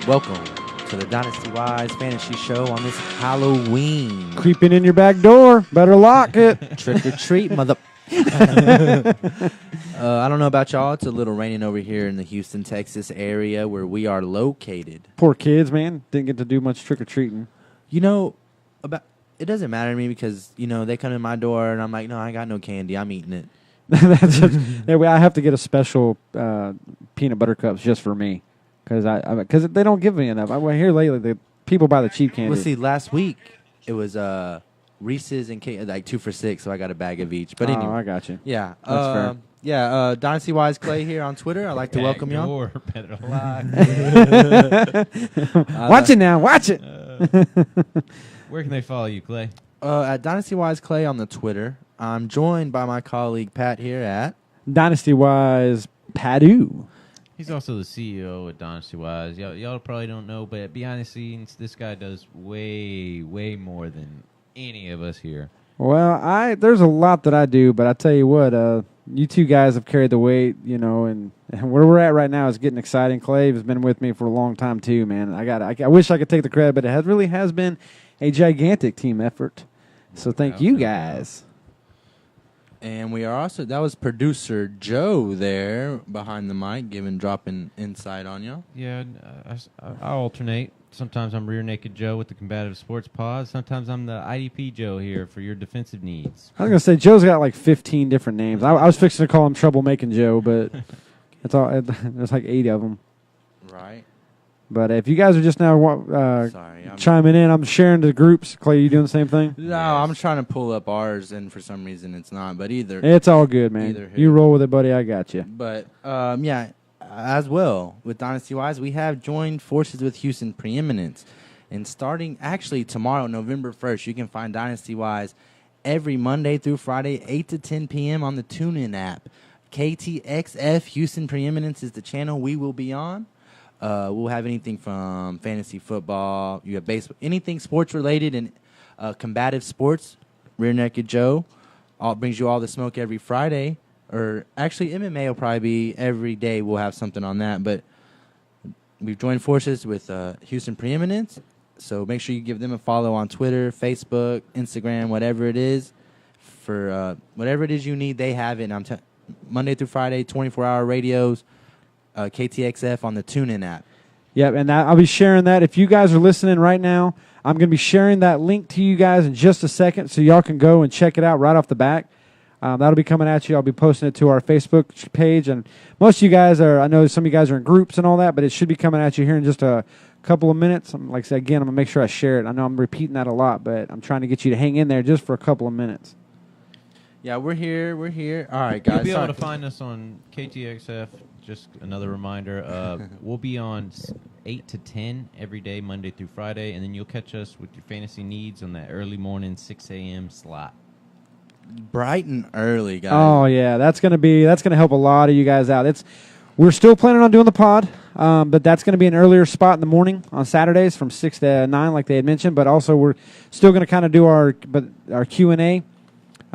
Welcome to the Dwynasty Wise Fantasy Show on this Halloween. Creeping in your back door. Better lock it. Trick or treat, mother. I don't know about y'all. It's a little raining over here in the Houston, Texas area where we are located. Poor kids, man. Didn't get to do much trick-or-treating. You know, it doesn't matter to me because, they come in my door and I'm like, no, I ain't got no candy. I'm eating it. I have to get a special peanut butter cups just for me because they don't give me enough. I went here lately. The people buy the cheap candy. Well, see, last week it was Reese's and like 2 for $6, so I got a bag of each. But anyway, I got you. Yeah, that's fair. Yeah, Dynasty Wise Clay here on Twitter. I'd like to welcome y'all. Better lie. Watch it now. Watch it. Where can they follow you, Clay? At Dynasty Wise Clay on the Twitter. I'm joined by my colleague Pat here at Dynasty Wise Padu. He's also the CEO at Dwynasty Wise. Y'all probably don't know, but behind the scenes, this guy does way, way more than any of us here. Well, there's a lot that I do, but I tell you what, you two guys have carried the weight, and where we're at right now is getting exciting. Clay has been with me for a long time too, man. I wish I could take the credit, but it really has been a gigantic team effort. So thank you guys. And we are also, that was producer Joe there behind the mic, dropping insight on y'all. Yeah, I alternate. Sometimes I'm Rear Naked Joe with the Combative Sports Pod. Sometimes I'm the IDP Joe here for your defensive needs. I was going to say, Joe's got like 15 different names. I was fixing to call him Troublemaking Joe, but there's like 8 of them. Right. But if you guys are just now chiming in, I'm sharing the groups. Clay, you doing the same thing? No, I'm trying to pull up ours, and for some reason it's not. But it's all good, man. You roll with it, buddy. I got you. But yeah, as well with Dynasty Wise, we have joined forces with Houston Preeminence, and starting actually tomorrow, November 1st, you can find Dynasty Wise every Monday through Friday, 8 to 10 p.m. on the TuneIn app. KTXF Houston Preeminence is the channel we will be on. We'll have anything from fantasy football, you have baseball, anything sports related and combative sports. Rear Naked Joe brings you all the smoke every Friday. Or actually, MMA will probably be every day. We'll have something on that. But we've joined forces with Houston Preeminence. So make sure you give them a follow on Twitter, Facebook, Instagram, whatever it is. For whatever it is you need, they have it. And Monday through Friday, 24-hour radios. KTXF on the TuneIn app. Yep, and I'll be sharing that. If you guys are listening right now, I'm going to be sharing that link to you guys in just a second so y'all can go and check it out right off the back. That'll be coming at you. I'll be posting it to our Facebook page. And most of you guys I know some of you guys are in groups and all that, but it should be coming at you here in just a couple of minutes. Like I said, again, I'm going to make sure I share it. I know I'm repeating that a lot, but I'm trying to get you to hang in there just for a couple of minutes. Yeah, we're here. All right, guys. You'll be able to find us on KTXF. Just another reminder, we'll be on 8 to 10 every day, Monday through Friday, and then you'll catch us with your fantasy needs on that early morning 6 a.m. slot. Bright and early, guys. Oh, yeah, that's gonna help a lot of you guys out. We're still planning on doing the pod, but that's going to be an earlier spot in the morning on Saturdays from 6 to 9, like they had mentioned, but also we're still going to kind of do our Q&A.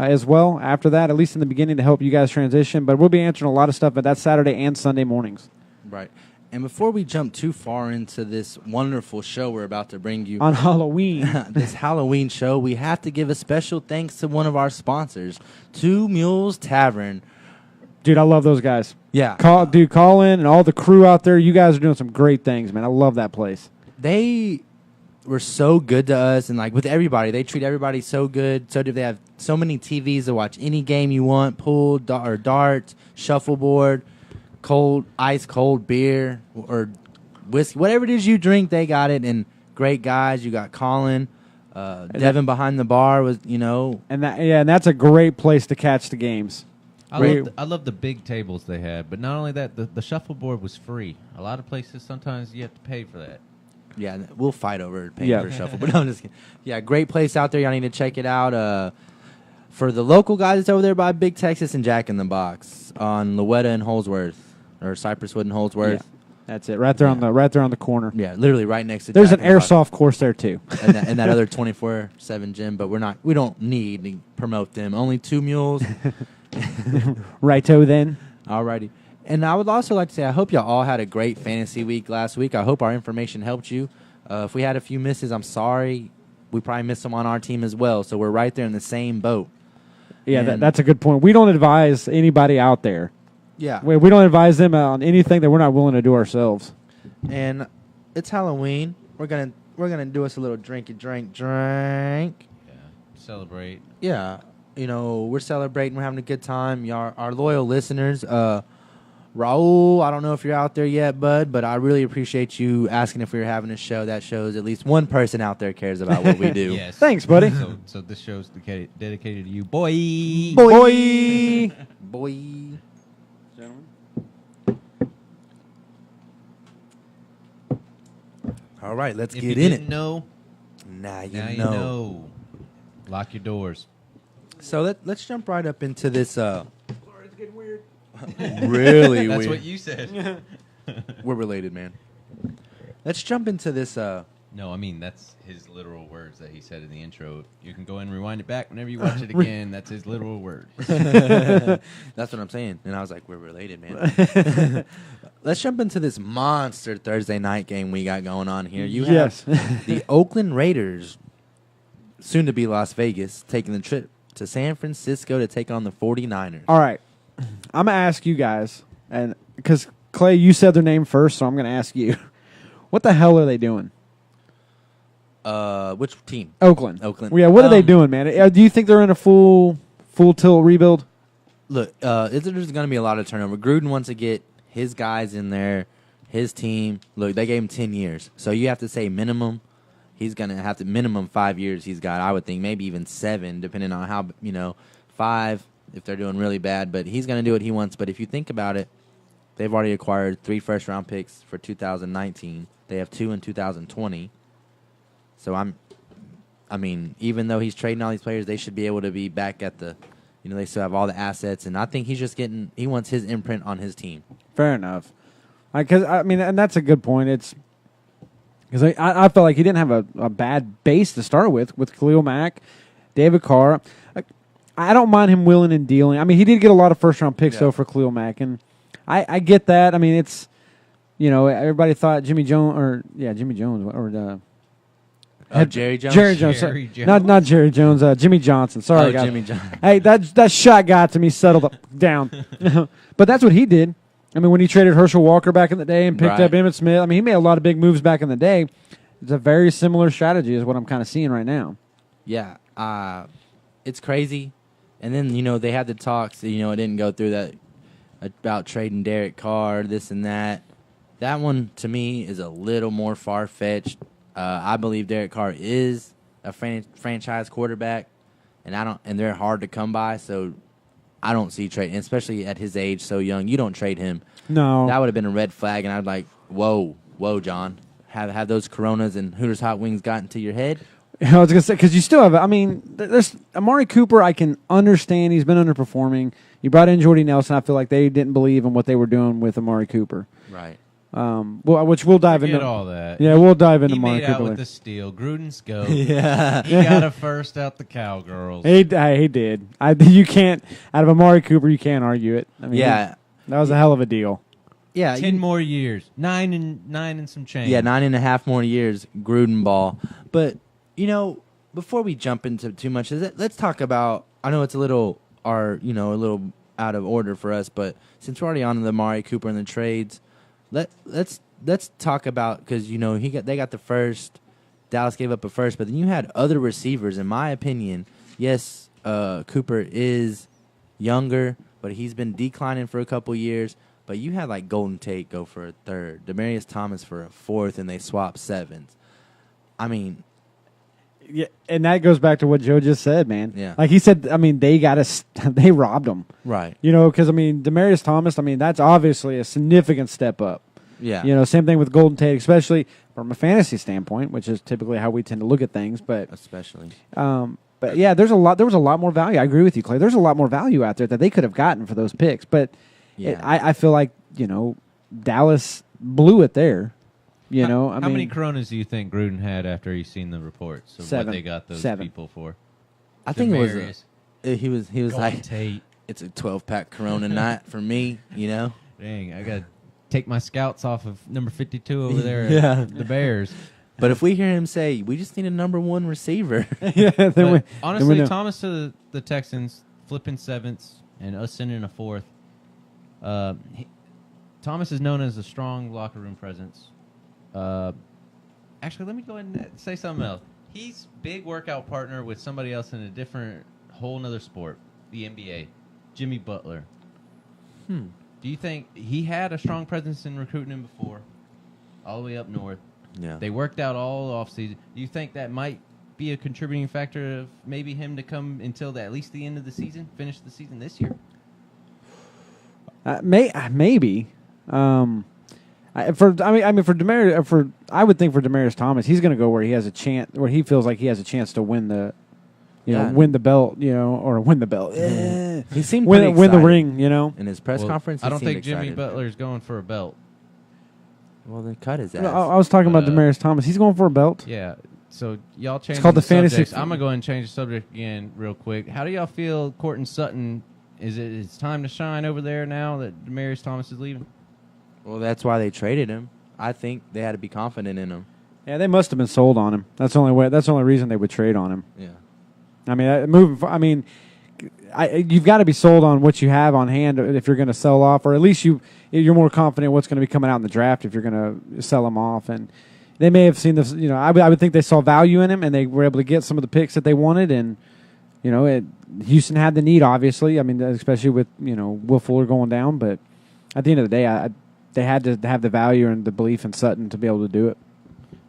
As well after that, at least in the beginning, to help you guys transition. But we'll be answering a lot of stuff, but that's Saturday and Sunday mornings. Right. And before we jump too far into this wonderful show we're about to bring you on Halloween, this Halloween show, we have to give a special thanks to one of our sponsors, Two Mules Tavern. Dude, I love those guys. Yeah. Colin and all the crew out there, you guys are doing some great things, man. I love that place. They were so good to us, and like with everybody, they treat everybody so good. So they have so many TVs to watch any game you want, pool or darts, shuffleboard, ice cold beer or whiskey, whatever it is you drink, they got it. And great guys. You got Colin, Devin behind the bar was, and that's a great place to catch the games. I love the big tables they had, but not only that, the shuffleboard was free. A lot of places sometimes you have to pay for that. Yeah, we'll fight over paying for shuffle, but I'm just kidding. Yeah, great place out there. Y'all need to check it out. For the local guys, it's over there by Big Texas and Jack in the Box on Louetta and Holsworth, or Cypresswood and Holsworth. Yeah, that's it. Right there on the corner. Yeah, literally right next to. There's Jack an airsoft course there too, and that other 24/7 gym. But we don't need to promote them. Only Two Mules. Righto then. Alrighty. And I would also like to say I hope y'all all had a great fantasy week last week. I hope our information helped you. If we had a few misses, I'm sorry. We probably missed some on our team as well, so we're right there in the same boat. Yeah, that's a good point. We don't advise anybody out there. Yeah. We don't advise them on anything that we're not willing to do ourselves. And it's Halloween. We're gonna do us a little drink. Yeah. Celebrate. Yeah. We're celebrating. We're having a good time. Our loyal listeners. Raul, I don't know if you're out there yet, bud, but I really appreciate you asking if we were having a show. That shows at least one person out there cares about what we do. Yes. Thanks, buddy. So this show's dedicated to you, boy. Boy. Boy. Gentlemen. All right, let's If get you in didn't it. know, Now you now you know. know. Lock your doors. So let's jump right up into this. Sorry, it's getting weird. Really That's weird. what you said. We're related, man. Let's jump into this. No, I mean, that's his literal words that he said in the intro. You can go and rewind it back whenever you watch it again. That's his literal words. That's what I'm saying. And I was like, we're related, man. Let's jump into this monster Thursday night game we got going on here. You have the Oakland Raiders, soon to be Las Vegas, taking the trip to San Francisco to take on the 49ers. All right. I'm going to ask you guys, and because, Clay, you said their name first, so I'm going to ask you. What the hell are they doing? Which team? Oakland. Oakland. Yeah, what are they doing, man? Do you think they're in a full tilt rebuild? Look, there's going to be a lot of turnover. Gruden wants to get his guys in there, his team. Look, they gave him 10 years. So you have to say minimum. He's going to have to minimum 5 years he's got, I would think, maybe even 7, depending on how, 5 if they're doing really bad. But he's going to do what he wants. But if you think about it, they've already acquired 3 first-round picks for 2019. They have 2 in 2020. So even though he's trading all these players, they should be able to be back at the, they still have all the assets. And I think he's just he wants his imprint on his team. Fair enough. And that's a good point. It's because I felt like he didn't have a bad base to start with Khalil Mack, David Carr. I don't mind him willing and dealing. I mean, he did get a lot of first-round picks, though, for Khalil Mack. And I get that. I mean, it's, everybody thought Jimmy Jones, or Jerry Jones? Jerry Jones. Not Jerry Jones. Jimmy Johnson. Sorry, guys. Jimmy Johnson. Hey, that shot got to me. Settled down. But that's what he did. I mean, when he traded Herschel Walker back in the day and picked up Emmitt Smith, I mean, he made a lot of big moves back in the day. It's a very similar strategy is what I'm kind of seeing right now. Yeah. It's crazy. And then, they had the talks. It didn't go through that about trading Derek Carr, this and that. That one, to me, is a little more far-fetched. I believe Derek Carr is a franchise quarterback, and they're hard to come by. So I don't see trading, especially at his age, so young. You don't trade him. No, that would have been a red flag, and I'd like, whoa, John, have those Coronas and Hooters Hot Wings gotten to your head? I was gonna say because you still have. I mean, there's Amari Cooper. I can understand he's been underperforming. You brought in Jordy Nelson. I feel like they didn't believe in what they were doing with Amari Cooper. Right. Which we'll dive into all that. Yeah, we'll dive into He Amari made Cooper out with later. the steal. Gruden's go. Yeah. He got a first out the Cowgirls. He did. You can't out of Amari Cooper. You can't argue it. I mean, Yeah. that was a hell of a deal. Yeah. 10 more years. 9 and some change. Yeah, 9.5 more years, Gruden ball. But, before we jump into too much, let's talk about, I know it's a little a little out of order for us, but since we're already on the Amari Cooper and the trades, let's talk about, because, they got the first, Dallas gave up a first, but then you had other receivers, in my opinion. Yes, Cooper is younger, but he's been declining for a couple years. But you had like Golden Tate go for a third, Demaryius Thomas for a fourth, and they swapped sevens. I mean, yeah, and that goes back to what Joe just said, man. Yeah, like he said. I mean, they robbed him, right? Because Demaryius Thomas. I mean, that's obviously a significant step up. Yeah. Same thing with Golden Tate, especially from a fantasy standpoint, which is typically how we tend to look at things. But especially, but yeah, there was a lot more value. I agree with you, Clay. There's a lot more value out there that they could have gotten for those picks, but. Yeah. I feel like, Dallas blew it there. How many Coronas do you think Gruden had after he's seen the reports of 7. what they got those 7. people for? I think it was he he was like, Tate. it's a 12-pack Corona night for me, Dang, I got to take my scouts off of number 52 over there Yeah. at the Bears. But if we hear him say, we just need a number one receiver. yeah, But honestly, know. Thomas to the Texans, flipping sevenths, and us sending a fourth. Thomas is known as a strong locker room presence. Actually, let me go ahead and say something else. He's big workout partner with somebody else in a different, whole nother sport, the NBA, Jimmy Butler. Do you think he had a strong presence in recruiting him before, all the way up north? Yeah. They worked out all offseason. Do you think that might be a contributing factor of maybe him to come until at least the end of the season, finish the season this year? Maybe. I would think for Demaryius Thomas, he's going to go where he has a chance, where he feels like he has a chance to win the, win the belt, or win the belt. He seemed win pretty the excited. ring, In his press Well, conference, I don't think excited. Jimmy Butler's going for a belt. Well, then cut his ass. I was talking about Demaryius Thomas. He's going for a belt. Yeah. So y'all change. It's called the fantasy subjects. I'm gonna go ahead and change the subject again real quick. How do y'all feel, Courtland Sutton? It's time to shine over there now that Demaryius Thomas is leaving? Well, that's why they traded him. I think they had to be confident in him. Yeah, they must have been sold on him. That's the only way. That's the only reason they would trade on him. Yeah. I mean, you've got to be sold on what you have on hand if you're going to sell off, or at least you're more confident what's going to be coming out in the draft if you're going to sell him off. And they may have seen this. I would think they saw value in him, and they were able to get some of the picks that they wanted. And Houston had the need, obviously. I mean, especially with Will Fuller going down. But at the end of the day, they had to have the value and the belief in Sutton to be able to do it.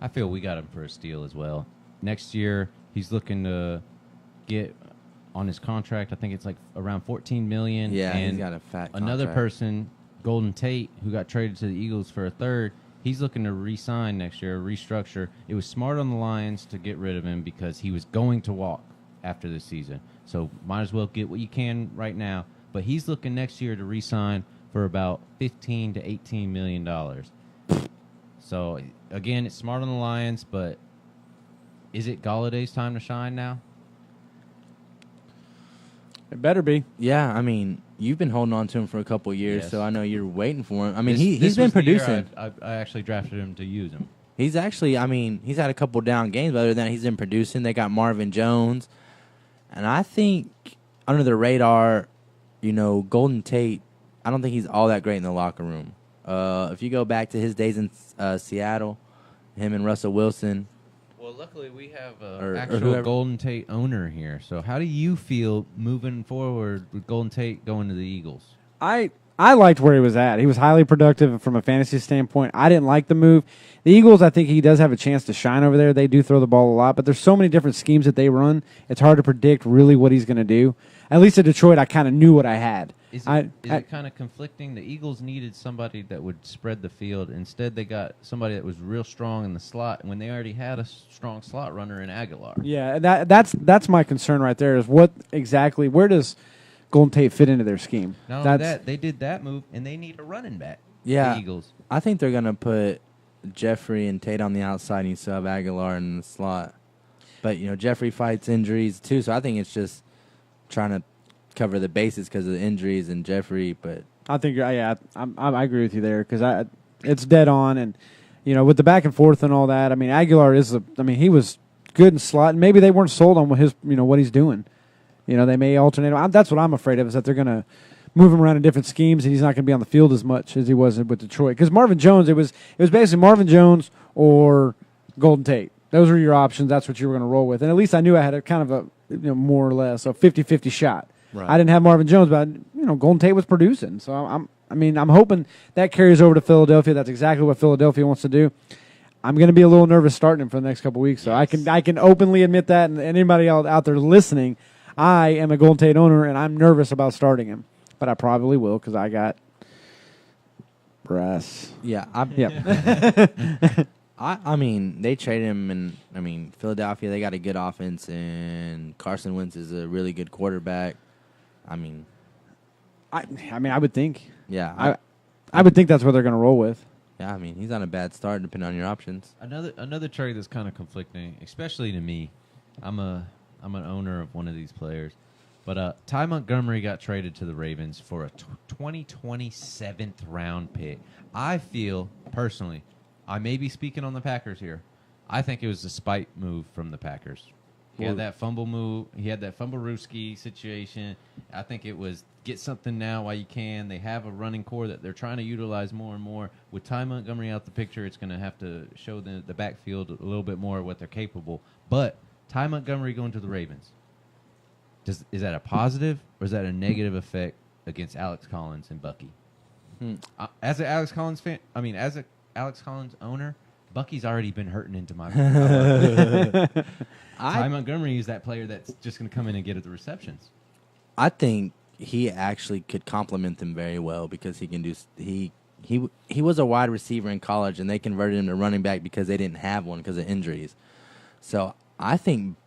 I feel we got him for a steal as well. Next year, he's looking to get on his contract. I think it's like around $14 million. Yeah, and he's got a fat another contract. person, Golden Tate, who got traded to the Eagles for a third. He's looking to re-sign next year, restructure. It was smart on the Lions to get rid of him because he was going to walk after this season. So might as well get what you can right now. But he's looking next year to re-sign for about $15 to $18 million. So, again, it's smart on the Lions, but is it Galladay's time to shine now? It better be. Yeah, I mean, you've been holding on to him for a couple of years, Yes. so I know you're waiting for him. I mean, This he's been was the year producing. I actually drafted him to use him. He's actually, he's had a couple down games, but other than that, he's been producing. They got Marvin Jones. And I think under the radar, Golden Tate, I don't think he's all that great in the locker room. If you go back to his days in Seattle, him and Russell Wilson. Well, luckily we have Or an actual whoever. Golden Tate owner here. So how do you feel moving forward with Golden Tate going to the Eagles? I liked where he was at. He was highly productive from a fantasy standpoint. I didn't like the move. The Eagles, I think he does have a chance to shine over there. They do throw the ball a lot, but there's so many different schemes that they run. It's hard to predict really what he's going to do. At least at Detroit, I kind of knew what I had. Is it kind of conflicting? The Eagles needed somebody that would spread the field. Instead, they got somebody that was real strong in the slot when they already had a strong slot runner in Aguilar. Yeah, that's my concern right there is where does Golden Tate fit into their scheme? Not only that, they did that move, and they need a running back. Yeah, The Eagles. I think they're going to put Jeffrey and Tate on the outside, and you still have Aguilar in the slot. But, Jeffrey fights injuries, too, so I think it's just trying to cover the bases because of the injuries and Jeffrey. But I think I agree with you there because it's dead on, and with the back and forth and all that. I mean, Aguilar he was good in slot, and maybe they weren't sold on what he's doing. They may alternate him. That's what I'm afraid of is that they're going to move him around in different schemes, and he's not going to be on the field as much as he was with Detroit. Because Marvin Jones, it was basically Marvin Jones or Golden Tate. Those were your options. That's what you were going to roll with, and at least I knew I had a kind of a more or less a 50-50 shot. Right. I didn't have Marvin Jones, but Golden Tate was producing. So I'm hoping that carries over to Philadelphia. That's exactly what Philadelphia wants to do. I'm going to be a little nervous starting him for the next couple of weeks. So Yes. I can openly admit that, and anybody out there listening, I am a Golden Tate owner, and I'm nervous about starting him. But I probably will because I got brass. yeah, Yep. I mean, they traded him, and Philadelphia, they got a good offense, and Carson Wentz is a really good quarterback. I would think. Yeah, I would think that's what they're going to roll with. yeah. He's on a bad start, depending on your options. Another trade that's kind of conflicting, especially to me. I'm an owner of one of these players, But Ty Montgomery got traded to the Ravens for a 2020 7th round pick. I feel, personally, I may be speaking on the Packers here. I think it was a spite move from the Packers. He had that fumble move. He had that fumble-rooski situation. I think it was get something now while you can. They have a running core that they're trying to utilize more and more. With Ty Montgomery out the picture, it's going to have to show the backfield a little bit more of what they're capable. But Ty Montgomery going to the Ravens, is that a positive or is that a negative effect against Alex Collins and Bucky? As an Alex Collins fan, as a Alex Collins owner, Bucky's already been hurting into my. Ty Montgomery is that player that's just going to come in and get at the receptions. I think he actually could complement them very well because he can do. He was a wide receiver in college, and they converted him to running back because they didn't have one because of injuries. So I think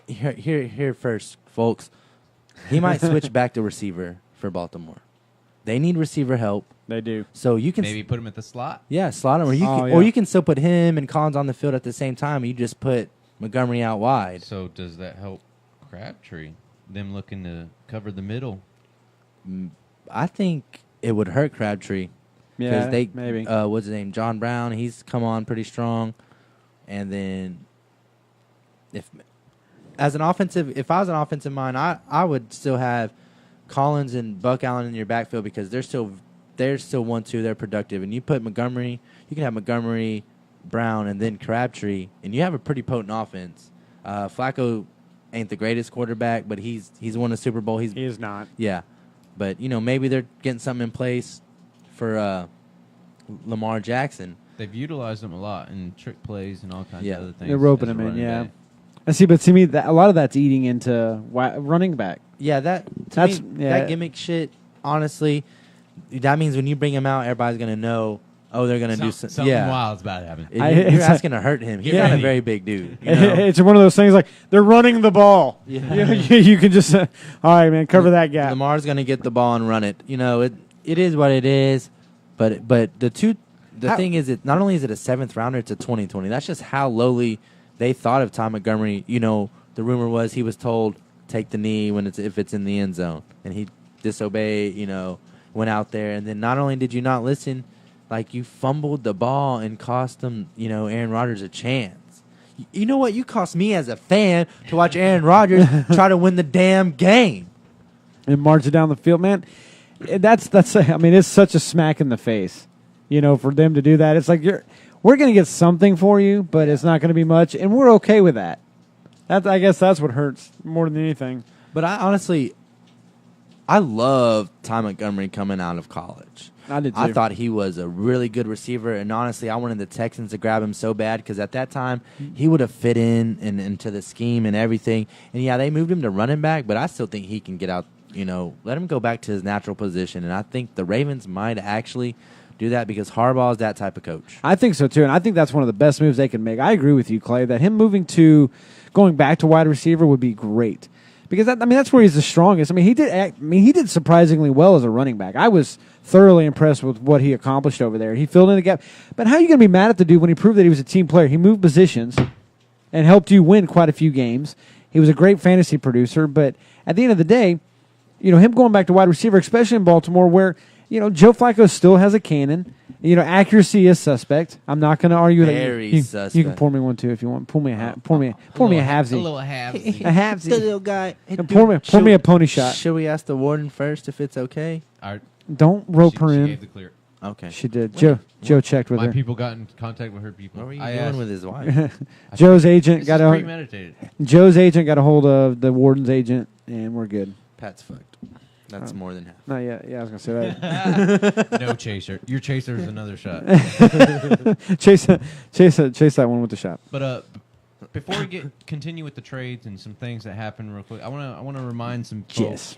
here first, folks, he might switch back to receiver for Baltimore. They need receiver help. They do. So you can maybe put him at the slot. Yeah, slot him, or you can still put him and Collins on the field at the same time. You just put Montgomery out wide. So does that help Crabtree? Them looking to cover the middle. I think it would hurt Crabtree. Yeah, they, maybe. What's his name? John Brown. He's come on pretty strong. And then if I was an offensive mind, I would still have Collins and Buck Allen in your backfield because they're still 1-2. They're productive, and you put Montgomery. You can have Montgomery, Brown, and then Crabtree, and you have a pretty potent offense. Flacco ain't the greatest quarterback, but he's won a Super Bowl. He is not. Yeah, but maybe they're getting something in place for Lamar Jackson. They've utilized him a lot in trick plays and all kinds of other things. They're roping him in, yeah. I see, but to me, a lot of that's eating into running back. Yeah, that gimmick shit, honestly, that means when you bring him out, everybody's going to know, they're going to do something. Something wild's about to happen. You're asking to hurt him. He's not a very big dude. It's one of those things like they're running the ball. Yeah. You can just, all right, man, cover that gap. Lamar's going to get the ball and run it. It is what it is, but the thing is, not only is it a 7th rounder, it's a 2020. That's just how lowly they thought of Ty Montgomery. The rumor was he was told, take the knee if it's in the end zone, and he disobeyed. Went out there, and then not only did you not listen, like you fumbled the ball and cost them, Aaron Rodgers a chance. You know what? You cost me as a fan to watch Aaron Rodgers try to win the damn game and march it down the field, man. That's it's such a smack in the face, for them to do that. It's like we're going to get something for you, but it's not going to be much, and we're okay with that. I guess that's what hurts more than anything. But I love Ty Montgomery coming out of college. I did too. I thought he was a really good receiver, and honestly, I wanted the Texans to grab him so bad because at that time, he would have fit into the scheme and everything. And, yeah, they moved him to running back, but I still think he can get out, let him go back to his natural position. And I think the Ravens might actually do that because Harbaugh is that type of coach. I think so, too, and I think that's one of the best moves they can make. I agree with you, Clay, that him going back to wide receiver would be great. Because that's where he's the strongest. He did surprisingly well as a running back. I was thoroughly impressed with what he accomplished over there. He filled in the gap. But how are you going to be mad at the dude when he proved that he was a team player? He moved positions and helped you win quite a few games. He was a great fantasy producer. But at the end of the day, him going back to wide receiver, especially in Baltimore, where Joe Flacco still has a cannon. Accuracy is suspect. I'm not going to argue Very that. Suspect. You can pour me one too if you want. Pour me a halvesy. A little halvesy. A halvesy. The little guy. And pour me a pony shot. Should we ask the warden first if it's okay? Don't rope her She in. gave the clear. Okay. She did. Joe checked with My her. people got in contact with her people. What were you doing with his wife? Joe's agent got premeditated. Joe's agent got a hold of the warden's agent, and we're good. Pat's fucked. That's more than half. Not yet. Yeah, I was gonna say that. No chaser. Your chaser is another shot. chase that one with the shot. But before we continue with the trades and some things that happened real quick, I want to remind some folks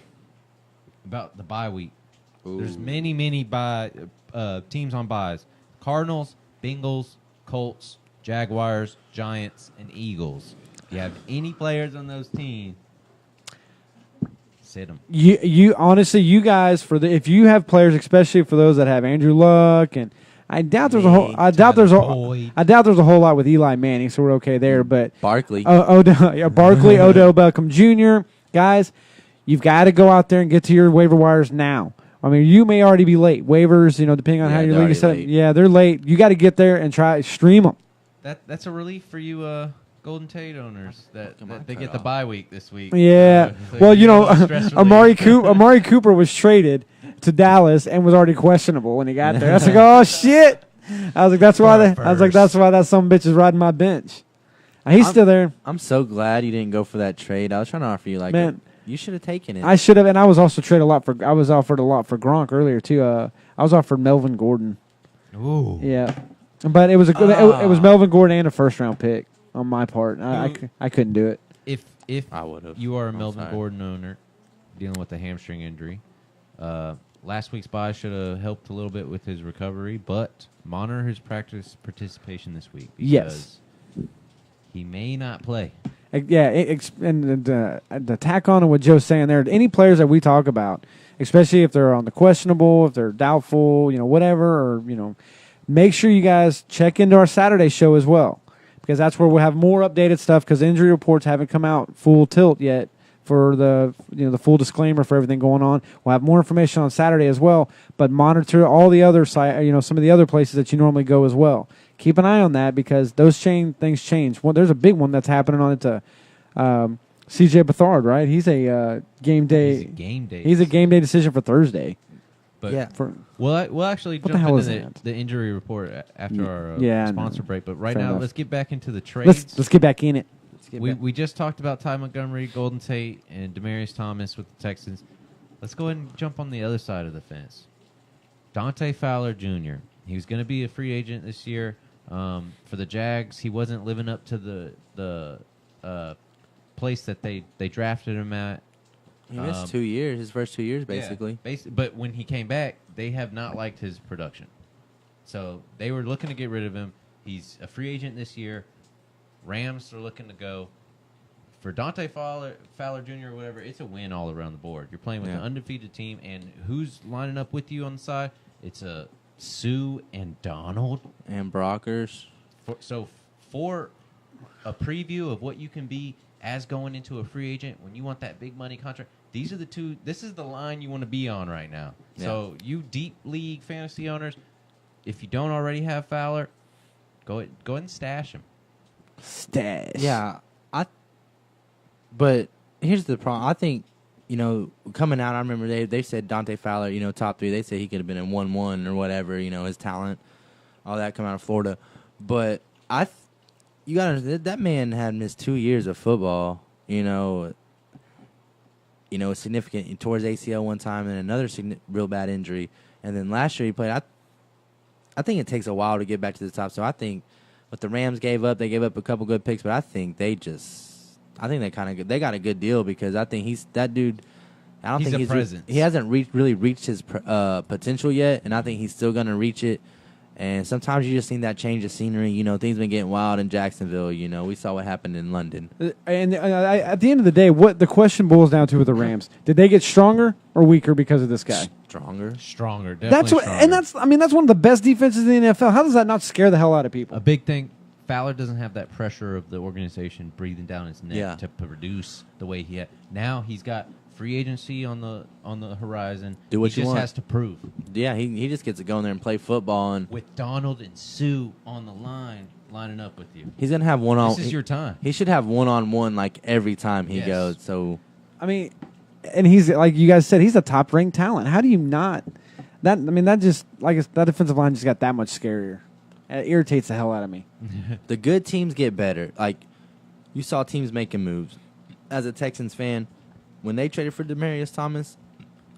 about the bye week. Ooh. There's many teams on byes: Cardinals, Bengals, Colts, Jaguars, Giants, and Eagles. If you have any players on those teams, sit them. You honestly, you guys, if you have players, especially for those that have Andrew Luck and I doubt there's a whole lot with Eli Manning, so we're okay there. But Barkley. Barkley, Odell Beckham Jr. Guys, you've got to go out there and get to your waiver wires now. I mean, you may already be late. Waivers, depending on how your league is set up. Yeah, they're late. You got to get there and try stream them. That's a relief for you Golden Tate owners that they get the bye week this week. Yeah. So Amari Cooper was traded to Dallas and was already questionable when he got there. I was like, oh shit. I was like, that's why that some bitch is riding my bench. He's still there. I'm so glad you didn't go for that trade. I was trying to offer you you should have taken it. I should have, and I was also offered a lot for Gronk earlier too. I was offered Melvin Gordon. Ooh. Yeah. But it was it was Melvin Gordon and a first round pick on my part. I couldn't do it. If I would have. You are a Melvin Gordon owner dealing with a hamstring injury, last week's bye should have helped a little bit with his recovery, but monitor his practice participation this week because he may not play. Yeah, and the tack on to what Joe's saying there, any players that we talk about, especially if they're on the questionable, if they're doubtful, whatever, or, make sure you guys check into our Saturday show as well, because that's where we'll have more updated stuff, because injury reports haven't come out full tilt yet for the the full disclaimer for everything going on. We'll have more information on Saturday as well, but monitor all the other some of the other places that you normally go as well. Keep an eye on that because those things change. Well, there's a big one that's happening on it to C.J. Beathard, right? He's a game day. He's a game day decision for Thursday. But we'll actually jump into the injury report after our sponsor break. But right now, let's get back into the trades. Let's get back in it. We just talked about Ty Montgomery, Golden Tate, and Demaryius Thomas with the Texans. Let's go ahead and jump on the other side of the fence. Dante Fowler Jr. He was going to be a free agent this year. For the Jags, he wasn't living up to the place that they drafted him at. He missed 2 years, his first 2 years, basically. Yeah, but when he came back, they have not liked his production. So they were looking to get rid of him. He's a free agent this year. Rams are looking to go. For Dante Fowler Jr. or whatever, it's a win all around the board. You're playing with an undefeated team, and who's lining up with you on the side? It's a Sue and Donald. And Brockers. For a preview of what you can be as going into a free agent, when you want that big money contract, these are the two. This is the line you want to be on right now. Yeah. So you deep league fantasy owners, if you don't already have Fowler, go ahead and stash him. Yeah. But here's the problem. I think, coming out, I remember they said Dante Fowler, top 3. They said he could have been in 1-1 or whatever, his talent, all that coming out of Florida. But you got to that man had missed 2 years of football, significant towards ACL one time and another real bad injury. And then last year he played. I think it takes a while to get back to the top. So I think what the Rams gave up, they gave up a couple good picks, but I think they got a good deal because I think that dude. I don't think he's a presence. He hasn't really reached his potential yet, and I think he's still gonna reach it. And sometimes you just need that change of scenery. Things been getting wild in Jacksonville. We saw what happened in London. And at the end of the day, what the question boils down to with the Rams: did they get stronger or weaker because of this guy? Stronger. That's one of the best defenses in the NFL. How does that not scare the hell out of people? A big thing. Fowler doesn't have that pressure of the organization breathing down his neck to produce the way he had. Now he's got free agency on the horizon. Do what he you want. He just has to prove. Yeah, he just gets to go in there and play football. And with Donald and Sue on the lining up with you. He's going to have one-on-one. This is your time. He should have one-on-one every time he goes. So, and he's, like you guys said, he's a top-ranked talent. How do you not? That defensive line just got that much scarier. It irritates the hell out of me. The good teams get better. You saw teams making moves. As a Texans fan, when they traded for Demaryius Thomas,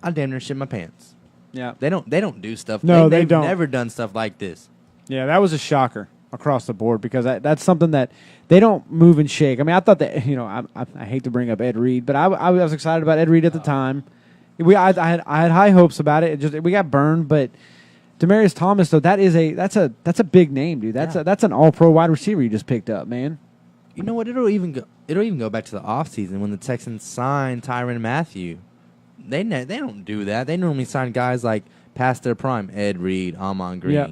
I damn near shit my pants. Yeah, they don't do stuff. No, they've don't. Never done stuff like this. Yeah, that was a shocker across the board because that's something that they don't move and shake. I thought that I hate to bring up Ed Reed, but I was excited about Ed Reed at the time. I had high hopes about it. We got burned, but Demaryius Thomas, though, that's a big name, dude. That's an all-pro wide receiver you just picked up, man. You know what? It'll even go back to the offseason when the Texans signed Tyrann Mathieu. They don't do that. They normally sign guys past their prime, Ed Reed, Amon Green. Yep.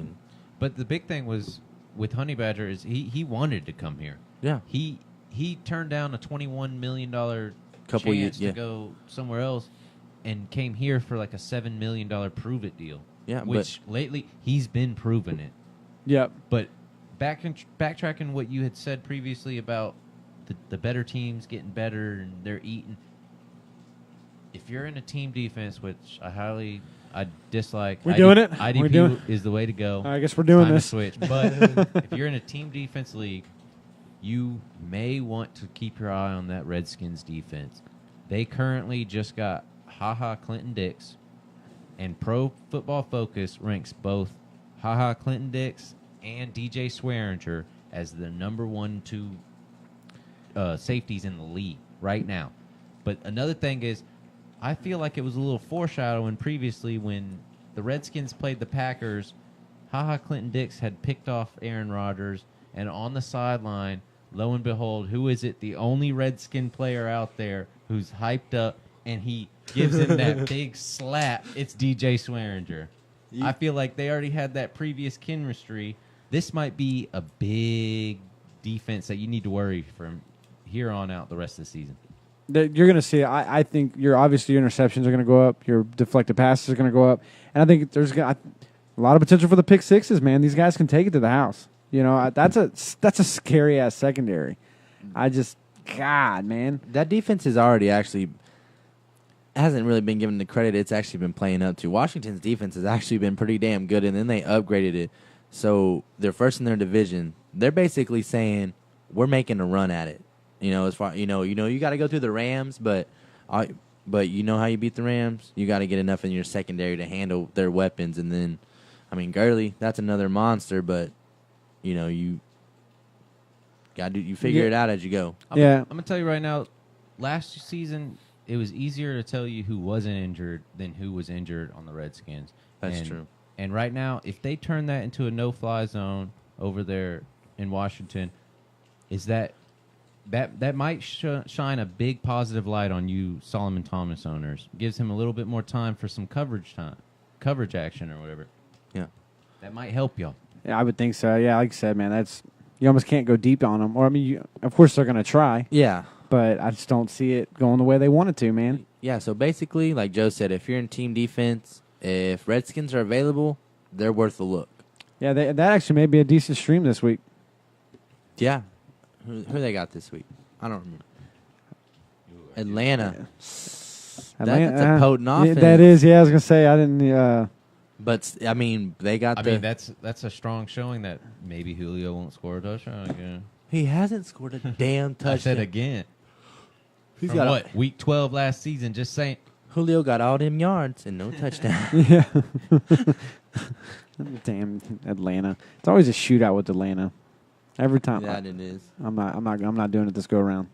But the big thing was with Honey Badger is he wanted to come here. Yeah. He turned down a $21 million Couple chance years, to go somewhere else and came here for like a $7 million prove-it deal. Yeah, which lately he's been proving it. Yep. But backtracking what you had said previously about the better teams getting better and they're eating. If you're in a team defense, which I dislike, We're doing it. IDP We're doing is the way to go. I guess we're doing Time this. to switch. But if you're in a team defense league, you may want to keep your eye on that Redskins defense. They currently just got Clinton Dix, and Pro Football Focus ranks both Clinton Dix and DJ Swearinger as the number 1, 2 safeties in the league right now. But another thing is, I feel like it was a little foreshadowing previously when the Redskins played the Packers. Clinton Dix had picked off Aaron Rodgers, and on the sideline, lo and behold, who is it? The only Redskin player out there who's hyped up, and he gives him that big slap. It's DJ Swearinger. I feel like they already had that previous chemistry. This might be a big defense that you need to worry from here on out the rest of the season. You're going to see. I think your interceptions are going to go up. Your deflected passes are going to go up, and I think there's a lot of potential for the pick sixes. Man, these guys can take it to the house. You know, that's a scary ass secondary. God, man, that defense is already actually hasn't really been given the credit it's actually been playing up to. Washington's defense has actually been pretty damn good, and then they upgraded it. So they're first in their division. They're basically saying we're making a run at it. You know, as far you got to go through the Rams, but you know how you beat the Rams. You got to get enough in your secondary to handle their weapons, and then, I mean, Gurley, that's another monster, but you got to figure it out as you go. I'm gonna tell you right now. Last season, it was easier to tell you who wasn't injured than who was injured on the Redskins. That's true. And right now, if they turn that into a no-fly zone over there in Washington, is that might shine a big positive light on you Solomon Thomas owners. Gives him a little bit more time for some coverage action or whatever. Yeah. That might help y'all. Yeah, I would think so. Yeah, like I said, man, you almost can't go deep on them. Or, I mean, of course they're going to try. Yeah. But I just don't see it going the way they want it to, man. Yeah, so basically, like Joe said, if you're in team defense, if Redskins are available, they're worth a look. Yeah, that actually may be a decent stream this week. Yeah. Who they got this week? I don't remember. Atlanta. That's a potent offense. That is, yeah. I was going to say, I didn't... But, I mean, they got I mean, that's a strong showing that maybe Julio won't score a touchdown again. He hasn't scored a damn touchdown. I said again. He's From got what? Week 12 last season, just saying. Julio got all them yards and no touchdown. Yeah. Damn Atlanta. It's always a shootout with Atlanta. Every time. Yeah, it is. I'm not doing it this go around.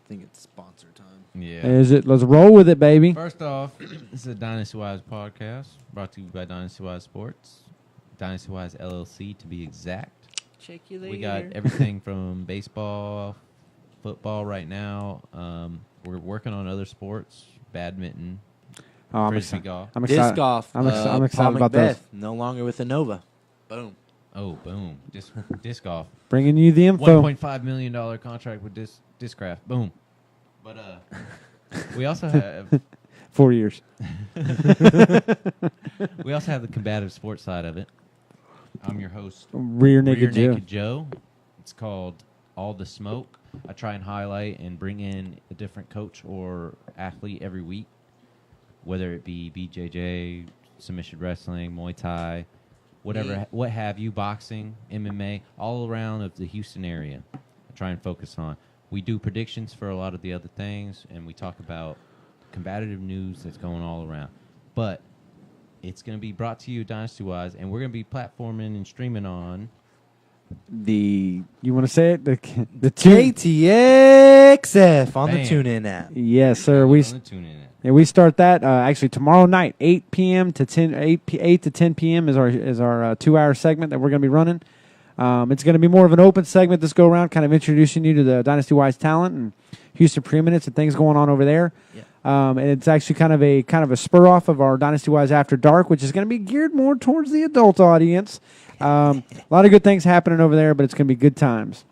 I think it's sponsor time. Yeah. Is it? Let's roll with it, baby. First off, this is a Dynasty Wise podcast brought to you by Dynasty Wise Sports, Dynasty Wise LLC to be exact. Check you later. We got everything from baseball, football right now. We're working on other sports, badminton, frisbee golf. I'm Disc excited. golf. I'm excited Paul about Macbeth, those. no longer with Innova. Boom. Oh, boom. Disc golf. Bringing you the info. $1.5 million contract with Discraft. Boom. But we also have 4 years. we also have the combative sports side of it. I'm your host, Rear Naked Joe. It's called All the Smoke. I try and highlight and bring in a different coach or athlete every week, whether it be BJJ, submission wrestling, Muay Thai, whatever, what have you, boxing, MMA, all around of the Houston area. I try and focus on. We do predictions for a lot of the other things, and we talk about combative news that's going all around. But it's going to be brought to you Dynasty Wise, and we're going to be platforming and streaming on you want to say it? The KTXF on the Bam. TuneIn app. Yes, sir. on the TuneIn app. We start that actually tomorrow night, 8 p.m. to 8 to 10 p.m. is our 2-hour segment that we're going to be running. It's going to be more of an open segment this go around, kind of introducing you to the Dynasty Wise talent and Houston Preeminence and things going on over there. Yeah. And it's actually kind of a spur off of our Dynasty Wise After Dark, which is going to be geared more towards the adult audience. A lot of good things happening over there, but it's going to be good times.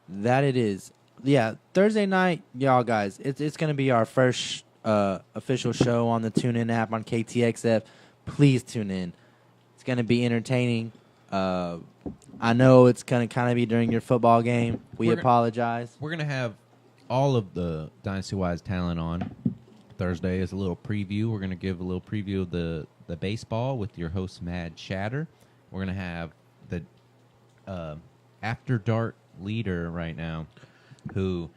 That it is. Yeah, Thursday night, y'all guys, it's going to be our first official show on the TuneIn app on KTXF. Please tune in. It's going to be entertaining. I know it's going to kind of be during your football game. We apologize. We're going to have all of the Dynasty Wise talent on Thursday as a little preview. We're going to give a little preview of the baseball with your host, Mad Shatter. We're going to have the After Dark leader right now, who,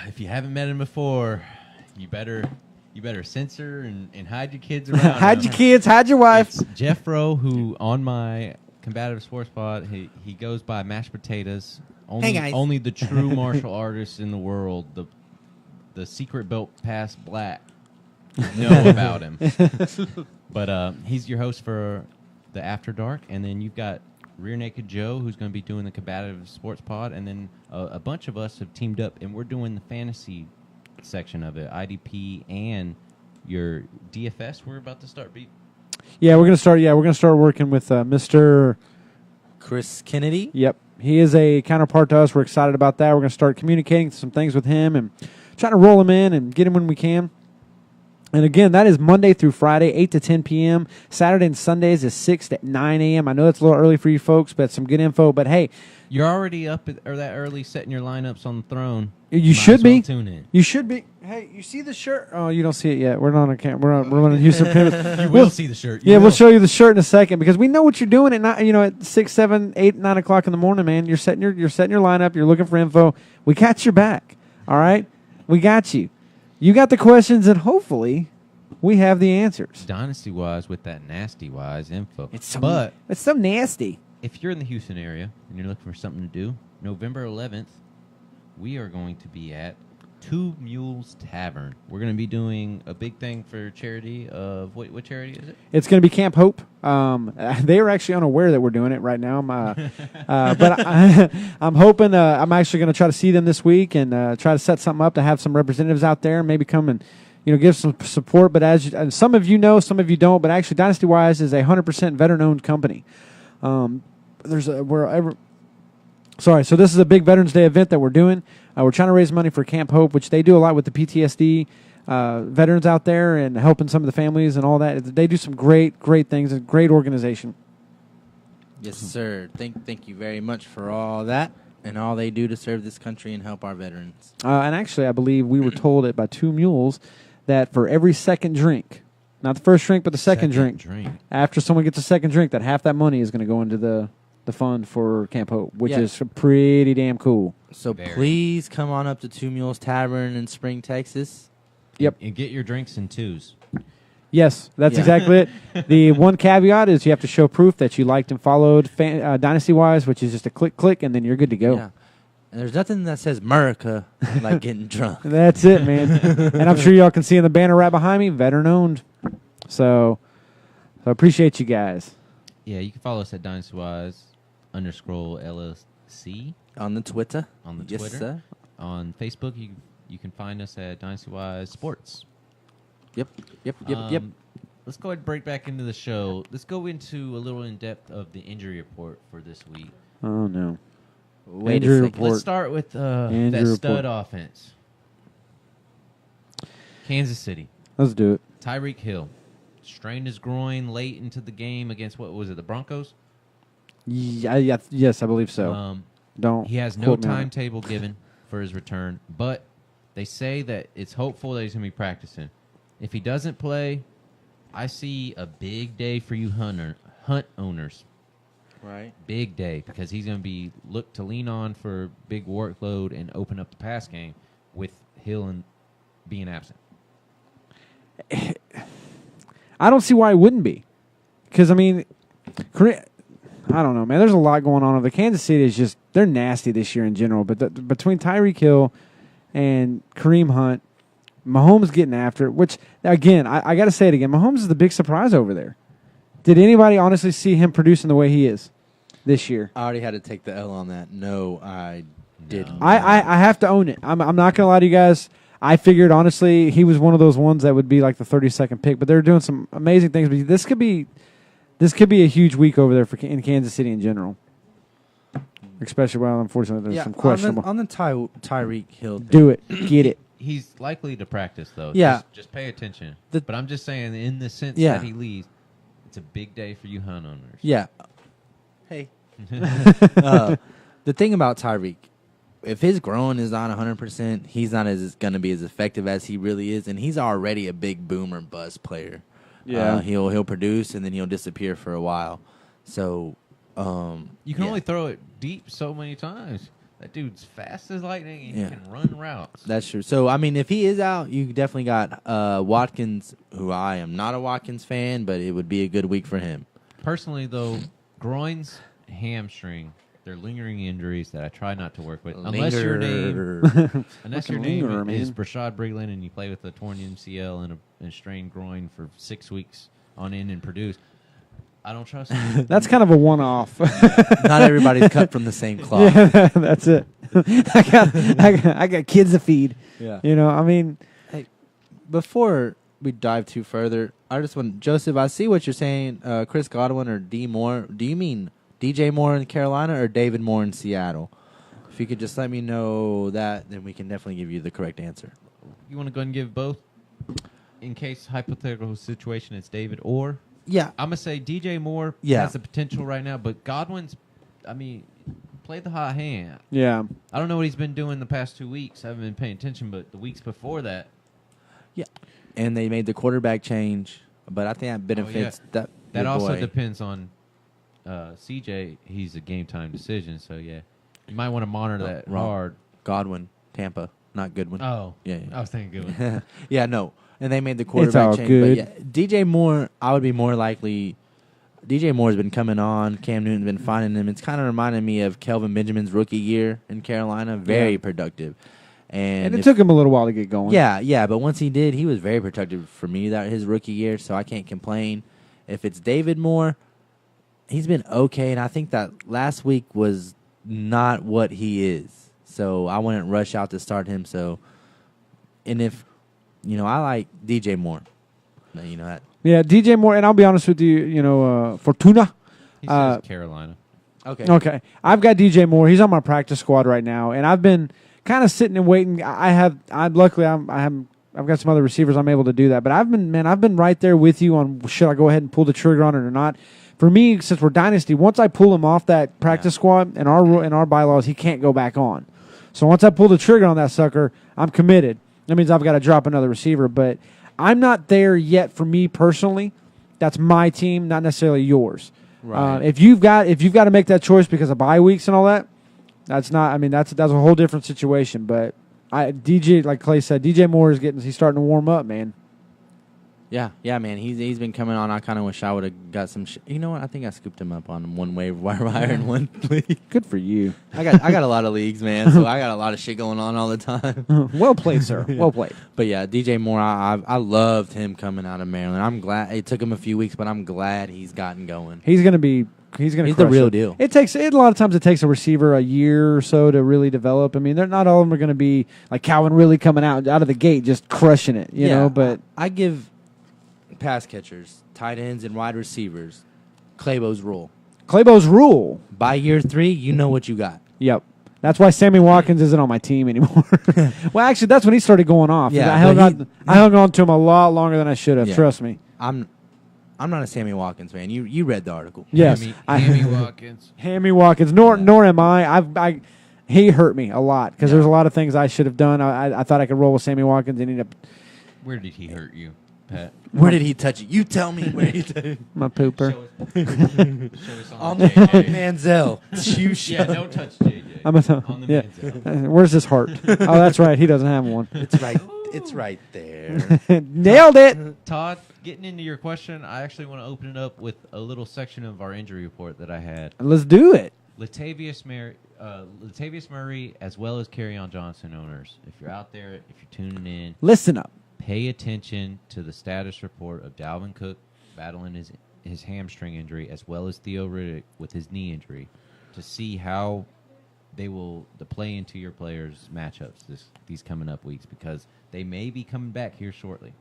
if you haven't met him before, you better censor and hide your kids around. Hide your kids, hide your wife. It's Jeff Rowe, who on my Combative Sports Pod, he goes by Mashed Potatoes. Hey, guys. Only the true martial artists in the world, the secret belt past black, know about him. But he's your host for the After Dark, and then you've got Rear Naked Joe, who's going to be doing the Combative Sports Pod, and then a bunch of us have teamed up, and we're doing the fantasy section of it, IDP and your DFS. We're about to start beat. Yeah, we're gonna start working with Mr. Chris Kennedy. Yep, he is a counterpart to us. We're excited about that. We're gonna start communicating some things with him and trying to roll him in and get him when we can. And again, that is Monday through Friday, 8 to 10 p.m. Saturday and Sundays is 6 to 9 a.m. I know it's a little early for you folks, but some good info. But hey, you're already up or that early, setting your lineups on the throne. You should be. Tune in. You should be. Hey, you see the shirt? Oh, you don't see it yet. We're not on camera. We're on Houston Preeminence. You will see the shirt. We'll show you the shirt in a second because we know what you're doing at 6, 7, 8, 9 o'clock in the morning, man. You're setting your lineup. You're looking for info. We got your back. All right, we got you. You got the questions, and hopefully, we have the answers. Dynasty Wise with that Nasty Wise info. It's so nasty. If you're in the Houston area and you're looking for something to do, November 11th, we are going to be at Two Mules Tavern. We're going to be doing a big thing for charity of what charity is it? It's going to be Camp Hope. They are actually unaware that we're doing it right now. But I'm hoping. I'm actually going to try to see them this week and try to set something up to have some representatives out there, and maybe come and give some support. But and some of you know, some of you don't. But actually, Dynasty Wise is a 100% veteran-owned company. So this is a big Veterans Day event that we're doing. We're trying to raise money for Camp Hope, which they do a lot with the PTSD veterans out there and helping some of the families and all that. They do some great things. A great organization. Yes, sir. Thank you very much for all that and all they do to serve this country and help our veterans. And actually, I believe we were told it by Two Mules that for every second drink, not the first drink, but the second drink, after someone gets a second drink, that half that money is going to go into the fund for Camp Hope, which is pretty damn cool. So please come on up to Two Mules Tavern in Spring, Texas. Yep. And get your drinks in twos. Yes, that's exactly it. The one caveat is you have to show proof that you liked and followed Dynasty Wise, which is just a click, and then you're good to go. Yeah. And there's nothing that says America like getting drunk. That's it, man. And I'm sure y'all can see in the banner right behind me, veteran-owned. So I appreciate you guys. Yeah, you can follow us at Dynasty Wise _LLC. On the Twitter. Yes, sir. On Facebook, you can find us at Dynasty Wise Sports. Yep. Let's go ahead and break back into the show. Let's go into a little in-depth of the injury report for this week. Oh, no. Wait injury a second. report. Let's start with that stud offense. Kansas City. Let's do it. Tyreek Hill strained his groin late into the game against, what was it, the Broncos? Yes, I believe so. He has no timetable given for his return, but they say that it's hopeful that he's going to be practicing. If he doesn't play, I see a big day for you hunt owners. Right. Big day, because he's going to be looked to lean on for big workload and open up the pass game with Hill and being absent. I don't see why it wouldn't be. Because, I mean, I don't know, man. There's a lot going on. The Kansas City is just, they're nasty this year in general. But between Tyreek Hill and Kareem Hunt, Mahomes getting after it, which, again, I got to say it again, Mahomes is the big surprise over there. Did anybody honestly see him producing the way he is this year? I already had to take the L on that. No, I didn't. I have to own it. I'm not going to lie to you guys. I figured, honestly, he was one of those ones that would be like the 32nd pick, but they're doing some amazing things. But this could be This could be a huge week over there in Kansas City in general. Especially, well, unfortunately, there's some questionable. On the Tyreek Hill thing. Do it. Get it. He's likely to practice, though. Yeah. Just pay attention. But I'm just saying, in the sense Yeah. that he leaves, it's a big day for you hunt owners. Yeah. Hey. The thing about Tyreek, if his growing is not 100%, he's not going to be as effective as he really is, and he's already a big boomer bust player. Yeah. He'll produce, and then he'll disappear for a while. So You can only throw it deep so many times. That dude's fast as lightning, and he can run routes. That's true. So, I mean, if he is out, you definitely got Watkins, who I am not a Watkins fan, but it would be a good week for him. Personally, though, groins, hamstring, they're lingering injuries that I try not to work with. Unless your name is Brashad Breeland and you play with a torn MCL and a strained groin for 6 weeks on end and produce. I don't trust him. That's kind of a one-off. Not everybody's cut from the same cloth. Yeah, that's it. I got kids to feed. Yeah. You know, I mean. Hey, before we dive too further, I just want, Joseph, I see what you're saying, Chris Godwin or D. Moore. Do you mean DJ Moore in Carolina or David Moore in Seattle? If you could just let me know that, then we can definitely give you the correct answer. You want to go ahead and give both? In case hypothetical situation, it's David or... Yeah. I'm going to say DJ Moore has the potential right now, but Godwin's, I mean, played the hot hand. Yeah. I don't know what he's been doing the past 2 weeks. I haven't been paying attention, but the weeks before that. Yeah. And they made the quarterback change, but I think that benefits that also depends on CJ. He's a game-time decision, so, yeah. You might want to monitor that hard. Godwin, Tampa, not Goodwin. Oh. Yeah. I was thinking Goodwin. Yeah, no. And they made the quarterback change. Good. But yeah, DJ Moore, I would be more likely. DJ Moore's been coming on. Cam Newton's been finding him. It's kind of reminding me of Kelvin Benjamin's rookie year in Carolina. Very productive. And it took him a little while to get going. Yeah. But once he did, he was very productive for me that his rookie year, so I can't complain. If it's David Moore, he's been okay, and I think that last week was not what he is. So I wouldn't rush out to start him. And if... You know, I like DJ Moore. You know that. Yeah, DJ Moore, and I'll be honest with you, you know, Fortuna. He says Carolina. Okay. I've got DJ Moore. He's on my practice squad right now, and I've been kind of sitting and waiting. Luckily I've got some other receivers I'm able to do that, but I've been right there with you on should I go ahead and pull the trigger on it or not. For me, since we're dynasty, once I pull him off that practice squad in our bylaws, he can't go back on. So once I pull the trigger on that sucker, I'm committed. That means I've got to drop another receiver, but I'm not there yet for me personally. That's my team, not necessarily yours. Right. If you've got to make that choice because of bye weeks and all that, that's not. I mean, that's a whole different situation. But DJ, like Clay said, DJ Moore he's starting to warm up, man. Yeah, man. He's been coming on. I kind of wish I would have got some. You know what? I think I scooped him up on one waiver wire in one league. Good for you. I got a lot of leagues, man. So I got a lot of shit going on all the time. Well played, sir. Yeah. Well played. But yeah, DJ Moore, I loved him coming out of Maryland. I'm glad it took him a few weeks, but I'm glad he's gotten going. He's the real deal. A lot of times it takes a receiver a year or so to really develop. I mean, they're not all of them are going to be like Calvin really coming out of the gate just crushing it, you know. But I give pass catchers, tight ends, and wide receivers Claybo's rule. By year 3, you know what you got. Yep. That's why Sammy Watkins isn't on my team anymore. Well, actually, that's when he started going off. Yeah, I hung on to him a lot longer than I should have. Yeah. Trust me. I'm not a Sammy Watkins fan. You read the article. Yes, Hammy Watkins. Hammy Watkins. Nor am I. He hurt me a lot because there's a lot of things I should have done. I thought I could roll with Sammy Watkins and ended up. Where did he hurt you, Pat? Where did he touch you? You tell me where he touched my pooper. Show us on Manziel. Yeah, don't touch JJ. Manziel. Where's his heart? Oh, that's right. He doesn't have one. It's right there. Nailed it. Todd, getting into your question, I actually want to open it up with a little section of our injury report that I had. Let's do it. Latavius Murray, as well as Kerryon Johnson owners. If you're out there, if you're tuning in, listen up. Pay attention to the status report of Dalvin Cook battling his hamstring injury, as well as Theo Riddick with his knee injury, to see how they will play into your players' matchups these coming up weeks, because they may be coming back here shortly.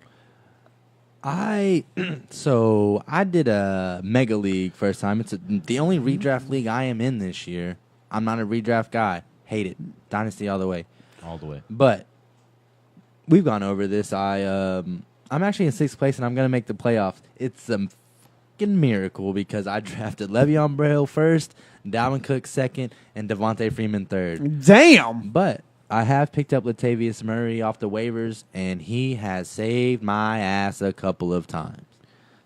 So I did a mega league first time. It's the only redraft league I am in this year. I'm not a redraft guy. Hate it. Dynasty all the way. All the way. But we've gone over this. I'm actually in 6th place, and I'm going to make the playoffs. It's a fucking miracle because I drafted Le'Veon Bell first, Dalvin Cook second, and Devontae Freeman third. Damn. But I have picked up Latavius Murray off the waivers, and he has saved my ass a couple of times.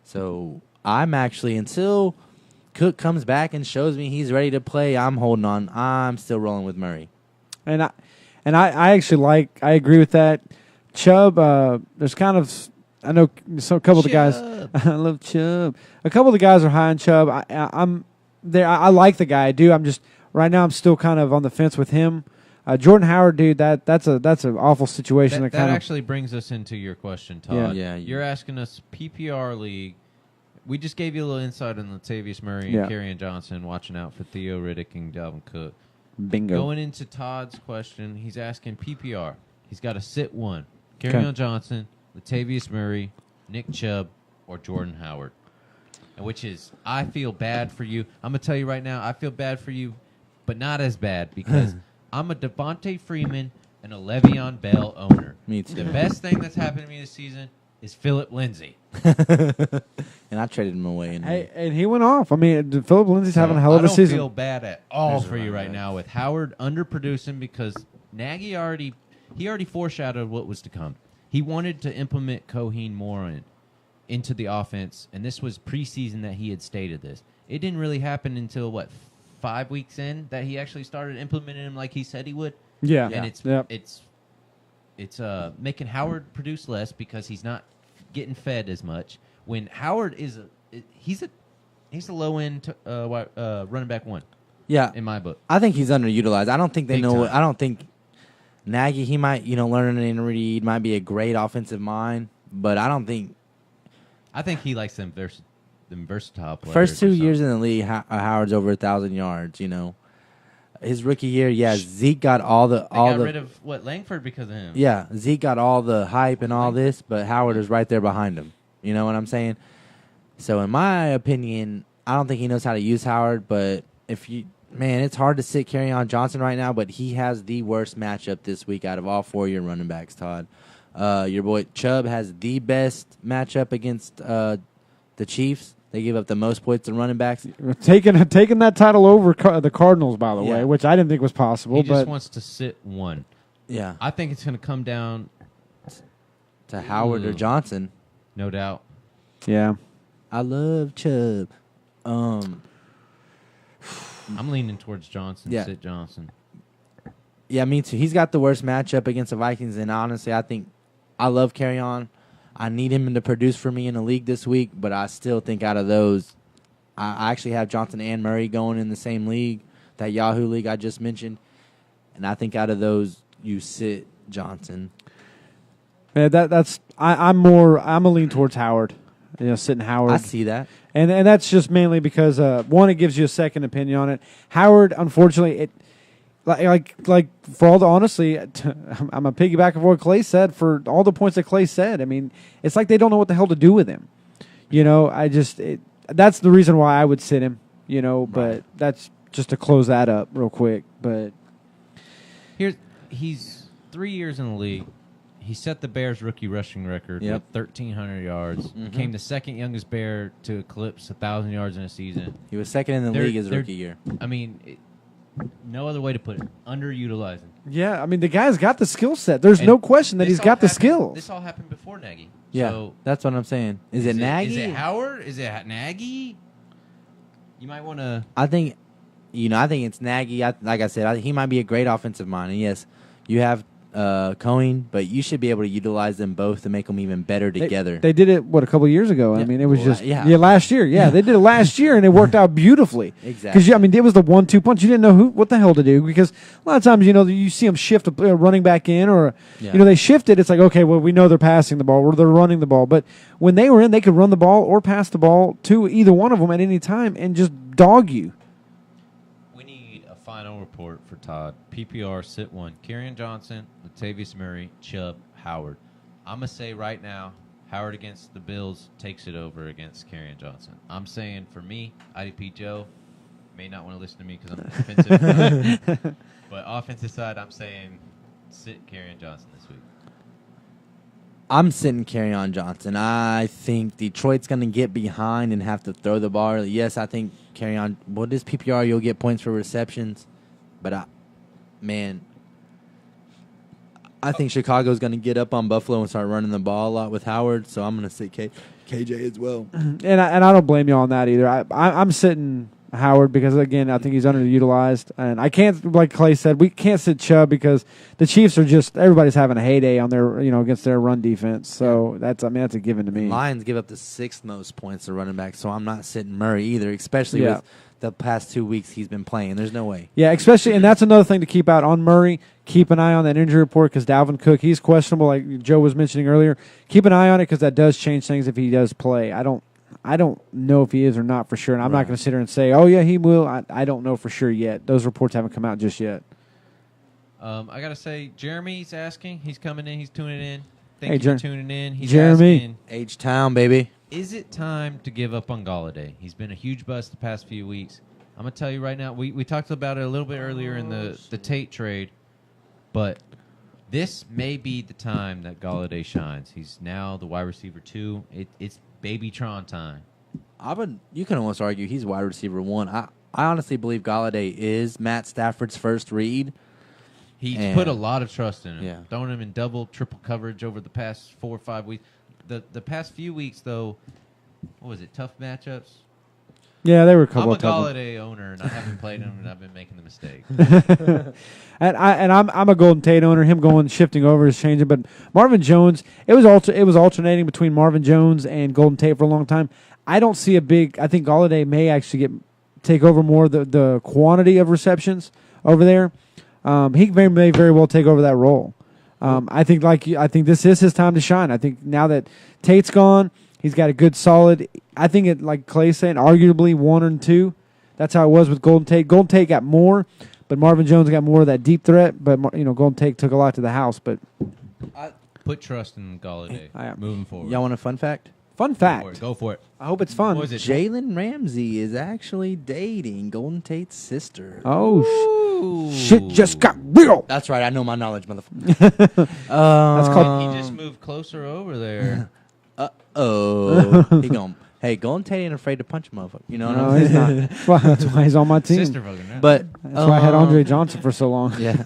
So I'm actually, until Cook comes back and shows me he's ready to play, I'm holding on. I'm still rolling with Murray. And I actually I agree with that. Chubb, there's kind of, I know a couple of the guys, I love Chubb. A couple of the guys are high on Chubb. I'm there. I like the guy. I do. Right now I'm still kind of on the fence with him. Jordan Howard, dude, that's an awful situation. That actually brings us into your question, Todd. Yeah. You're asking us PPR league. We just gave you a little insight on Latavius Murray and Kerryon Johnson, watching out for Theo Riddick and Dalvin Cook. Bingo. Going into Todd's question, he's asking PPR. He's got to sit one. Kerryon Johnson, Latavius Murray, Nick Chubb, or Jordan Howard. And which is, I feel bad for you. I'm going to tell you right now, I feel bad for you, but not as bad because I'm a Devontae Freeman and a Le'Veon Bell owner. Me too. The best thing that's happened to me this season is Phillip Lindsay. And I traded him away. And he went off. I mean, Phillip Lindsay's having a hell of a season. I don't feel bad at all for you right now with Howard underproducing because Nagy already foreshadowed what was to come. He wanted to implement Coheen more into the offense, and this was preseason that he had stated this. It didn't really happen until, 5 weeks in that he actually started implementing him like he said he would. Yeah. And it's making Howard produce less because he's not getting fed as much. When Howard is he's a low end running back one. Yeah, in my book, I think he's underutilized. I don't think they Big know. time. I don't think Nagy. He might learn and read. Might be a great offensive mind, but I don't think. I think he likes them versatile players. First 2 years in the league, Howard's over 1,000 yards. His rookie year, Zeke got They got rid of Langford because of him. Yeah, Zeke got all the hype and all this, but Howard is right there behind him. You know what I'm saying? So in my opinion, I don't think he knows how to use Howard, but it's hard to sit Kerryon Johnson right now, but he has the worst matchup this week out of all 4 of your running backs, Todd. Your boy Chubb has the best matchup against the Chiefs. They give up the most points to running backs. Taking that title over the Cardinals, by the way, which I didn't think was possible. He just wants to sit one. Yeah. I think it's going to come down to Howard or Johnson. No doubt. Yeah. I love Chubb. I'm leaning towards Johnson. Yeah. Sit Johnson. Yeah, me too. He's got the worst matchup against the Vikings, and honestly, I think I love Kerryon. I need him to produce for me in the league this week, but I still think out of those, I actually have Johnson and Murray going in the same league, that Yahoo league I just mentioned, and I think out of those, you sit Johnson. Yeah, I'm a lean towards Howard. Sitting Howard. I see that. And that's just mainly because, one, it gives you a second opinion on it. Howard, unfortunately, like for all the honestly, I'm a piggyback of what Clay said. For all the points that Clay said, I mean, it's like they don't know what the hell to do with him. That's the reason why I would sit him. But that's just to close that up real quick. But he's 3 years in the league. He set the Bears' rookie rushing record with 1,300 yards. Mm-hmm. Became the second youngest Bear to eclipse 1,000 yards in a season. He was second in the league his rookie year. I mean, no other way to put it. Underutilizing. Yeah, I mean, the guy's got the skill set. There's no question that he's got the skills. This all happened before Nagy. Yeah, so that's what I'm saying. Is it Nagy? Is it Howard? Is it Nagy? You might want to... I think it's Nagy. Like I said, he might be a great offensive mind. And yes, you have Cohen, but you should be able to utilize them both to make them even better together. They did it, a couple of years ago? Yeah. I mean, it was last year. Yeah. They did it last year, and it worked out beautifully. Exactly. Because, it was the 1-2 punch. You didn't know what the hell to do because a lot of times, you see them shift a running back in or, they shifted. It's like, okay, well, we know they're passing the ball or they're running the ball. But when they were in, they could run the ball or pass the ball to either one of them at any time and just dog you. Final report for Todd. PPR, sit one. Kerryon Johnson, Latavius Murray, Chubb, Howard. I'm going to say right now, Howard against the Bills takes it over against Kerryon Johnson. I'm saying for me, IDP Joe may not want to listen to me because I'm defensive side, but offensive side, I'm saying sit Kerryon Johnson this week. I'm sitting Kerryon Johnson. I think Detroit's going to get behind and have to throw the ball. Yes, I think Kerryon, what is PPR? You'll get points for receptions. But, I think Chicago's going to get up on Buffalo and start running the ball a lot with Howard, so I'm going to sit KJ as well. And I don't blame you on that either. I'm sitting Howard because, again, I think he's underutilized. And I can't, like Clay said, we can't sit Chubb because the Chiefs are just, everybody's having a heyday on their, against their run defense. So that's a given to me. Lions give up the 6th most points to running back, so I'm not sitting Murray either, especially with the past 2 weeks he's been playing. There's no way. Yeah, especially, and that's another thing to keep out on Murray. Keep an eye on that injury report because Dalvin Cook, he's questionable, like Joe was mentioning earlier. Keep an eye on it because that does change things if he does play. I don't know if he is or not for sure, and I'm not going to sit here and say, oh, yeah, he will. I don't know for sure yet. Those reports haven't come out just yet. I got to say, Jeremy's asking. He's coming in. He's tuning in. Thank Hey, you for tuning in. He's Jeremy. asking, H-Town, baby. is it time to give up on Galladay? He's been a huge bust the past few weeks. I'm going to tell you right now, we talked about it a little bit earlier in the Tate trade, but this may be the time that Galladay shines. He's now the wide receiver 2. It's Babytron time. You can almost argue he's wide receiver 1. I honestly believe Galladay is Matt Stafford's first read. He's put a lot of trust in him. Yeah. Throwing him in double, triple coverage over the past 4 or 5 weeks. The past few weeks, though, what was it, tough matchups? Yeah, they were a couple I'm of a tough Galladay owner, and I haven't played him, and I've been making the mistake. And I'm a Golden Tate owner. Him shifting over is changing, but Marvin Jones, it was alternating between Marvin Jones and Golden Tate for a long time. I don't see I think Galladay may actually take over more of the quantity of receptions over there. He may very well take over that role. I think this is his time to shine. I think now that Tate's gone, he's got a good solid. I think it, like Clay's saying, arguably 1 and 2. That's how it was with Golden Tate. Golden Tate got more, but Marvin Jones got more of that deep threat. But Golden Tate took a lot to the house. But Put trust in Galladay moving forward. Y'all want a fun fact? Fun fact. Go for it. I hope it's fun. What is it? Jalen Ramsey is actually dating Golden Tate's sister. Oh, shit just got real. That's right. I know my knowledge, motherfucker. That's called. He just moved closer over there. Hey, Golden Tate ain't afraid to punch a motherfucker. You know what No, I'm he's saying? not. That's why he's on my team. Sister fucking right. But That's why I had Andre Johnson for so long. Yeah.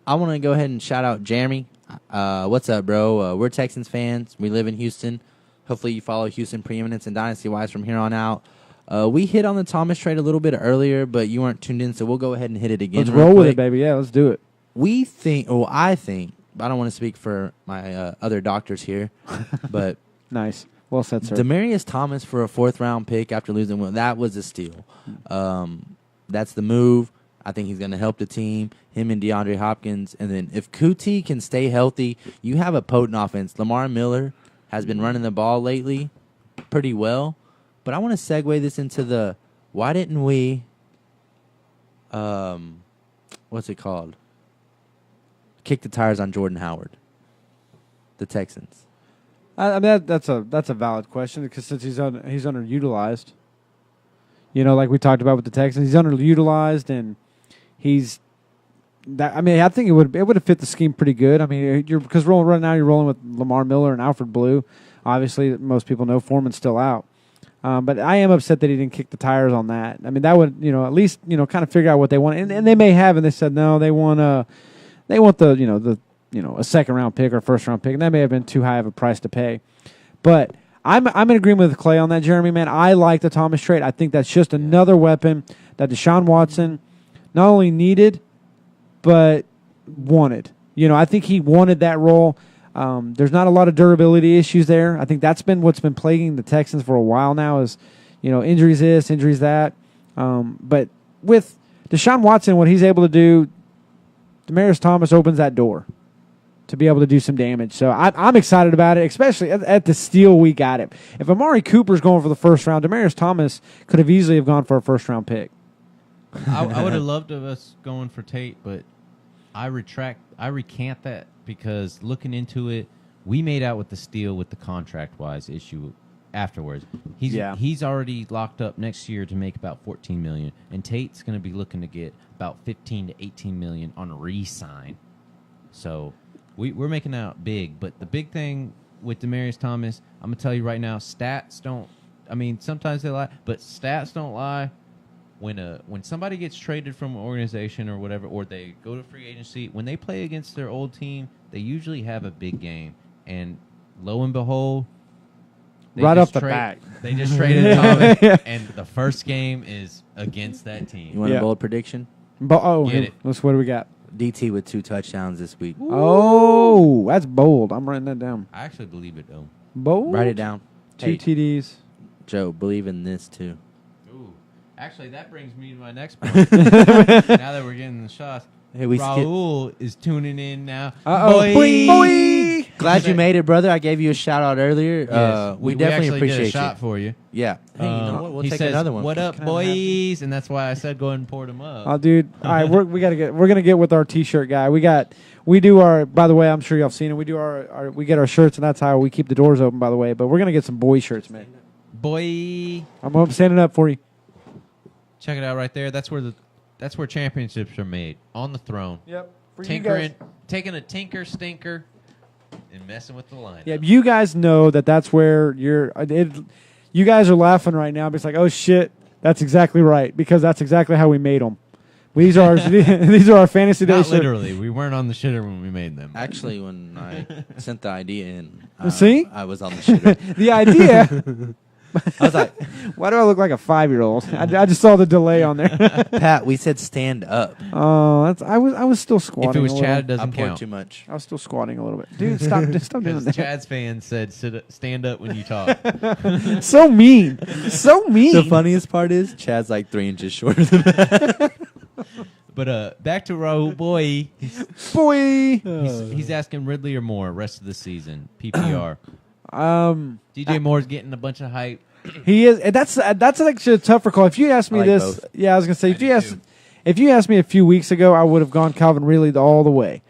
I want to go ahead and shout out Jeremy. What's up, bro? We're Texans fans. We live in Houston. Hopefully you follow Houston Preeminence and Dynasty Wise from here on out. We hit on the Thomas trade a little bit earlier, but you weren't tuned in, so we'll go ahead and hit it again. Let's roll with it, baby. Yeah, let's do it. I think, I don't want to speak for my other doctors here, but Nice. Well said, sir. Demaryius Thomas for a 4th-round pick after losing one, that was a steal. That's the move. I think he's going to help the team, him and DeAndre Hopkins. And then if Kuti can stay healthy, you have a potent offense. Lamar Miller has been running the ball lately pretty well. But I want to segue this into why didn't we, what's it called? Kick the tires on Jordan Howard, the Texans. I mean that's a valid question because since he's underutilized, like we talked about with the Texans, he's underutilized and he's that. I mean, I think it would have fit the scheme pretty good. I mean, because right now you're rolling with Lamar Miller and Alfred Blue. Obviously, most people know Foreman's still out, but I am upset that he didn't kick the tires on that. I mean, that would at least kind of figure out what they want, and they may have, and they said no, they want the a 2nd-round pick or 1st-round pick, and that may have been too high of a price to pay. But I'm in agreement with Clay on that, Jeremy, man. I like the Thomas trade. I think that's just another weapon that Deshaun Watson not only needed, but wanted. I think he wanted that role. There's not a lot of durability issues there. I think that's been what's been plaguing the Texans for a while now is, injuries this, injuries that. But with Deshaun Watson, what he's able to do, Demaryius Thomas opens that door to be able to do some damage. So I'm excited about it, especially at the steal we got it. If Amari Cooper's going for the 1st round, Demaryius Thomas could have easily have gone for a 1st-round pick. I would have loved us going for Tate, but I recant that because looking into it, We made out with the steal with the contract-wise issue afterwards. He's already locked up next year to make about $14 million, and Tate's going to be looking to get about $15 to $18 million on a re-sign. So we're making out big. But the big thing with Demaryius Thomas, I'm going to tell you right now, stats don't. I mean, sometimes they lie, but stats don't lie. When somebody gets traded from an organization or whatever, or they go to free agency, when they play against their old team, they usually have a big game. And lo and behold, right off the bat, they just traded Thomas, and the first game is against that team. You want a bold prediction? Get it. What do we got? DT with 2 touchdowns this week. Ooh. Oh, that's bold. I'm writing that down. I actually believe it, though. Bold? Write it down. 2 TDs. Joe, believe in this, too. Ooh. Actually, that brings me to my next point. Now that we're getting the shots. Hey, Raul is tuning in now. Boy! Glad you made it, brother. I gave you a shout-out earlier. Yes. We definitely actually appreciate did a shot for you. Yeah. Hey, you know what? We'll he take says, another one. What up, boys? And that's why I said go ahead and pour them up. Oh, dude. All right, we're gonna get with our T-shirt guy. We do our. By the way, I'm sure y'all have seen it. We do we get our shirts, and that's how we keep the doors open. By the way, but we're gonna get some boy shirts, man. Boy, I'm standing up for you. Check it out right there. That's where championships are made, on the throne. Yep. Tinkering, taking a tinker stinker and messing with the line. Yeah, you guys know that's where you guys are laughing right now. But it's like, oh shit, that's exactly right, because that's exactly how we made them. These are our fantasy days. Not literally, we weren't on the shitter when we made them. Actually, when I sent the idea in, See? I was on the shitter. The idea. I was like, why do I look like a 5-year-old? I just saw the delay on there. Pat, we said stand up. Oh, I was still squatting. If it was a Chad, it little. doesn't I poured count. too much. I was still squatting a little bit. Dude, stop doing that. Chad's fans said stand up when you talk. So mean. So mean. The funniest part is Chad's like 3 inches shorter than that. But back to Raul Boy. Boy. He's asking Ridley or Moore rest of the season. PPR. DJ Moore's getting a bunch of hype. He is. That's actually a tougher call. If you asked me this, both. yeah, I was gonna say if you asked me a few weeks ago, I would have gone Calvin Ridley all the way.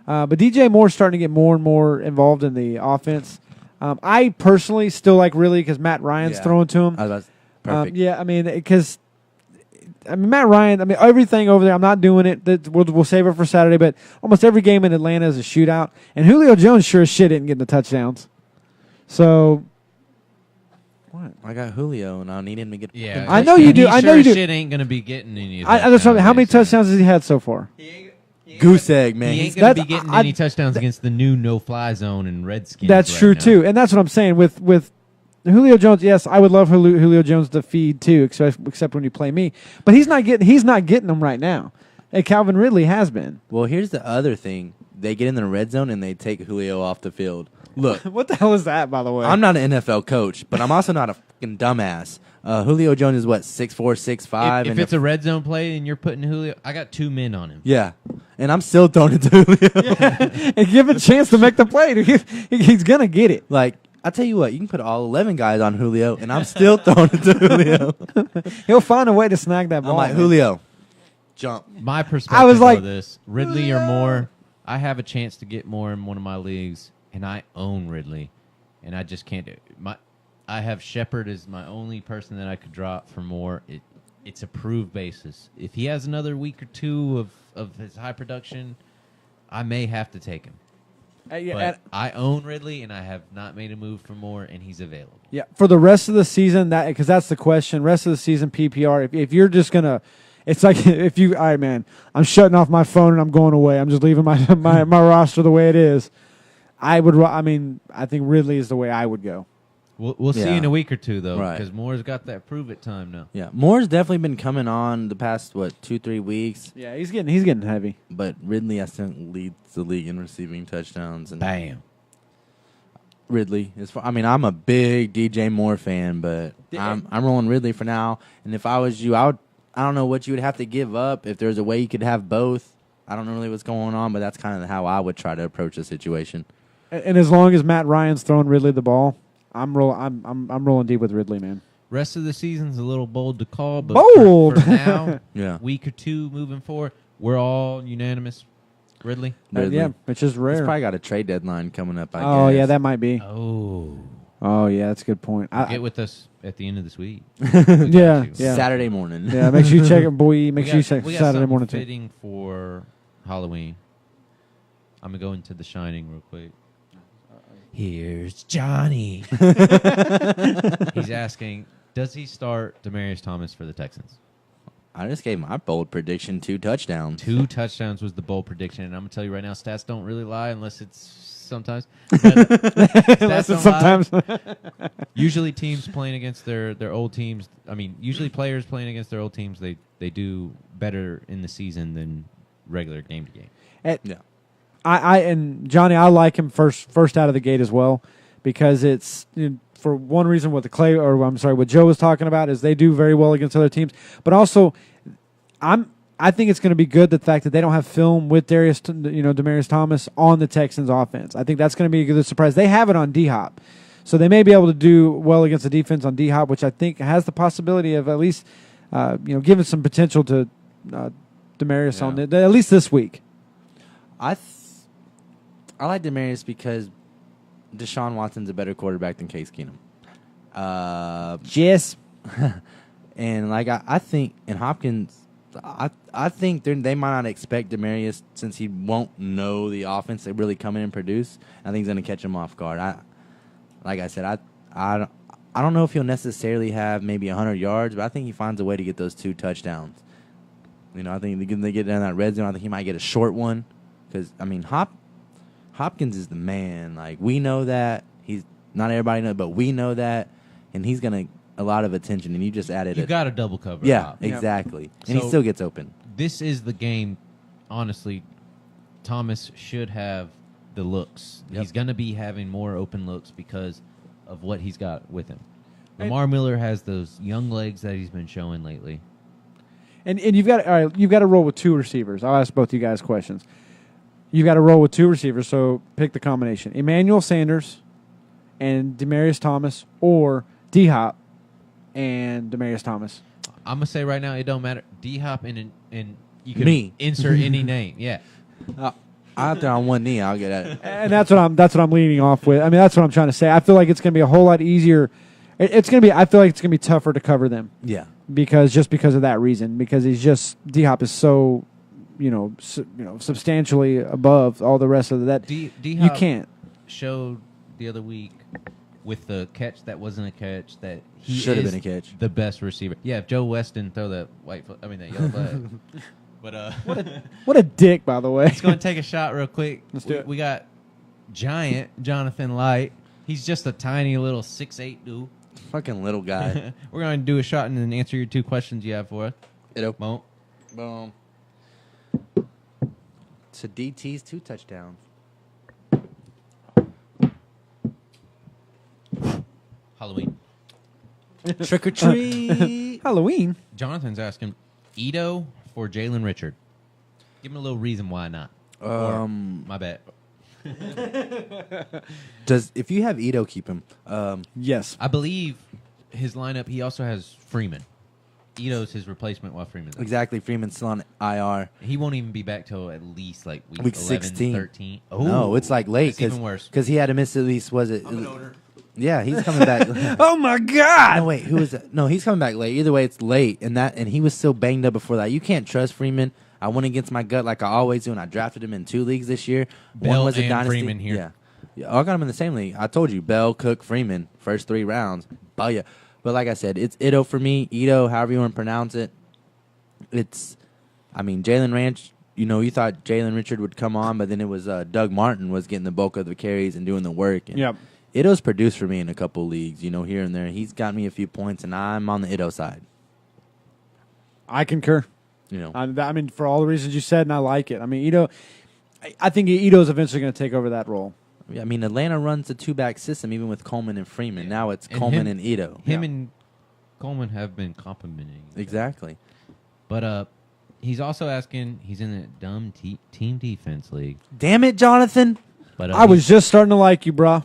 But DJ Moore's starting to get more and more involved in the offense. I personally still like Ridley because Matt Ryan's throwing to him. Perfect. Yeah, I mean, because Matt Ryan. I mean, everything over there. I'm not doing it. We'll save it for Saturday. But almost every game in Atlanta is a shootout, and Julio Jones sure as shit didn't get the touchdowns. So. What? I got Julio, and I need him to get. Yeah, I know you do. I know you do. Shit ain't gonna be getting any. Of That's what, how many touchdowns has he had so far? Goose egg, man. He ain't gonna be getting any touchdowns against the new no-fly zone and Redskins. That's right true now. too, and that's what I'm saying with Julio Jones. Yes, I would love Julio Jones to feed too, except when you play me. But he's not getting them right now. And Calvin Ridley has been. Well, here's the other thing: they get in the red zone and they take Julio off the field. Look, what the hell is that, by the way? I'm not an NFL coach, but I'm also not a fucking dumbass. Julio Jones is what, 6'4", 6'5". If it's a red zone play and you're putting Julio, I got 2 men on him. Yeah, and I'm still throwing it to Julio. And give him a chance to make the play. He's gonna get it. Like, I tell you what, you can put all 11 guys on Julio, and I'm still throwing it to Julio. He'll find a way to snag that ball. I'm like, man. Julio, jump. My perspective I was like, of this, Ridley or Moore, I have a chance to get Moore in one of my leagues, and I own Ridley, and I just can't do it. I have Shepard as my only person that I could drop for Moore. It's a proved basis. If he has another week or two of his high production, I may have to take him. But I own Ridley, and I have not made a move for Moore, and he's available. Yeah, for the rest of the season, because that's the question. Rest of the season PPR. If you're just gonna, it's like if you, all right, man, I'm shutting off my phone and I'm going away. I'm just leaving my roster the way it is. I think Ridley is the way I would go. We'll see in a week or two, though, Right. because Moore's got that prove-it time now. Yeah, Moore's definitely been coming on the past 2-3 weeks. Yeah, he's getting heavy. But Ridley, I think, leads the league in receiving touchdowns. And Bam. Ridley is. I'm a big DJ Moore fan, but I'm rolling Ridley for now. And if I was you, I don't know what you would have to give up if there's a way you could have both. I don't know really what's going on, but that's kind of how I would try to approach the situation. And as long as Matt Ryan's throwing Ridley the ball, I'm rolling deep with Ridley, man. Rest of the season's a little bold to call, but Bold! for now, Yeah. week or two moving forward, we're all unanimous. Ridley. Ridley. Yeah, which is He's rare. probably got a trade deadline coming up, I Oh, guess. yeah, that might be. Oh, Yeah, that's a good point. get with us at the end of this week. Yeah, you. yeah. Saturday morning. Yeah, make sure you check it, boy. Make We sure you got- check we got Saturday something morning, too. fitting for Halloween. I'm going to go into The Shining real quick. Here's Johnny. He's asking, does he start Demaryius Thomas for the Texans? I just gave my bold prediction 2 touchdowns. 2 touchdowns was the bold prediction, and I'm going to tell you right now, stats don't really lie unless it's sometimes. Stats don't Sometimes. lie. Usually teams playing against their old teams, usually players playing against their old teams, they do better in the season than regular game to game. Yeah. I and Johnny, I like him first out of the gate as well, because it's for one reason what what Joe was talking about is they do very well against other teams, but also I think it's going to be good the fact that they don't have film with Demaryius Thomas on the Texans offense. I think that's going to be a good surprise. They have it on D-Hop, so they may be able to do well against the defense on D-Hop, which I think has the possibility of at least giving some potential to Demaryius on at least this week. I like Demaryius because Deshaun Watson's a better quarterback than Case Keenum. Yes. And I think in Hopkins, I think they might not expect Demaryius since he won't know the offense to really come in and produce. I think he's going to catch him off guard. Like I said, I don't know if he'll necessarily have maybe 100 yards, but I think he finds a way to get those 2 touchdowns. I think they get down that red zone. I think he might get a short one because Hopkins is the man. Like, we know that. He's not everybody knows, but we know that, and he's gonna a lot of attention. And you just added You got a double cover. Yeah, Hop. exactly. And he So- still gets open. This is the game. Honestly, Thomas should have the looks. Yep. He's going to be having more open looks because of what he's got with him. Lamar Miller has those young legs that he's been showing lately. And you've got to roll with 2 receivers. I'll ask both you guys questions. You've got to roll with 2 receivers, so pick the combination: Emmanuel Sanders and Demaryius Thomas, or D-Hop and Demaryius Thomas. I'm gonna say right now, it don't matter. D-Hop and you can Me. insert any name. Yeah, Out there on one knee, I'll get at it. And that's what I'm leaning off with. I mean, that's what I'm trying to say. I feel like it's going to be a whole lot easier. I feel like it's going to be tougher to cover them Yeah. because of that reason. Because D-Hop is so, substantially above all the rest of that. You D-Hop can't. showed the other week with the catch that wasn't a catch that he Should have is been a catch. the best receiver. Yeah, if Joe West didn't throw that that yellow flag. But What a dick, by the way. Let's go and take a shot real quick. Let's do it. We got giant Jonathan Light. He's just a tiny little 6'8" dude. Fucking little guy. We're going to do a shot and then answer your 2 questions you have for us. Boom. Boom. So DT's 2 touchdowns. Halloween. Trick or treat. Halloween. Jonathan's asking Ito for Jalen Richard. Give him a little reason why not. My bad. If you have Ito, keep him. Yes. I believe his lineup, he also has Freeman. Ito's his replacement while Freeman's out. Exactly. Freeman's still on IR. He won't even be back till at least like week 11, 16. 13. No, it's like late. It's even worse. Because he had to miss at least, Yeah, he's coming back. Oh my God! No, wait, who is it? No, he's coming back late. Either way, it's late, and he was still banged up before that. You can't trust Freeman. I went against my gut like I always do, and I drafted him in 2 leagues this year. Bell One was a and dynasty. Freeman here. Yeah, I got him in the same league. I told you, Bell, Cook, Freeman, first 3 rounds. Oh yeah, but like I said, it's Ito for me. Ito, however you want to pronounce it. Jalen Ranch. You thought Jalen Richard would come on, but then it was Doug Martin was getting the bulk of the carries and doing the work. And Yep. Ito's produced for me in a couple leagues, here and there. He's got me a few points, and I'm on the Ito side. I concur. For all the reasons you said, and I like it. Ito. I think Ito's eventually going to take over that role. Atlanta runs a 2-back system, even with Coleman and Freeman. Yeah. Now it's And Coleman him- and Ito. Him and Coleman have been complimenting. each other. Exactly. But he's also asking, he's in a dumb team defense league. Damn it, Jonathan. But I was just starting to like you, brah.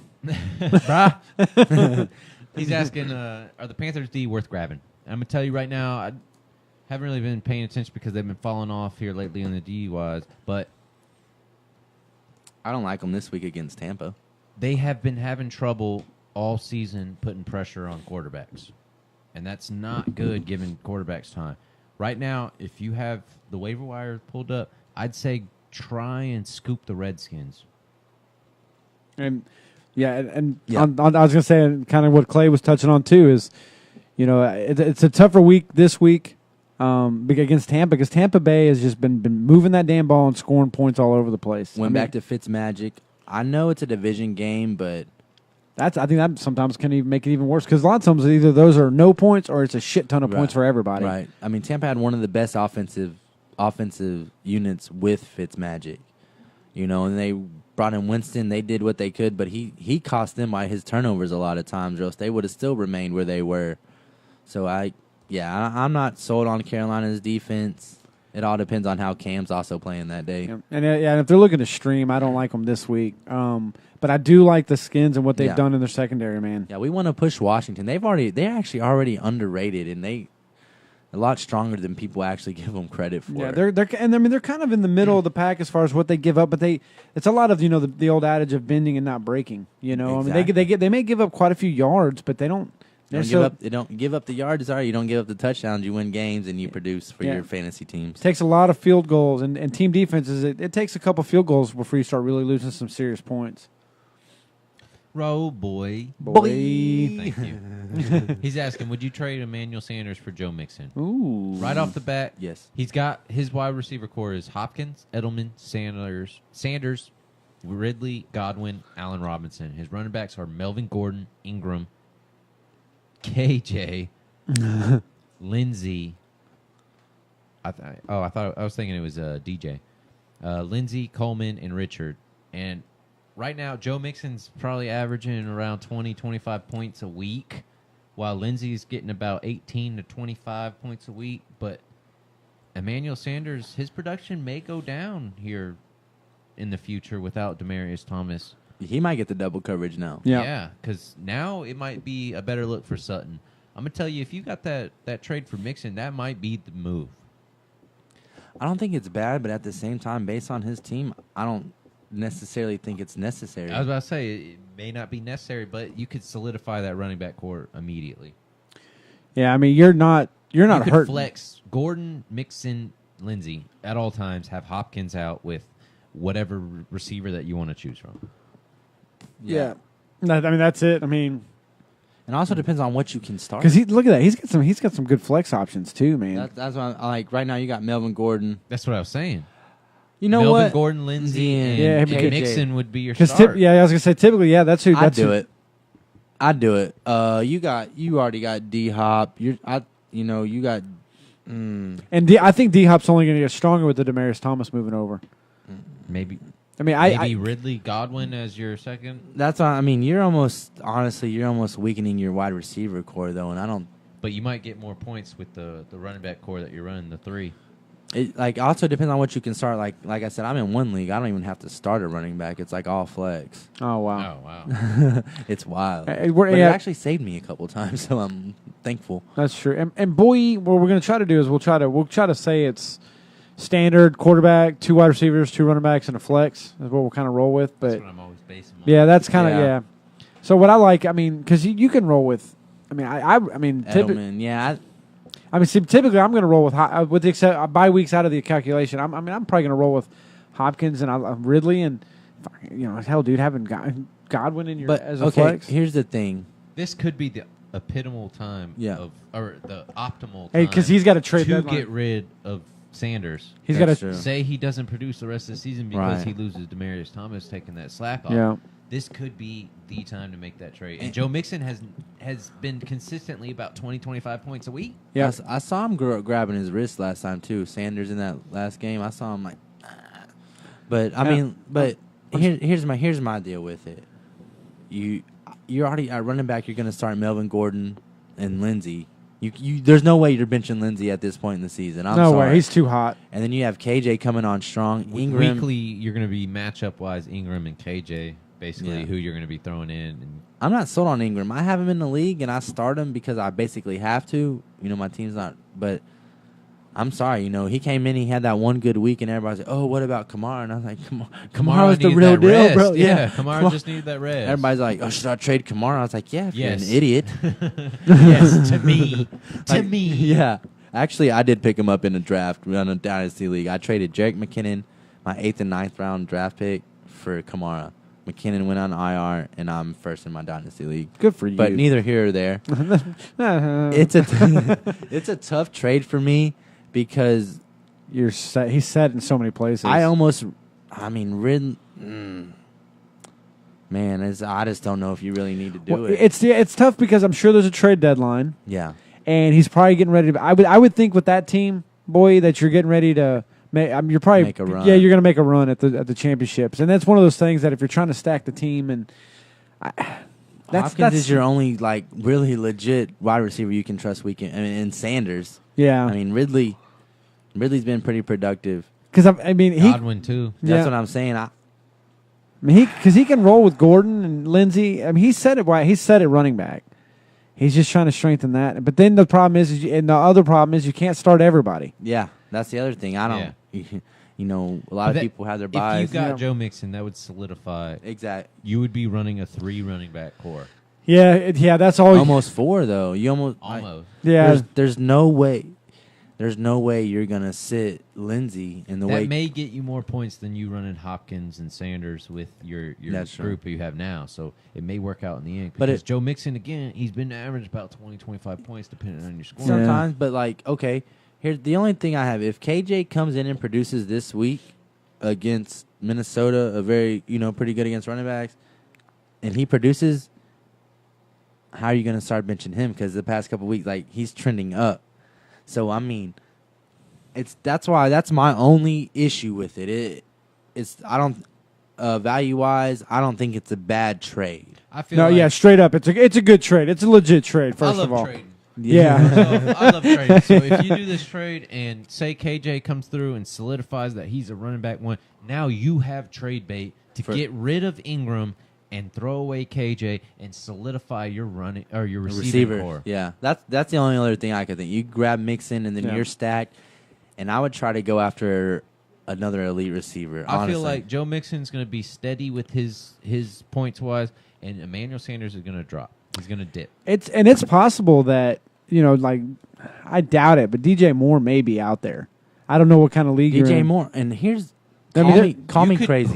He's asking, are the Panthers D worth grabbing? I'm going to tell you right now, I haven't really been paying attention because they've been falling off here lately on the D wise. But I don't like them this week against Tampa. They have been having trouble all season putting pressure on quarterbacks, and that's not good giving quarterbacks time. Right now, if you have the waiver wire pulled up, I'd say try and scoop the Redskins. And I was going to say, kind of what Clay was touching on too is, it's a tougher week this week against Tampa, because Tampa Bay has just been moving that damn ball and scoring points all over the place. Went back to Fitzmagic. I know it's a division game, but I think that sometimes can even make it even worse, because a lot of times either those are no points or it's a shit ton of points for everybody. Right. I mean, Tampa had one of the best offensive units with Fitzmagic, and they brought in Winston. They did what they could, but he cost them by his turnovers a lot of times, or else they would have still remained where they were. So I'm not sold on Carolina's defense. It all depends on how Cam's also playing that day. Yeah. And if they're looking to stream, I don't like them this week. But I do like the Skins and what they've done in their secondary, man. Yeah, we want to push Washington. They're actually already underrated, and they a lot stronger than people actually give them credit for. Yeah, they're kind of in the middle of the pack as far as what they give up, but it's a lot of the old adage of bending and not breaking. Exactly. I mean they may give up quite a few yards, but they don't. They don't give up the yards. Sorry, you don't give up the touchdowns. You win games and you produce for your fantasy teams. It takes a lot of field goals and team defenses. It takes a couple field goals before you start really losing some serious points. Roll boy. Thank you. He's asking, would you trade Emmanuel Sanders for Joe Mixon? Ooh. Right off the bat, yes. He's got his wide receiver core is Hopkins, Edelman, Sanders, Ridley, Godwin, Allen Robinson. His running backs are Melvin Gordon, Ingram, KJ, Lindsey. I was thinking it was DJ. Lindsey, Coleman, and Richard. And right now, Joe Mixon's probably averaging around 20, 25 points a week, while Lindsey's getting about 18 to 25 points a week. But Emmanuel Sanders, his production may go down here in the future without Demaryius Thomas. He might get the double coverage now. Yeah, because now it might be a better look for Sutton. I'm going to tell you, if you got that trade for Mixon, that might be the move. I don't think it's bad, but at the same time, based on his team, I don't necessarily think it's necessary. I was about to say, it may not be necessary, but you could solidify that running back core immediately. Yeah, I mean, you're not you hurting. could flex Gordon, Mixon, Lindsey at all times, have Hopkins out with whatever receiver that you want to choose from. Yeah. No, I mean, that's it. I mean, it also depends on what you can start. Because look at that, he's got some good flex options too, man. That's what I like. Right now, you got Melvin Gordon. That's what I was saying. You know Melvin what? Gordon, Lindsey, and Mixon would be your start. I was gonna say typically, that's who. I'd do it. You already got D Hop. You got. And I think D Hop's only gonna get stronger with the Demaryius Thomas moving over. Maybe. I mean, maybe Ridley, Godwin as your second. That's what I mean. You're almost weakening your wide receiver core though, and I don't. But you might get more points with the running back core that you're running, the three. It also depends on what you can start. Like I said, I'm in one league. I don't even have to start a running back. It's like all flex. Oh wow! Oh wow! It's wild. But it actually saved me a couple times, so I'm thankful. That's true. And boy, what we're gonna try to do is we'll try to say it's standard quarterback, 2 wide receivers, 2 running backs, and a flex is what we'll kind of roll with. But that's what I'm always basing on. Yeah, that's kind of So what I like, I mean, because you can roll with. I mean, Edelman, yeah. Typically I'm going to roll with the except bye weeks out of the calculation. I'm probably going to roll with Hopkins and Ridley and hell, dude, having Godwin in your as a flex. Here's the thing. This could be the epitomal time or the optimal time. Hey, because he's got to trade to get rid of Sanders. He's got to say he doesn't produce the rest of the season because he loses Demaryius Thomas taking that slack off. Yeah. This could be the time to make that trade. And Joe Mixon has been consistently about 20, 25 points a week. Yeah, I saw him grabbing his wrist last time too. Sanders in that last game, I saw him like. But here's my deal with it. You're already at running back. You're going to start Melvin Gordon and Lindsey. There's no way you're benching Lindsey at this point in the season. I'm sorry. Way. He's too hot. And then you have KJ coming on strong. Ingram. Weekly, you're going to be matchup wise Ingram and KJ. Basically, who you're going to be throwing in. And I'm not sold on Ingram. I have him in the league, and I start him because I basically have to. My team's not. But I'm sorry, he came in, he had that one good week, and everybody's like, "Oh, what about Kamara?" And I was like, Kamara "Kamara's the needed real that deal, rest. bro." Yeah, Kamara just needed that rest. Everybody's like, "Oh, should I trade Kamara?" I was like, "Yeah, if Yes. you're an idiot." Yes, to me. Like, yeah. Actually, I did pick him up in a draft on a dynasty league. I traded Jerick McKinnon, my 8th and 9th round draft pick, for Kamara. McKinnon went on IR, and I'm first in my dynasty league. Good for you. But neither here or there. it's a tough trade for me because He's set in so many places. Man, I just don't know if you really need to do it. It's tough because I'm sure there's a trade deadline. Yeah. And he's probably getting ready to. I would think with that team, boy, that you're getting ready to. You're probably Make a run. Yeah, you're going to make a run at the championships, and that's one of those things that if you're trying to stack the team, and Hopkins is your only really legit wide receiver you can trust weekend. And Sanders. Yeah. I mean Ridley's been pretty productive. Because Godwin too. That's what I'm saying. Because he can roll with Gordon and Lindsey. I mean, he said it running back. He's just trying to strengthen that. But then the problem is the other problem is you can't start everybody. Yeah, that's the other thing. I don't. A lot of people have their buys. If you got Joe Mixon, that would solidify. Exactly. You would be running a 3 running back core. Yeah, that's all. Almost 4 though. You almost. Yeah. There's no way. There's no way you're gonna sit Lindsey in the way. That may get you more points than you running Hopkins and Sanders with your group you have now. So it may work out in the end. Because Joe Mixon, again, he's been average about 20, 25 points depending on your score. Sometimes, but okay. Here's the only thing I have. If KJ comes in and produces this week against Minnesota, a very pretty good against running backs, and he produces, how are you going to start benching him? Because the past couple weeks, he's trending up. So I mean, that's my only issue with it. Value wise, I don't think it's a bad trade. I feel straight up, it's a good trade. It's a legit trade. First of all, trading. Yeah. So, I love trading. So if you do this trade and say KJ comes through and solidifies that he's a running back one, now you have trade bait to get rid of Ingram and throw away KJ and solidify your running or your receiving core. Yeah, that's the only other thing I could think. You grab Mixon and then you're stacked, and I would try to go after another elite receiver. I honestly. feel like Joe Mixon's going to be steady with his points wise, and Emmanuel Sanders is going to drop. He's going to dip. It's possible that I doubt it, but DJ Moore may be out there. I don't know what kind of league you're in. DJ Moore, and here's call me crazy.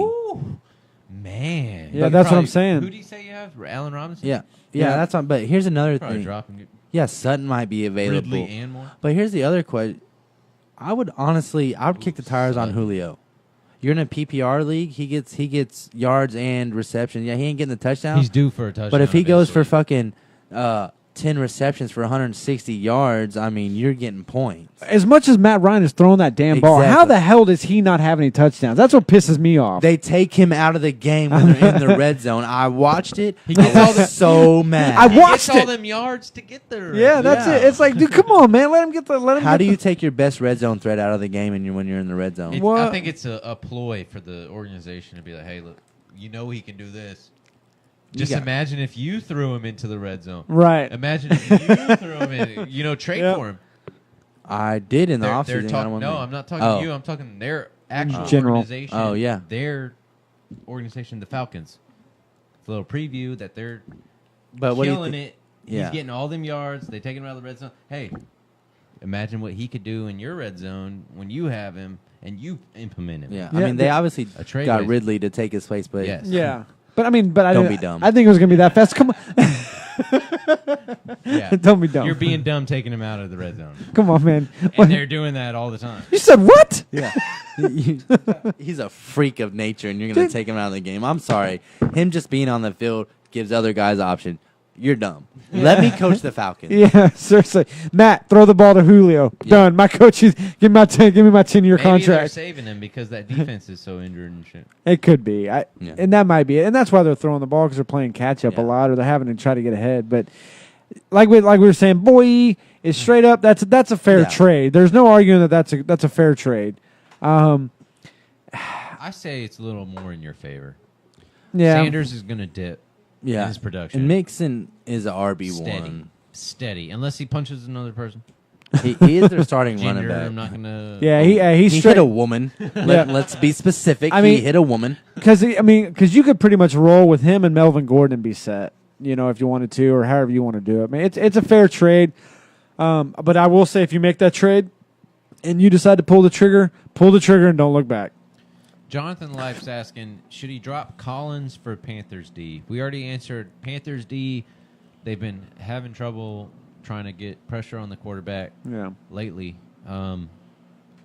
Man. Yeah, that's what I'm saying. Who do you say you have? Allen Robinson? Yeah, that's on. But here's another Probably thing. drop him. Yeah, Sutton might be available. Ridley and Moore. But here's the other question. I would kick the tires on Julio. You're in a PPR league. He gets yards and reception. Yeah, he ain't getting the touchdown. He's due for a touchdown. But if he goes for fucking 10 receptions for 160 yards, I mean, you're getting points. As much as Matt Ryan is throwing that damn ball, how the hell does he not have any touchdowns? That's what pisses me off. They take him out of the game when they're in the red zone. I watched it. I was so mad. I watched he gets all them yards to get there. Yeah, that's it. It's like, dude, come on, man. Let him get the. How do you take your best red zone threat out of the game when you're in the red zone? I think it's a ploy for the organization to be like, hey, look, he can do this. Just imagine if you threw him into the red zone. Right. Imagine if you threw him in, trade for him. I did in the offseason. No, I'm not talking to you. I'm talking their actual organization. Oh, yeah. Their organization, the Falcons. It's a little preview that they're killing it. Yeah. He's getting all them yards. They take him out of the red zone. Hey, imagine what he could do in your red zone when you have him and you implement him. Yeah. I mean, they obviously got Ridley to take his place, but yeah. But I mean, don't be dumb. I think it was going to be that fast. Come on. Yeah. Don't be dumb. You're being dumb taking him out of the red zone. Come on, man. And they're doing that all the time. You said what? Yeah. He's a freak of nature, and you're going to take him out of the game. I'm sorry. Him just being on the field gives other guys option. You're dumb. Let me coach the Falcons. Yeah, seriously. Matt, throw the ball to Julio. Yeah. Done. My coach is give me my 10-year contract. Maybe they're saving him because that defense is so injured and shit. It could be. And that might be it. And that's why they're throwing the ball, because they're playing catch up a lot, or they're having to try to get ahead. But like we were saying, boy, is straight up. That's a fair trade. There's no arguing that's a fair trade. I say it's a little more in your favor. Yeah. Sanders is going to dip. Yeah, in his production. And Mixon is a RB1. Steady, unless he punches another person. He is their starting running Gender, back. I'm not gonna. Yeah, he's He straight. hit a woman. Let's be specific. I mean- he hit a woman. Because you could pretty much roll with him and Melvin Gordon and be set. If you wanted to, or however you want to do it. I mean, it's a fair trade. But I will say, if you make that trade and you decide to pull the trigger and don't look back. Jonathan Life's asking, should he drop Collins for Panthers D? We already answered Panthers D. They've been having trouble trying to get pressure on the quarterback lately.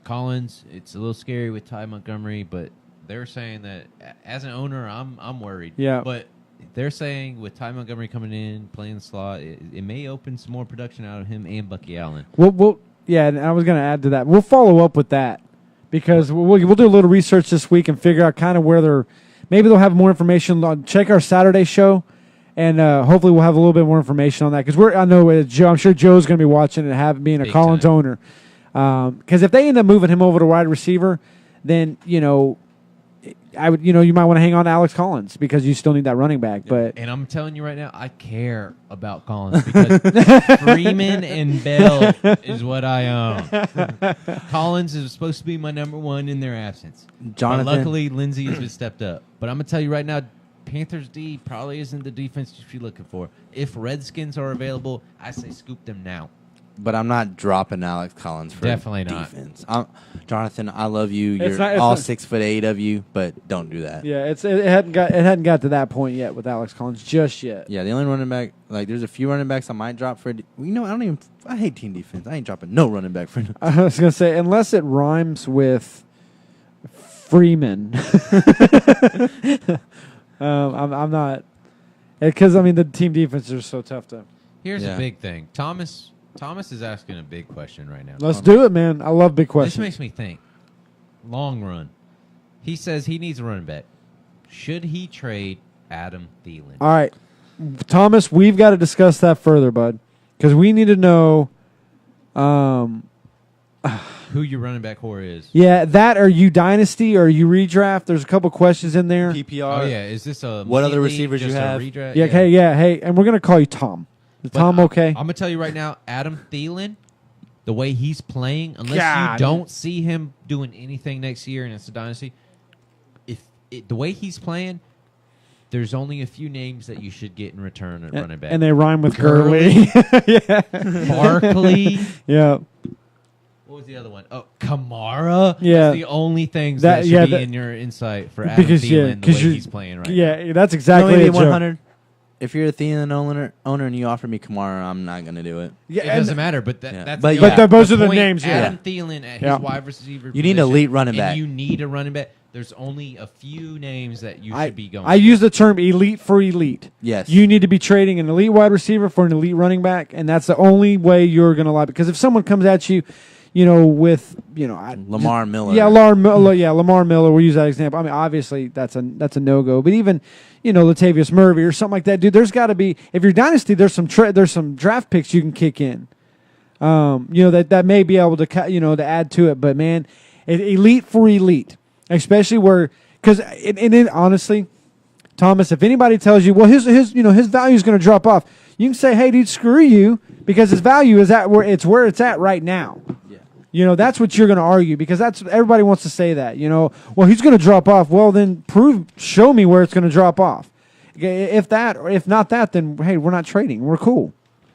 Collins, it's a little scary with Ty Montgomery, but they're saying that as an owner, I'm worried. Yeah. But they're saying with Ty Montgomery coming in, playing the slot, it may open some more production out of him and Bucky Allen. And I was going to add to that. We'll follow up with that because we'll do a little research this week and figure out kind of where maybe they'll have more information. Check our Saturday show, and hopefully we'll have a little bit more information on that because I'm sure Joe's going to be watching and being a Big Collins time. owner. Because if they end up moving him over to wide receiver, then you might want to hang on to Alex Collins because you still need that running back. But And I'm telling you right now, I care about Collins because Freeman and Bell is what I own. Collins is supposed to be my number one in their absence. Jonathan. But luckily, Lindsey has been stepped up. But I'm going to tell you right now, Panthers D probably isn't the defense you should be looking for. If Redskins are available, I say scoop them now. But I'm not dropping Alex Collins for Definitely not. defense. Jonathan, I love you. It's You're not- all it's not- 6'8" of you, but don't do that. yeah, it hadn't got to that point yet with Alex Collins just yet. Yeah, the only running back, there's a few running backs I might drop for. I hate team defense. I ain't dropping no running back for. I was gonna say unless it rhymes with Freeman. I'm not because the team defenses are so tough to. Here's Yeah. a big thing. Thomas is asking a big question right now. Let's do it, man. I love big This questions. makes me think. Long run. He says he needs a running back. Should he trade Adam Thielen? All right, Thomas, we've got to discuss that further, bud, because we need to know. Who your running back core is? Yeah, that are you dynasty or are you redraft? There's a couple questions in there. PPR. Oh yeah, is this a What other mini league, receivers you just a have? redraft? Yeah, hey, and we're gonna call you Tom. Is But Tom okay? I'm gonna tell you right now, Adam Thielen, the way he's playing, unless God. you don't see him doing anything next year and it's a dynasty, the way he's playing, there's only a few names that you should get in return at running back. And they rhyme with Gurley. Gurley. Yeah. Barkley. Yeah. What was the other one? Oh, Kamara. Yeah. That's the only things that should be in your insight for Adam Thielen, the way he's playing right now. Yeah, that's exactly Maybe it, Joe. 100. If you're a Thielen owner and you offer me Kamara, I'm not gonna do it. Yeah, It and doesn't matter, but that's But the yeah. only- those are the point. names, yeah. Adam Thielen at his wide receiver. You need position, elite running and back. You need a running back. There's only a few names that you should be going. I use the term elite for elite. Yes. You need to be trading an elite wide receiver for an elite running back, and that's the only way you're going to lie. Because if someone comes at you, with Lamar Miller. Yeah, Lamar Miller. We'll use that example. I mean, obviously that's a no go. But even Latavius Murray or something like that, dude. There's got to be, if you're dynasty, there's some draft picks you can kick in. That may be able to to add to it. But man, elite for elite, especially because honestly, Thomas, if anybody tells you, well, his value is going to drop off, you can say, hey, dude, screw you, because his value is where it's at right now. That's what you're going to argue, because that's everybody wants to say that. Well, he's going to drop off. Well, then show me where it's going to drop off. If not that, then hey, we're not trading. We're cool.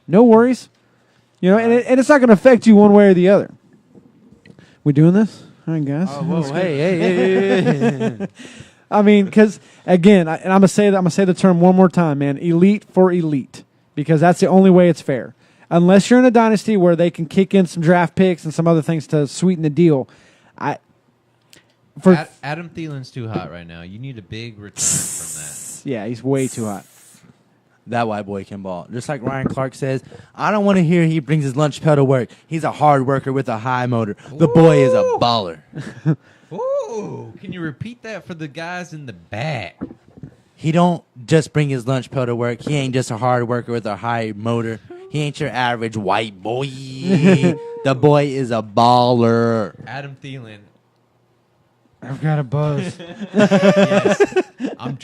No worries. And it's not going to affect you one way or the other. We doing this? All right, guys. Oh, whoa, hey. I mean, because again, I'm gonna say the term one more time, man. Elite for elite, because that's the only way it's fair. Unless you're in a dynasty where they can kick in some draft picks and some other things to sweeten the deal, Adam Thielen's too hot right now. You need a big return from that. Yeah, he's way too hot. That white boy can ball. Just like Ryan Clark says, I don't want to hear he brings his lunch pail to work. He's a hard worker with a high motor. The boy is a baller. Ooh, can you repeat that for the guys in the back? He don't just bring his lunch pail to work. He ain't just a hard worker with a high motor. He ain't your average white boy. The boy is a baller. Adam Thielen, I've got a buzz. Yes. I'm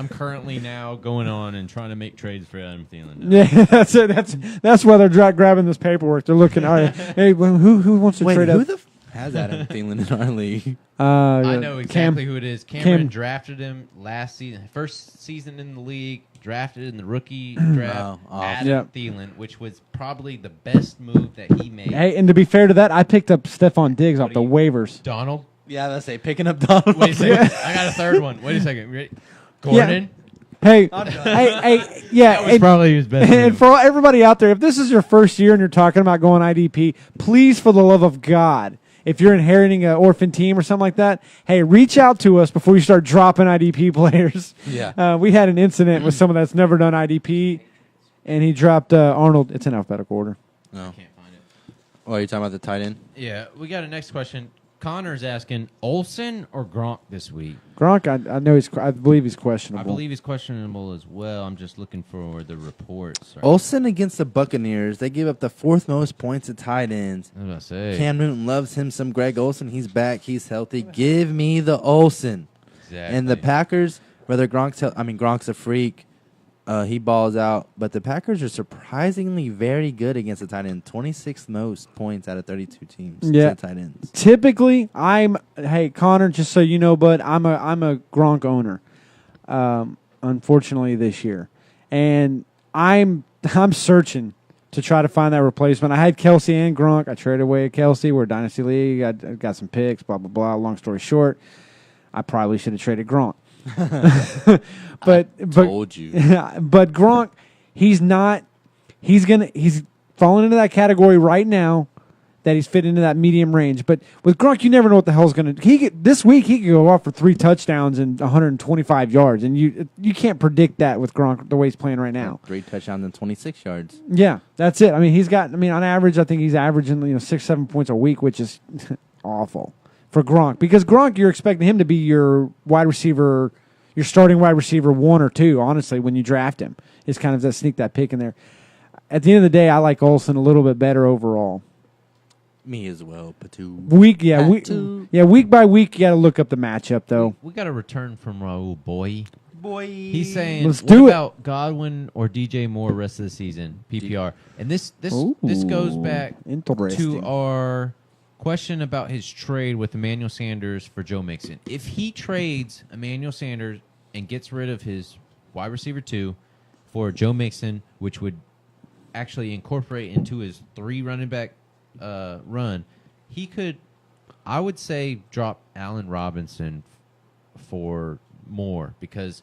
currently now going on and trying to make trades for Adam Thielen now. Yeah, that's it. That's why they're grabbing this paperwork. They're looking. All right, hey, well, who wants to Wait, trade who up? the has Adam Thielen in our league? I know exactly Cam, who it is. Cameron drafted him last season, first season in the league, drafted in the rookie draft. Adam Thielen, which was probably the best move that he made. Hey, and to be fair to that, I picked up Stephon Diggs off the waivers. Donald? Yeah, let's say picking up Donald. Wait a second. I got a third one. Wait a second. Ready? Gordon? Hey, yeah. That was probably his best And move. for everybody out there, if this is your first year and you're talking about going IDP, please, for the love of God, if you're inheriting an orphan team or something like that, hey, reach out to us before you start dropping IDP players. Yeah. We had an incident with someone that's never done IDP, and he dropped Arnold. It's in alphabetical order. No. Can't find it. Oh, are you talking about the tight end? Yeah, we got a next question. Connor's asking Olsen or Gronk this week. Gronk, I know I believe he's questionable. I believe he's questionable as well. I'm just looking for the reports. Olsen against the Buccaneers. They give up the fourth most points to tight ends. I was about to say. Cam Newton loves him some Greg Olsen. He's back. He's healthy. Give me the Olsen. Exactly. And the Packers, whether Gronk's a freak. He balls out. But the Packers are surprisingly very good against the tight end. 26th most points out of 32 teams. Yeah. To tight ends. Typically, hey Connor, just so you know, bud, I'm a Gronk owner. Unfortunately, this year, and I'm searching to try to find that replacement. I had Kelsey and Gronk. I traded away Kelsey. We're a dynasty league. I got some picks. Blah blah blah. Long story short, I probably should have traded Gronk. but Told you. But Gronk, he's falling into that category right now that he's fit into that medium range. But with Gronk, you never know what the hell's going to. This week he could go off for 3 touchdowns and 125 yards, and you can't predict that with Gronk the way he's playing right now. 3 touchdowns and 26 yards. Yeah, that's it. I mean, on average, I think he's averaging 6-7 points a week, which is awful for Gronk, because Gronk, you're expecting him to be your wide receiver, your starting wide receiver 1 or 2. Honestly, when you draft him, it's kind of that sneak that pick in there. At the end of the day, I like Olsen a little bit better overall. Me as well, Patu. Week by week, you got to look up the matchup though. We got a return from Raul Boy. Boy. He's saying, Let's what do it. about Godwin or DJ Moore rest of the season, PPR? And this goes back Interesting. to our question about his trade with Emmanuel Sanders for Joe Mixon. If he trades Emmanuel Sanders and gets rid of his wide receiver 2 for Joe Mixon, which would actually incorporate into his 3 running back run, he could, I would say, drop Allen Robinson for Moore, because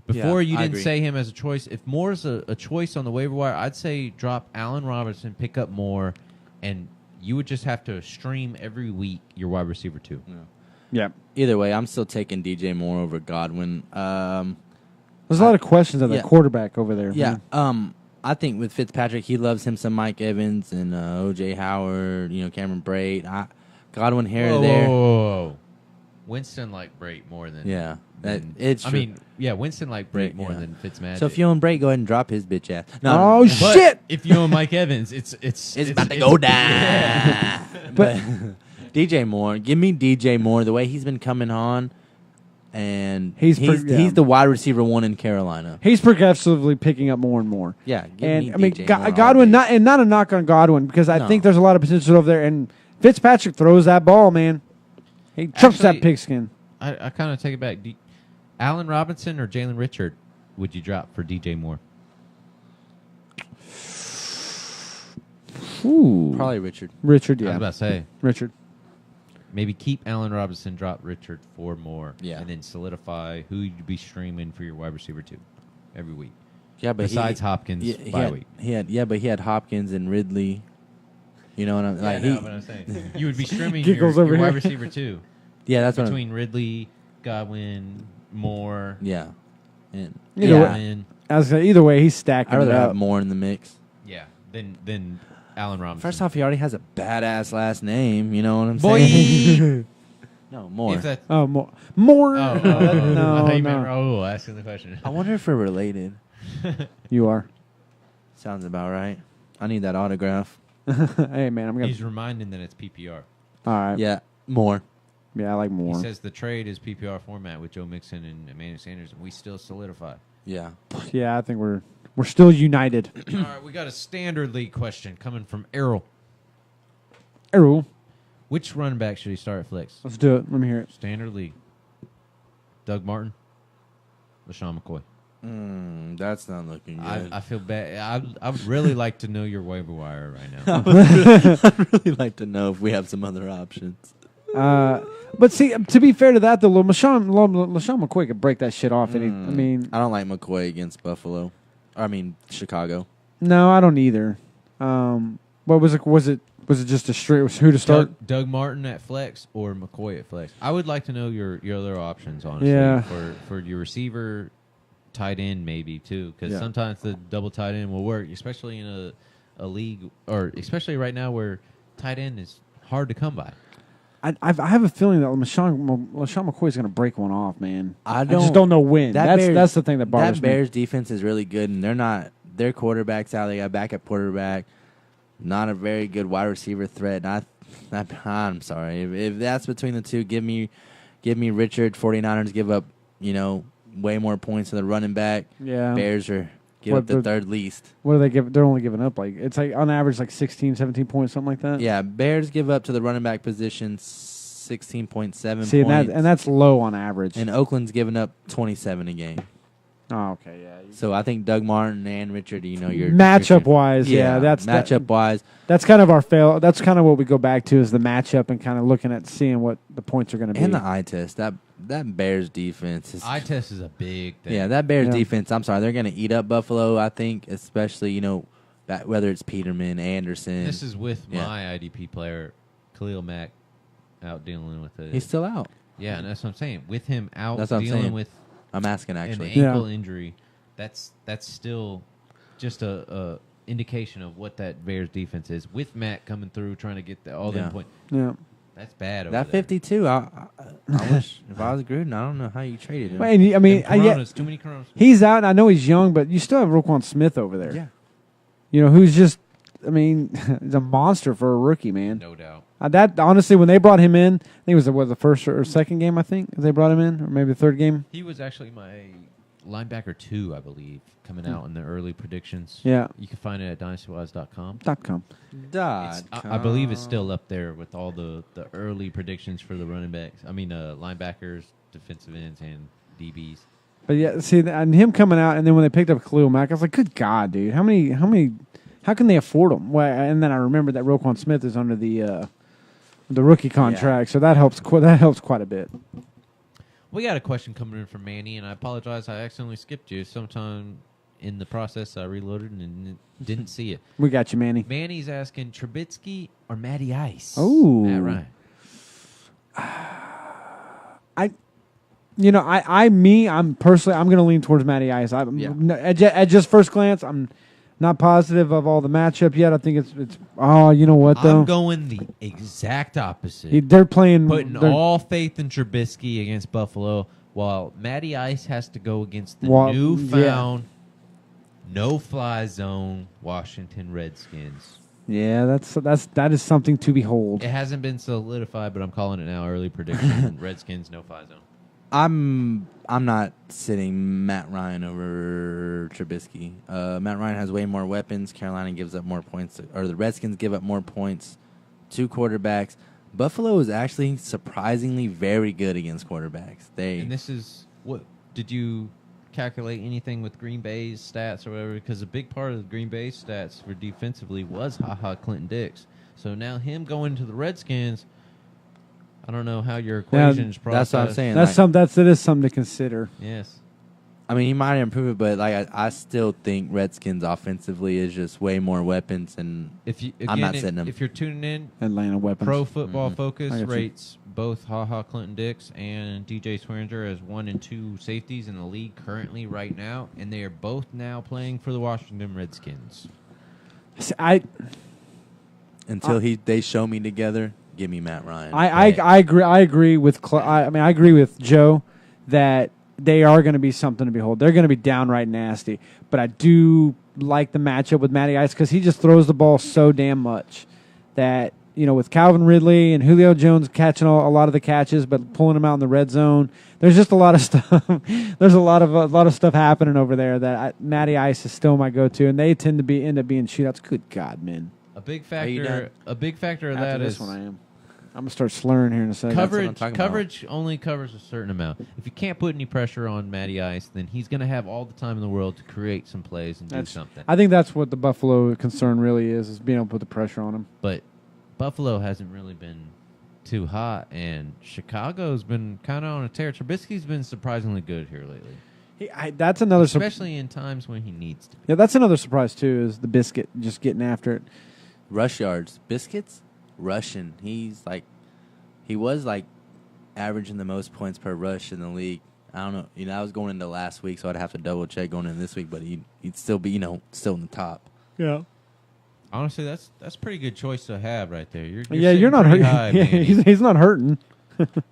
before you didn't say him as a choice. If Moore's a choice on the waiver wire, I'd say drop Allen Robinson, pick up Moore, and you would just have to stream every week your wide receiver 2. Yeah. Either way, I'm still taking DJ Moore over Godwin. There's a lot of questions on that quarterback over there. Yeah. Man. I think with Fitzpatrick, he loves him some Mike Evans and O.J. Howard, Cameron Brate. Godwin here or there. Whoa. Winston liked Brate more than... Yeah. It's true. Winston liked Brate more than Fitzmagic. So if you own Brate, go ahead and drop his bitch ass. No, shit! If you own Mike Evans, it's about to go down. But DJ Moore, give me DJ Moore. The way he's been coming on, and he's the wide receiver 1 in Carolina. He's progressively picking up more and more. Yeah, Godwin, not a knock on Godwin, because I think there's a lot of potential over there. And Fitzpatrick throws that ball, man. He chumps that pigskin. I kind of take it back. Allen Robinson or Jalen Richard would you drop for DJ Moore? Ooh. Probably Richard. Richard, yeah. I was about to say. Richard. Maybe keep Allen Robinson, drop Richard for Moore. Yeah. And then solidify who you'd be streaming for your wide receiver 2 every week. Yeah, but besides Hopkins bye week. But he had Hopkins and Ridley. You know what I'm like? What I'm saying. You would be streaming Giggles your over wide here. receiver 2. Yeah, that's between Ridley, Godwin, Moore. Yeah. And Either way, he's stacking I'd rather it up. have Moore in the mix. Yeah, than Allen Robinson. First off, he already has a badass last name. You know what I'm saying? No, Moore. More. More? I No, thought you no. meant Raul asking the question. I wonder if we're related. You are. Sounds about right. I need that autograph. Hey, man, I'm going He's reminding that it's PPR. All right. Yeah, Moore. Yeah, I like He Moore. says the trade is PPR format with Joe Mixon and Emmanuel Sanders, and we still solidify. Yeah. Yeah, I think we're still united. All right, we got a standard league question coming from Errol. Errol, Which running back should he start at flex? let's do it. Let me hear it. Standard league. Doug Martin, LaShawn McCoy. That's not looking good. I feel bad. I would really like to know your waiver wire right now. I'd really like to know if we have some other options. But see, to be fair to that, though, LaShawn McCoy could break that shit off. I mean, I don't like McCoy against Buffalo. Chicago. no, I don't either. What was it? Was it just a straight who to start? Doug Martin at flex or McCoy at flex? I would like to know your other options, honestly. Yeah. For your receiver, tight end maybe too, because Yeah. sometimes the double tight end will work, especially in a league, or especially right now where tight end is hard to come by. I have a feeling that LaShawn McCoy is going to break one off, man. I just don't know when. Bears, That's the thing that bothers that me. Bears defense is really good, and their quarterback's out. They got backup quarterback, not a very good wide receiver threat. I'm sorry. If that's between the two, give me Richard. 49ers give up, way more points to the running back. Yeah. Bears give up the third least. What do they give? They're only giving up it's on average 16, 17 points, something like that. Yeah, Bears give up to the running back position 16.7 See, points. and that's low on average. And Oakland's giving up 27 a game. Oh, okay, yeah. So I think Doug Martin and Richard, your Matchup wise, that's matchup wise. That's kind of our fail. That's kind of what we go back to is the matchup and kind of looking at seeing what the points are going to be. And the eye test. That Bears defense is. Eye test is a big thing. Yeah, that Bears defense. I'm sorry, they're going to eat up Buffalo. I think, especially whether it's Peterman, Anderson. This is with my IDP player, Khalil Mack, out dealing with it. He's still out. Yeah, and that's what I'm saying. With him out That's what I'm dealing saying. with I'm asking actually. an ankle injury, that's still just a indication of what that Bears defense is. With Matt coming through trying to get all them points. Yeah. That's bad. That 52. I wish if I was Gruden, I don't know how you traded him. Well, and I mean, too many coronas. he's out, and I know he's young, but you still have Roquan Smith over there. Yeah. Who's just, he's a monster for a rookie, man. No doubt. That honestly, when they brought him in, I think it was the first or second game. I think they brought him in, or maybe the third game. He was actually my linebacker 2, I believe, coming out in the early predictions. Yeah. You can find it at dynastywise.com. .com. I believe it's still up there with all the early predictions for the running backs. Linebackers, defensive ends, and DBs. But yeah, see, and him coming out, and then when they picked up Khalil Mack, I was like, "Good God, dude! How can they afford him?" Well, and then I remembered that Roquan Smith is under the rookie contract, so that helps. That helps quite a bit. We got a question coming in from Manny, and I apologize. I accidentally skipped you. Sometime in the process, I reloaded and didn't see it. We got you, Manny. Manny's asking Trubisky or Matty Ice. Oh, Matt Ryan. I'm personally, I'm going to lean towards Matty Ice. At just first glance, I'm not positive of all the matchup yet. I think it's. Oh, you know what though? I'm going the exact opposite. They're playing putting all faith in Trubisky against Buffalo, while Matty Ice has to go against the newfound no-fly zone Washington Redskins. Yeah, that is something to behold. It hasn't been solidified, but I'm calling it now. Early prediction: Redskins no-fly zone. I'm not sitting Matt Ryan over Trubisky. Matt Ryan has way more weapons. Carolina gives up more points, or the Redskins give up more points to quarterbacks. Buffalo is actually surprisingly very good against quarterbacks. And this is what did you calculate anything with Green Bay's stats or whatever? Because a big part of the Green Bay's stats for defensively was Clinton Dix. So now him going to the Redskins. I don't know how your equations process. That's what I'm saying. That is something to consider. Yes. I mean, he might improve it, but I still think Redskins offensively is just way more weapons, and I'm not sitting them. If you're tuning in, Atlanta weapons. Pro Football Focus I got you. rates both Clinton Dix and DJ Swearinger as 1 and 2 safeties in the league currently right now, and they are both now playing for the Washington Redskins. Until they show me together. Give me Matt Ryan. I agree. I agree with. I agree with Joe that they are going to be something to behold. They're going to be downright nasty. But I do like the matchup with Matty Ice because he just throws the ball so damn much that with Calvin Ridley and Julio Jones catching a lot of the catches, but pulling them out in the red zone. There's just a lot of stuff. There's a lot of stuff happening over there that Matty Ice is still my go-to, and they tend to end up being shootouts. Good God, man! A big factor of After that this is one, I am. I'm gonna start slurring here in a second. Coverage only covers a certain amount. If you can't put any pressure on Matty Ice, then he's going to have all the time in the world to create some plays and do something. I think that's what the Buffalo concern really is being able to put the pressure on him. But Buffalo hasn't really been too hot, and Chicago's been kind of on a tear. Trubisky's been surprisingly good here lately. That's another especially in times when he needs to. Yeah, that's another surprise too. Is the Biscuit just getting after it? Rush yards, Biscuits, rushing. He was averaging the most points per rush in the league. I don't know. I was going into last week, so I'd have to double check going into this week, but he'd still be, still in the top. Yeah. Honestly, that's a pretty good choice to have right there. You're not hurting. Yeah, he's not hurting.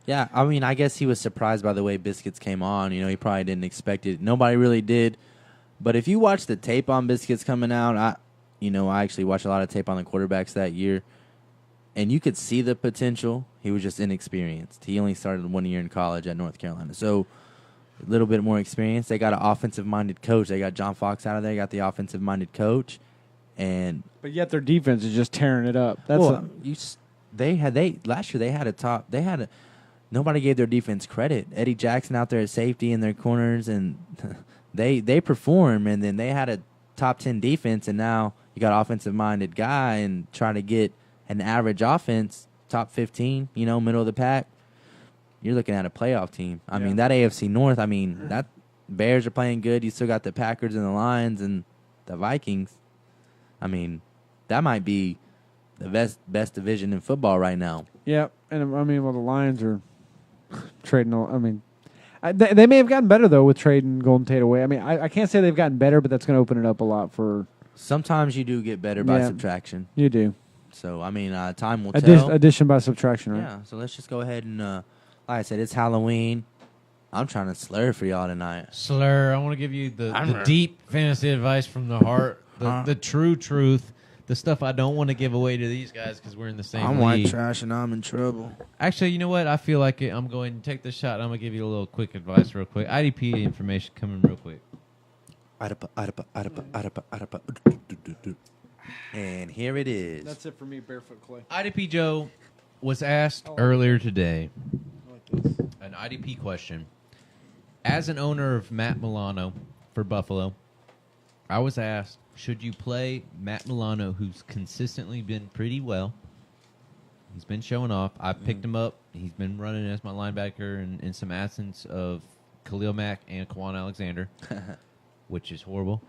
Yeah, I mean, I guess he was surprised by the way Biscuits came on. He probably didn't expect it. Nobody really did. But if you watch the tape on Biscuits coming out, I actually watched a lot of tape on the quarterbacks that year, and you could see the potential. He was just inexperienced. He only started 1 year in college at North Carolina. So a little bit more experience. They got an offensive-minded coach. They got John Fox out of there. Got the offensive-minded coach. But yet their defense is just tearing it up. Last year they had a top. Nobody gave their defense credit. Eddie Jackson out there at safety in their corners, and they perform. And then they had a top 10 defense, and now you got offensive-minded guy and trying to get an average offense, top 15, middle of the pack. You're looking at a playoff team. I mean, that AFC North, that Bears are playing good. You still got the Packers and the Lions and the Vikings. That might be the best division in football right now. Yeah, and the Lions are trading. They may have gotten better, though, with trading Golden Tate away. I can't say they've gotten better, but that's going to open it up a lot for... Sometimes you do get better by subtraction. You do. So, time will tell. Addition by subtraction, right? Yeah, so let's just go ahead and, like I said, it's Halloween. I'm trying to slur for y'all tonight. Slur. I want to give you the deep fantasy advice from the heart, the true truth, the stuff I don't want to give away to these guys because we're in the same league. I'm white trash and I'm in trouble. Actually, you know what? I feel like I'm going to take this shot. I'm going to give you a little quick advice real quick. IDP information coming real quick. And here it is. That's it for me, Barefoot Clay. IDP Joe was asked earlier today an IDP question. As an owner of Matt Milano for Buffalo, I was asked, should you play Matt Milano, who's consistently been pretty well? He's been showing off. I picked him up. He's been running as my linebacker in some absence of Khalil Mack and Quan Alexander, which is horrible.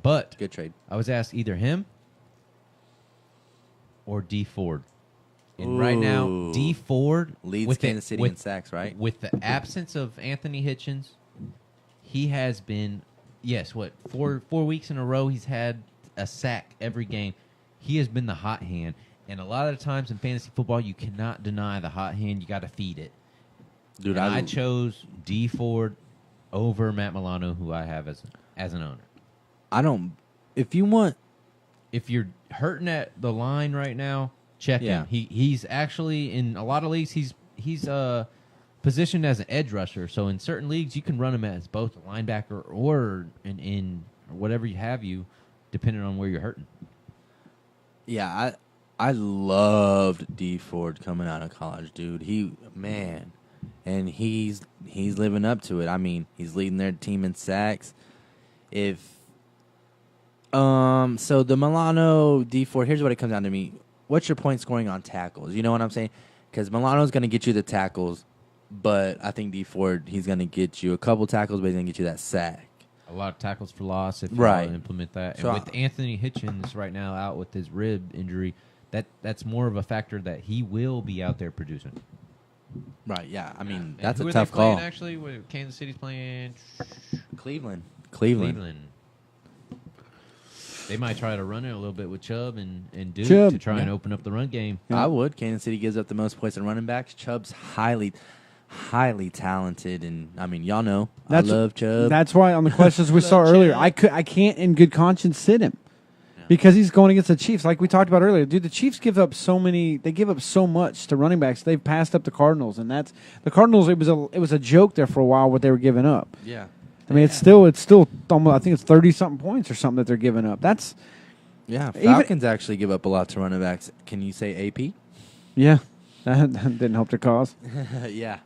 But good trade. I was asked either him or D Ford. And right now, D Ford leads Kansas City in sacks, right? With the absence of Anthony Hitchens, he has been, 4 weeks in a row he's had a sack every game. He has been the hot hand. And a lot of the times in fantasy football, you cannot deny the hot hand. You got to feed it. Dude, I chose D Ford over Matt Milano, who I have as an owner. If you're hurting at the line right now, check him. He's actually in a lot of leagues. He's positioned as an edge rusher. So in certain leagues, you can run him as both a linebacker or in whatever you have depending on where you're hurting. Yeah, I loved D Ford coming out of college, dude. And he's living up to it. He's leading their team in sacks. So the Milano D Ford, here's what it comes down to me. What's your point scoring on tackles? You know what I'm saying? Because Milano's going to get you the tackles, but I think D Ford, he's going to get you a couple tackles, but he's going to get you that sack. A lot of tackles for loss if you want to implement that. So, and with Anthony Hitchens right now out with his rib injury, that's more of a factor that he will be out there producing. Right, yeah. That's a tough call. Who are they playing, actually? Kansas City's playing? Cleveland. They might try to run it a little bit with Chubb and Duke to try and open up the run game. Yeah. I would. Kansas City gives up the most points in running backs. Chubb's highly talented, and y'all know I love Chubb. That's why on the questions we saw earlier, I can't in good conscience sit him. Because he's going against the Chiefs, like we talked about earlier. Dude, the Chiefs give up so much to running backs. They've passed up the Cardinals, and that's the Cardinals. It was a joke there for a while what they were giving up. Yeah. I mean, it's still almost, I think it's 30-something points or something that they're giving up. That's Falcons actually give up a lot to running backs. Can you say AP? Yeah, that didn't help their cause. Yeah.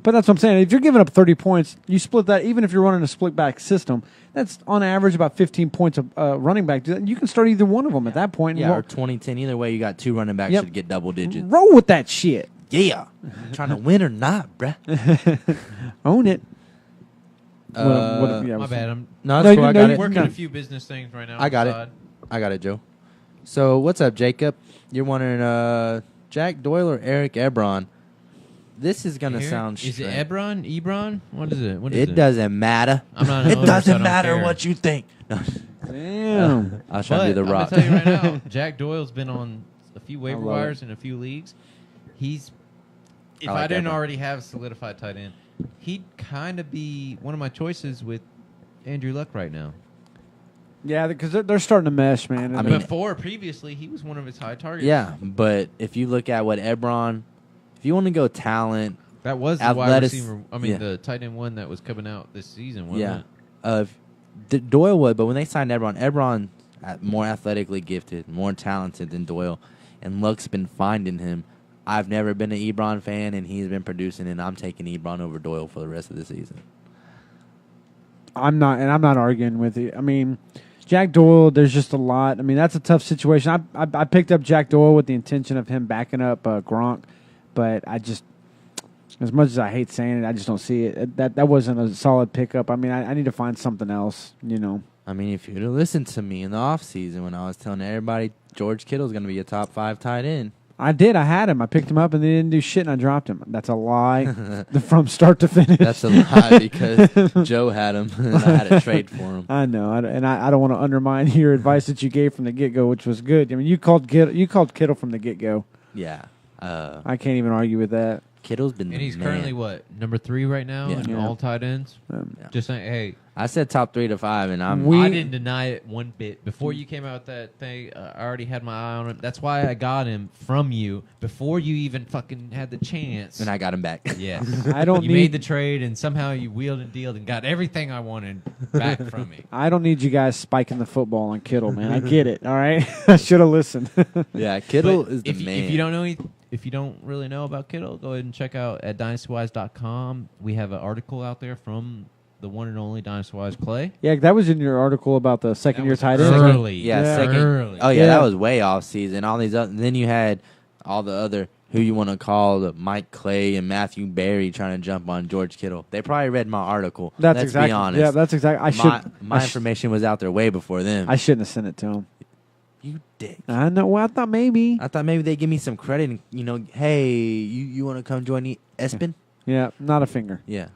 But that's what I'm saying. If you're giving up 30 points, you split that. Even if you're running a split back system, that's on average about 15 points of running back. You can start either one of them at that point. Yeah, or 20-10. Either way, you got 2 running backs should get double digits. Roll with that shit. Yeah. Trying to win or not, bruh. Own it. My bad. I'm cool. I got it. working a few business things right now. I got it, Joe. So what's up, Jacob? You're wondering Jack Doyle or Eric Ebron? This is gonna sound strange. Is it Ebron? What is it? It doesn't matter. I'm not. It doesn't matter what you think. No. Damn. I was trying to do the Rock. I'm gonna tell you right now, Jack Doyle's been on a few waiver wires in a few leagues. If I didn't already have a solidified tight end, he'd kind of be one of my choices with Andrew Luck right now. Yeah, because they're starting to mesh, man. I mean, previously, he was one of his high targets. Yeah, but if you look at what Ebron, if you want to go talent, that was the wide receiver. I mean, the tight end one that was coming out this season, wasn't it? Doyle would, but when they signed Ebron more athletically gifted, more talented than Doyle, and Luck's been finding him. I've never been an Ebron fan, and he's been producing, and I'm taking Ebron over Doyle for the rest of the season. I'm not arguing with you. I mean, Jack Doyle, there's just a lot. I mean, that's a tough situation. I picked up Jack Doyle with the intention of him backing up Gronk, but I just, as much as I hate saying it, I just don't see it. That wasn't a solid pickup. I mean, I need to find something else, you know. I mean, if you'd have listened to me in the offseason when I was telling everybody George Kittle's going to be a top 5 tight end. I did. I had him. I picked him up, and they didn't do shit, and I dropped him. That's a lie from start to finish. That's a lie because Joe had him, and I had to trade for him. I know, and I don't want to undermine your advice that you gave from the get-go, which was good. I mean, you called Kittle from the get-go. Yeah. I can't even argue with that. Kittle's been and he's currently, number 3 right now in all tight ends? Just saying, hey. I said top 3 to 5, and I didn't deny it one bit. Before you came out with that thing, I already had my eye on him. That's why I got him from you before you even fucking had the chance. And I got him back. Yes. You made the trade, and somehow you wheeled and dealed and got everything I wanted back from me. I don't need you guys spiking the football on Kittle, man. I get it, all right? I should have listened. Yeah, Kittle is the man. If you don't really know about Kittle, go ahead and check out at dynastywise.com. We have an article out there from the one and only Dynasty Wise Clay. Yeah, that was in your article about the second-year tight end. Early. Second. Oh, yeah, that was way off season. All these other, then you had all the other, who you want to call, Mike Clay and Matthew Berry trying to jump on George Kittle. They probably read my article. Let's be honest. Yeah, that's exactly. My information was out there way before them. I shouldn't have sent it to him. You dick. I know. Well, I thought maybe they'd give me some credit and, hey, you want to come join the Espen? Yeah, not a finger. Yeah.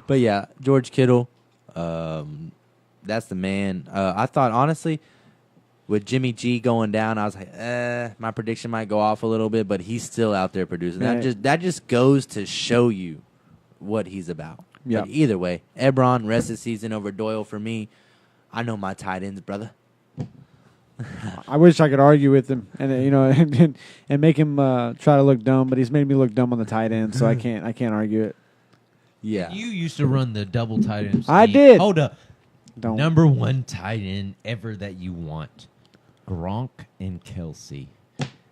But yeah, George Kittle, that's the man. I thought, honestly, with Jimmy G going down, I was like, my prediction might go off a little bit, but he's still out there producing. Right. That just goes to show you what he's about. Yeah. But either way, Ebron, rest of the season over Doyle for me. I know my tight ends, brother. I wish I could argue with him and and make him try to look dumb, but he's made me look dumb on the tight end, so I can't argue it. Yeah, you used to run the double tight end. I did. Hold up. Don't. Number 1 tight end ever that you want, Gronk and Kelsey.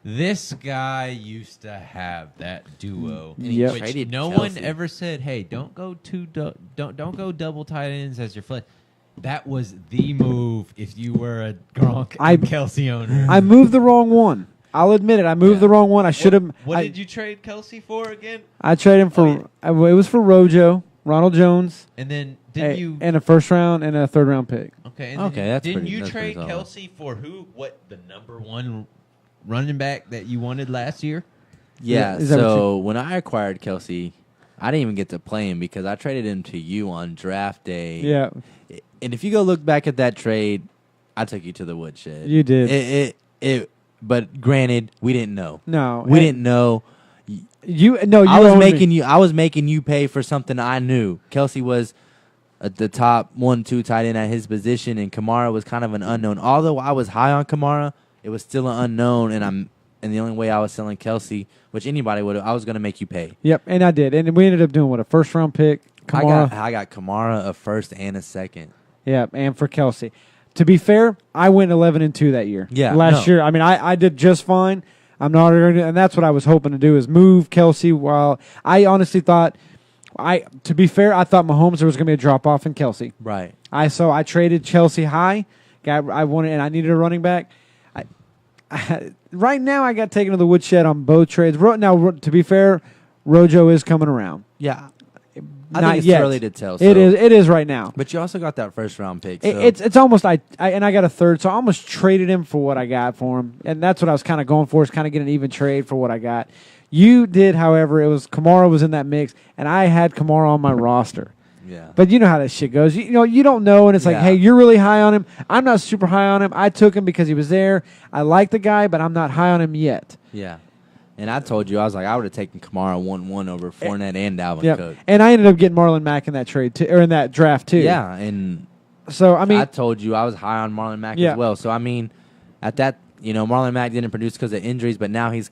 This guy used to have that duo, which no one ever said, "Hey, don't go don't go double tight ends as your flex." That was the move if you were a Gronk and Kelsey owner. I moved the wrong one. I'll admit it. I moved the wrong one. I should have. What did you trade Kelsey for again? I traded him for. It was for Rojo, Ronald Jones, and then and a first round and a third round pick. Okay. That's didn't pretty, you that's trade Kelsey for who? What, the number 1 running back that you wanted last year? Yeah. So when I acquired Kelsey, I didn't even get to play him because I traded him to you on draft day. Yeah. And if you go look back at that trade, I took you to the woodshed. You did. But granted, we didn't know. No, we didn't know. I was making you pay for something I knew. Kelsey was the top 1-2 tight end at his position, and Kamara was kind of an unknown. Although I was high on Kamara, it was still an unknown, and the only way I was selling Kelsey, which anybody would, I was going to make you pay. Yep, and I did, and we ended up doing a first-round pick. Kamara. I got Kamara a first and a second. Yeah, and for Kelsey. To be fair, I went 11-2 that year. Yeah, last year. I mean, I did just fine. I'm not, and that's what I was hoping to do is move Kelsey. While I honestly thought. To be fair, I thought Mahomes there was going to be a drop off in Kelsey. Right. I traded Chelsea high. I wanted, and I needed a running back. Right now, I got taken to the woodshed on both trades. Now, to be fair, Rojo is coming around. Yeah. I Not think it's yet. too early to tell. So. It is right now. But you also got that first round pick. So. It's almost and I got a third, so I almost traded him for what I got for him, and that's what I was kind of going for, is kind of get an even trade for what I got. You did, however, Kamara was in that mix, and I had Kamara on my roster. Yeah. But you know how that shit goes. You don't know, and it's like, hey, you're really high on him. I'm not super high on him. I took him because he was there. I like the guy, but I'm not high on him yet. Yeah. And I told you, I was like, I would have taken Kamara 1-1 over Fournette and Dalvin Cook. And I ended up getting Marlon Mack in that trade too, or in that draft too. Yeah, and so I mean, I told you I was high on Marlon Mack as well. So I mean, at that, Marlon Mack didn't produce because of injuries, but now he's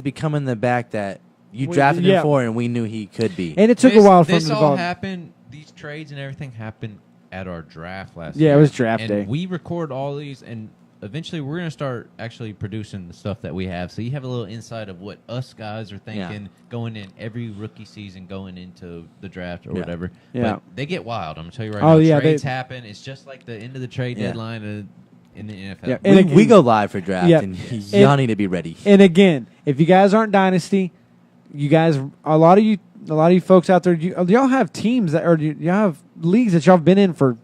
becoming the back that you drafted him for, and we knew he could be. And it took a while for him to develop. This all happened. These trades and everything happened at our draft last Yeah, year. it was draft day. We record all these, and eventually we're going to start actually producing the stuff that we have. So you have a little insight of what us guys are thinking going in every rookie season, going into the draft or whatever. Yeah. But they get wild. I'm going to tell you right now. Yeah, trades happen. It's just like the end of the trade deadline in the NFL. Yeah. And we go live for draft, and y'all need to be ready. And again, if you guys aren't Dynasty, you guys, a lot of you folks out there, y'all have teams that, or you have leagues that y'all have been in for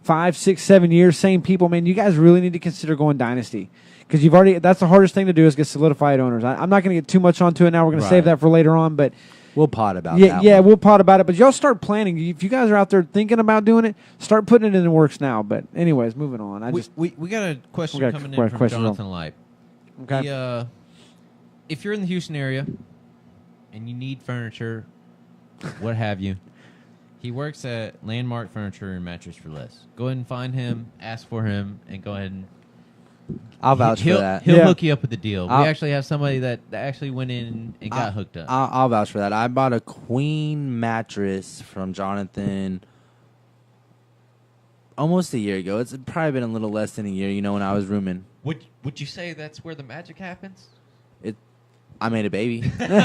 5, 6, 7 years, same people. Man, you guys really need to consider going Dynasty, because that's the hardest thing to do is get solidified owners. I'm not going to get too much onto it now. We're going to save that for later on, but we'll pod about that. Yeah, we'll pod about it. But y'all start planning. If you guys are out there thinking about doing it, start putting it in the works now. But anyways, moving on. We got a question coming in from Jonathan Lipe. Okay. If you're in the Houston area and you need furniture, what have you, he works at Landmark Furniture and Mattress for Less. Go ahead and find him, ask for him, and go ahead and I'll vouch for that. He'll hook you up with the deal. We actually have somebody that actually went in and got hooked up. I'll vouch for that. I bought a queen mattress from Jonathan almost a year ago. It's probably been a little less than a year, when I was rooming. Would you say that's where the magic happens? I made a baby. Damn.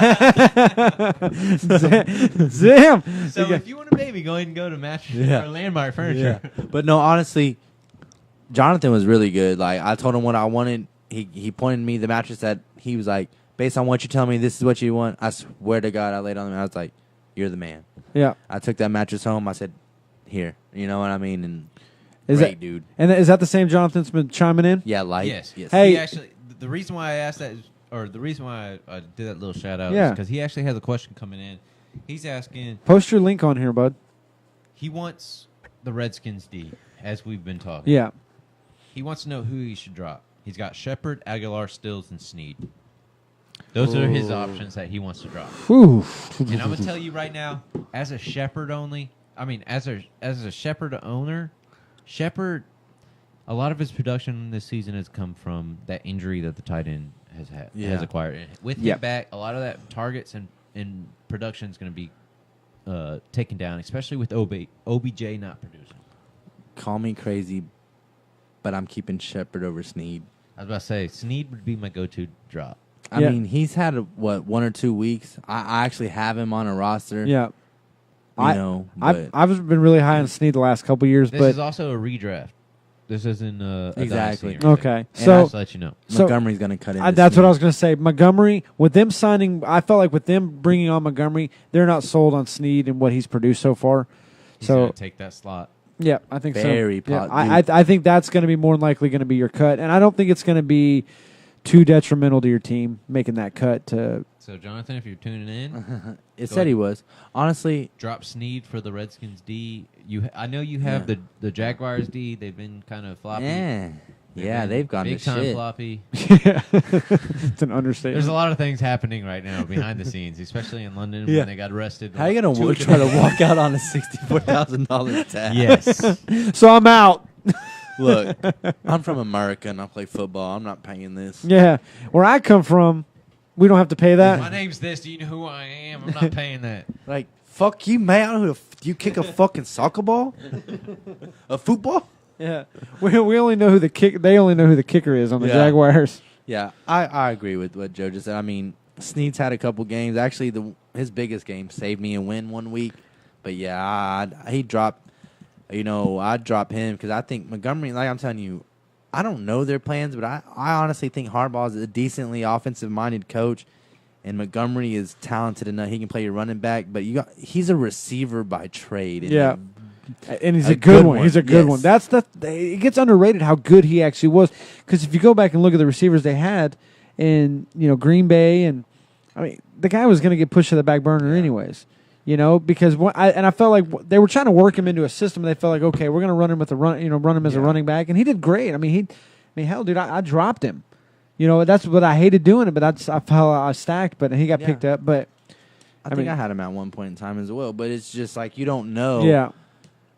So if you want a baby, go ahead and go to Mattress or Landmark Furniture. Yeah. But no, honestly, Jonathan was really good. Like, I told him what I wanted. He pointed me the mattress that he was like, based on what you tell me, this is what you want. I swear to God, I laid on him. I was like, you're the man. Yeah. I took that mattress home. I said, here. You know what I mean? And dude. And is that the same Jonathan's been chiming in? Yeah, Yes. Hey, he actually, the reason why I asked that is, or the reason why I did that little shout out is because he actually has a question coming in. He's asking. Post your link on here, bud. He wants the Redskins D, as we've been talking. Yeah. He wants to know who he should drop. He's got Shepard, Aguilar, Stills, and Snead. Those are his options that he wants to drop. Ooh. And I'm gonna tell you right now, as a Shepard as a Shepard owner, Shepard, a lot of his production this season has come from that injury that the tight end has acquired. With him back, a lot of that targets and production is going to be taken down, especially with OBJ not producing. Call me crazy, but I'm keeping Shepard over Snead. I was about to say, Snead would be my go-to drop. I mean, he's had, 1 or 2 weeks. I actually have him on a roster. Yeah. I've been really high on Snead the last couple years. This is also a redraft. This isn't exactly. Okay. So just to let you know, Montgomery's going to cut in. That's what I was going to say. Montgomery, with them signing, I felt like with them bringing on Montgomery, they're not sold on Snead and what he's produced so far. He's going to take that slot. Yeah, I think Very so. I think that's going to be more than likely going to be your cut, and I don't think it's going to be too detrimental to your team making that cut. So, Jonathan, if you're tuning in, it said he was. Honestly, drop Snead for the Redskins D. I know you have the Jaguars D. They've been kind of floppy. Yeah. Yeah, they've gone big to time shit. floppy. Yeah. It's an understatement. There's a lot of things happening right now behind the scenes, especially in London Yeah. when they got arrested. How you gonna try to walk out on a $64,000 tab? Yes. So I'm out. Look, I'm from America and I play football. I'm not paying this. Yeah. Where I come from, we don't have to pay that. My name's this. Do you know who I am? I'm not paying that. Like, fuck you, man. I don't know do you kick a fucking soccer ball? A football? Yeah. We only know who the they only know who the kicker is on the Yeah. Jaguars. Yeah, I agree with what Joe just said. I mean, Snead's had a couple games. Actually, his biggest game saved me a win one week. But yeah, he dropped. I'd drop him because I think Montgomery. Like I'm telling you, I don't know their plans, but I honestly think Harbaugh's a decently offensive-minded coach, and Montgomery is talented enough. He can play your running back, but he's a receiver by trade. And Yeah. And he's a good one. He's a good Yes. one. It gets underrated how good he actually was. Because if you go back and look at the receivers they had in Green Bay, and I mean the guy was going to get pushed to the back burner anyways. Because I felt like they were trying to work him into a system. They felt like, okay, we're going to run him with run him as a running back, and he did great. I mean, hell, dude, I dropped him. That's what I hated doing it, but I felt I stacked, but he got picked up. But I think I had him at one point in time as well. But it's just like you don't know. Yeah.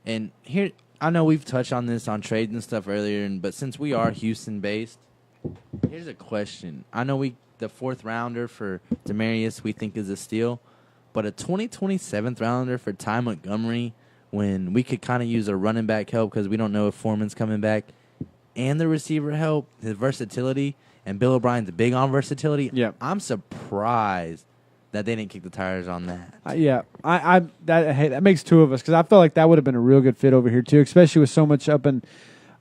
And here, I know we've touched on this on trades and stuff earlier, but since we are Houston-based, here's a question. I know the fourth rounder for Demarius we think is a steal, but a 2027th rounder for Ty Montgomery when we could kind of use a running back help because we don't know if Foreman's coming back, and the receiver help, his versatility, and Bill O'Brien's big on versatility. Yeah. I'm surprised that they didn't kick the tires on that. Yeah, that makes two of us because I felt like that would have been a real good fit over here too, especially with so much up in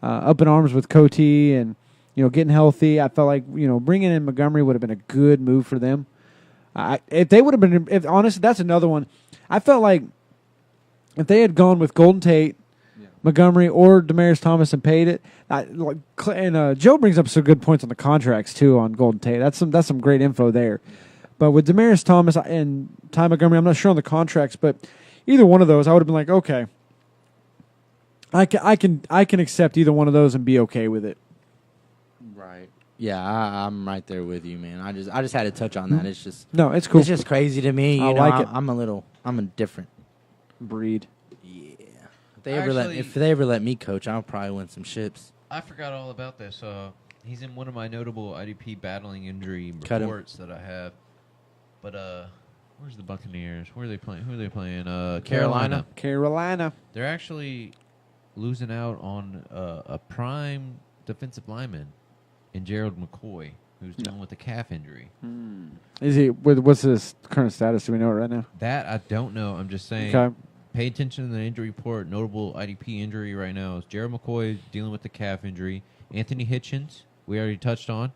arms with Coty and getting healthy. I felt like bringing in Montgomery would have been a good move for them. If they would have been, honestly, that's another one. I felt like if they had gone with Golden Tate, Montgomery, or Demarius Thomas and paid it, Joe brings up some good points on the contracts too on Golden Tate. That's some great info there. But with Demarius Thomas and Ty Montgomery, I'm not sure on the contracts, but either one of those, I would have been like, okay, I can accept either one of those and be okay with it. Right. Yeah, I'm right there with you, man. I just had to touch on that. It's just No, it's cool. It's just crazy to me. I like it. I'm a different breed. Yeah. If they ever let me coach, I'll probably win some ships. I forgot all about this. He's in one of my notable IDP battling injury Cut him. reports that I have. But where's the Buccaneers? Where are they playing? Who are they playing? Carolina. They're actually losing out on a prime defensive lineman in Gerald McCoy, who's dealing with a calf injury. Is he? What's his current status? Do we know it right now? That I don't know. I'm just saying. Okay. Pay attention to the injury report. Notable IDP injury right now is Gerald McCoy dealing with the calf injury. Anthony Hitchens, we already touched on.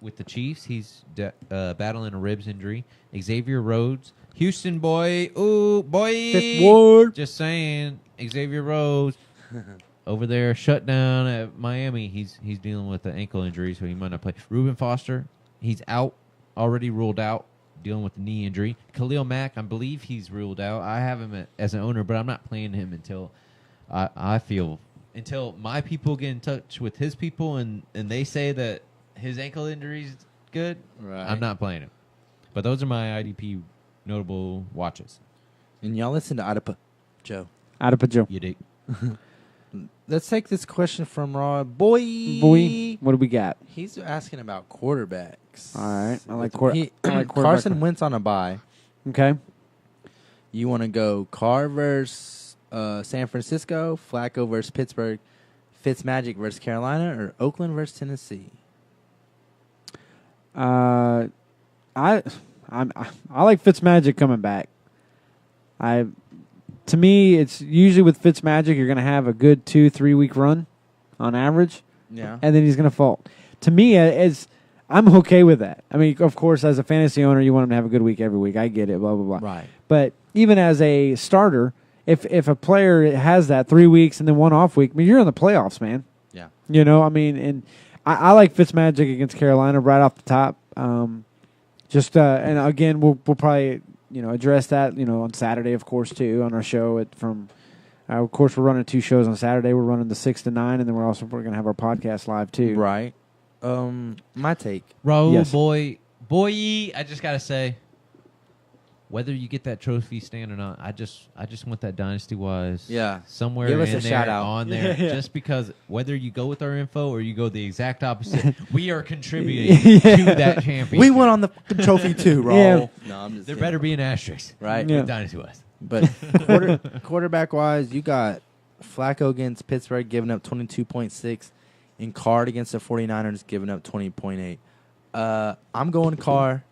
With the Chiefs, he's battling a ribs injury. Xavier Rhodes, Houston boy, ooh boy, Fifth Ward. Just saying, Xavier Rhodes over there, shut down at Miami. He's dealing with an ankle injury, so he might not play. Reuben Foster, he's out, already ruled out, dealing with a knee injury. Khalil Mack, I believe he's ruled out. I have him as an owner, but I'm not playing him until until my people get in touch with his people and they say that his ankle injury is good. Right. I'm not playing him. But those are my IDP notable watches. And y'all listen to Adapa Joe. Adapa Joe. You dig? Let's take this question from Raw. Boy, what do we got? he's asking about quarterbacks. All right. I like Carson quarterback. Wentz on a bye. Okay. You want to go Carr versus San Francisco, Flacco versus Pittsburgh, Fitzmagic versus Carolina, or Oakland versus Tennessee? I like Fitzmagic coming back. To me, it's usually with Fitzmagic, you're going to have a good 2-3 week run on average. Yeah. And then he's going to fall. To me, I'm okay with that. I mean, of course, as a fantasy owner, you want him to have a good week every week. I get it, blah, blah, blah. Right. But even as a starter, if a player has that 3 weeks and then one off week, I mean, you're in the playoffs, man. Yeah. And I like Fitzmagic against Carolina right off the top. And again, we'll probably address that on Saturday, of course, too, on our show from Of course, we're running 2 shows on Saturday. We're running the 6 to 9, and then we're going to have our podcast live too. Right. My take. Raul, Yes. boy, I just gotta say, whether you get that trophy stand or not, I just want that Dynasty Wise. Yeah. Somewhere Give us in a there, shout out. on there, Yeah. just because whether you go with our info or you go the exact opposite, we are contributing to that championship. We won on the fucking trophy too, Raul. Yeah. No, I'm just There kidding. better be an asterisk, Right. Yeah. with Dynasty Wise. But quarterback wise, you got Flacco against Pittsburgh giving up 22.6, and Card against the 49ers giving up 20.8. I'm going Carr.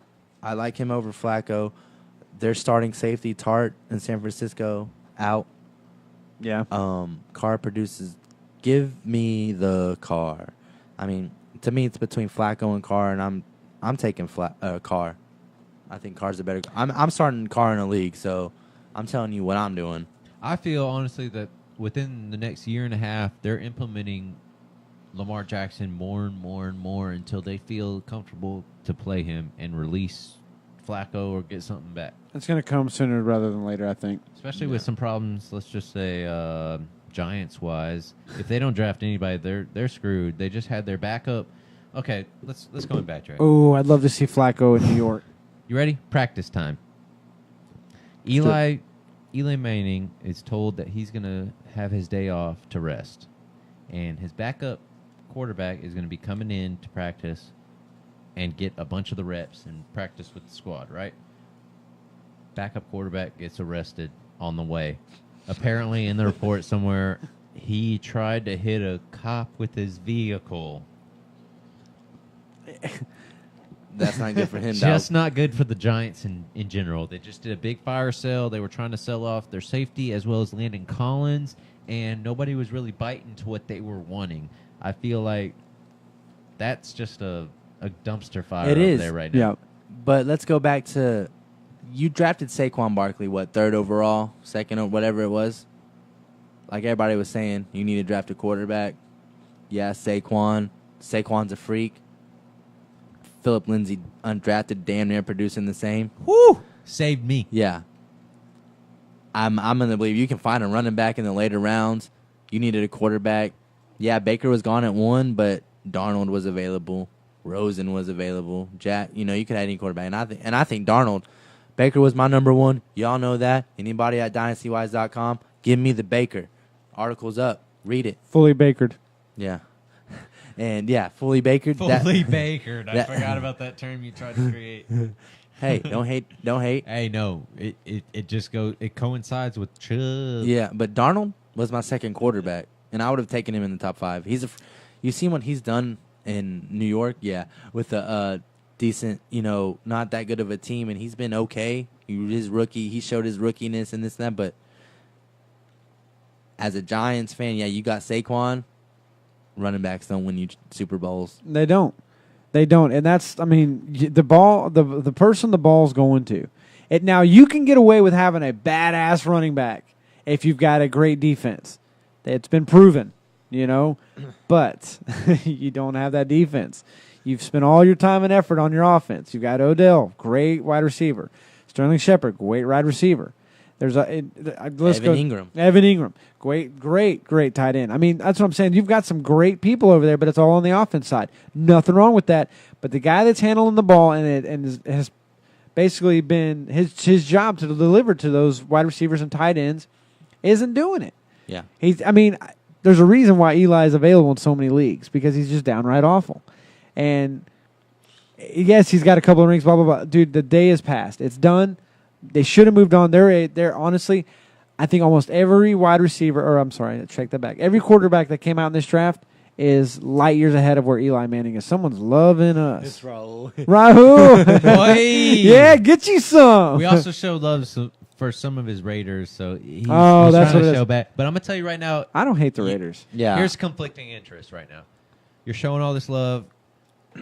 I like him over Flacco. They're starting safety Tart in San Francisco out. Yeah. Carr produces. Give me the Carr. I mean, to me, it's between Flacco and Carr, and I'm taking Carr. I think Carr's a better. I'm starting Carr in a league, so I'm telling you what I'm doing. I feel honestly that within the next year and a half, they're implementing Lamar Jackson more and more and more until they feel comfortable to play him and release Flacco or get something back. It's going to come sooner rather than later, I think. Especially with some problems, let's just say Giants-wise. If they don't draft anybody, they're screwed. They just had their backup. Okay, let's go and backtrack. Oh, I'd love to see Flacco in New York. You ready? Practice time. Eli Manning is told that he's going to have his day off to rest. And his backup quarterback is going to be coming in to practice and get a bunch of the reps and practice with the squad, right? Backup quarterback gets arrested on the way. Apparently, in the report somewhere, he tried to hit a cop with his vehicle. That's not good for him. Just not good for the Giants in general. They just did a big fire sale. They were trying to sell off their safety as well as Landon Collins, and nobody was really biting to what they were wanting. I feel like that's just a dumpster fire It is. there right now. Yeah. But let's go back to you drafted Saquon Barkley, what, 3rd overall, 2nd or whatever it was? Like everybody was saying, you need to draft a quarterback. Yeah, Saquon. Saquon's a freak. Philip Lindsay, undrafted, damn near producing the same. Woo! Saved me. Yeah. I'm going to believe you can find a running back in the later rounds. You needed a quarterback. Yeah, Baker was gone at 1, but Darnold was available. Rosen was available. Jack, you could have any quarterback. And I think Darnold, Baker was my number 1. Y'all know that. Anybody at dynastywise.com, give me the Baker. Article's up. Read it. Fully bakered. Yeah. And, yeah, fully bakered. Fully bakered. I forgot about that term you tried to create. Hey, don't hate. Don't hate. Hey, no. It just goes. It coincides with Chubb. Yeah, but Darnold was my 2nd quarterback, and I would have taken him in the top 5. You seen what he's done in New York? Yeah, with a decent, not that good of a team, and he's been okay. His rookie, he showed his rookiness and this and that, but as a Giants fan, yeah, you got Saquon. Running backs don't win you Super Bowls. They don't. And that's, the ball, the person the ball's going to. Now, you can get away with having a badass running back if you've got a great defense. It's been proven, but you don't have that defense. You've spent all your time and effort on your offense. You've got Odell, great wide receiver. Sterling Shepard, great wide receiver. There's Evan Ingram, great tight end. That's what I'm saying. You've got some great people over there, but it's all on the offense side. Nothing wrong with that. But the guy that's handling the ball and has basically been his job to deliver to those wide receivers and tight ends isn't doing it. Yeah. There's a reason why Eli is available in so many leagues because he's just downright awful. And yes, he's got a couple of rings, blah blah blah. Dude, the day is past. It's done. They should have moved on. They're honestly, I think almost every wide receiver, check that back. Every quarterback that came out in this draft is light years ahead of where Eli Manning is. Someone's loving us. It's Raul. Rahul. Boy. Yeah, get you some. We also showed love for some of his Raiders, so he's that's trying what to it show is. back. But I'm going to tell you right now, I don't hate the Raiders. Yeah. here's conflicting interest right now. You're showing all this love.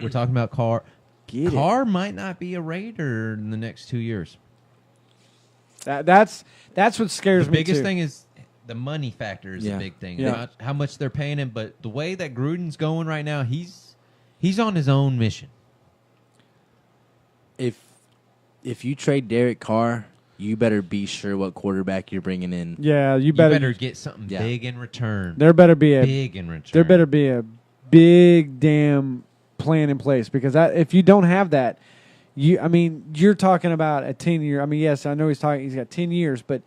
We're talking about Carr. Get it. Carr might not be a Raider in the next 2 years. That's what scares The me biggest too. thing is the money factor is Yeah. a big thing. Yeah. Not how much they're paying him, but the way that Gruden's going right now, he's on his own mission. If you trade Derek Carr, you better be sure what quarterback you're bringing in. Yeah, you You better. better get something big in return. There better be a big in return. There better be a big damn plan in place, because if you don't have that, you're talking about a 10-year. I mean, yes, I know he's got 10 years, but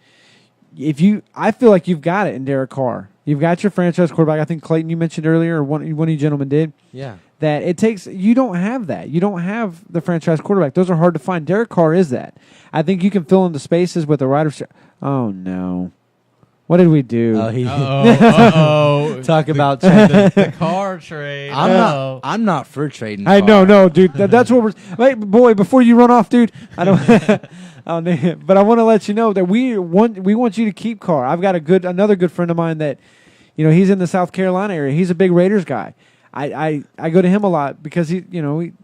I feel like you've got it in Derek Carr. You've got your franchise quarterback. I think Clayton, you mentioned earlier, or one of you gentlemen did. Yeah. That it takes. You don't have that. You don't have the franchise quarterback. Those are hard to find. Derek Carr is that. I think you can fill in the spaces with a wide receiver. Oh no. What did we do? Uh-oh. Talk about the car trade. I'm not for trading. I Carr. no, dude. That's what we're. Wait, boy, before you run off, dude. I don't. But I want to let you know that we want you to keep Carr. I've got another good friend of mine that, he's in the South Carolina area. He's a big Raiders guy. I go to him a lot because he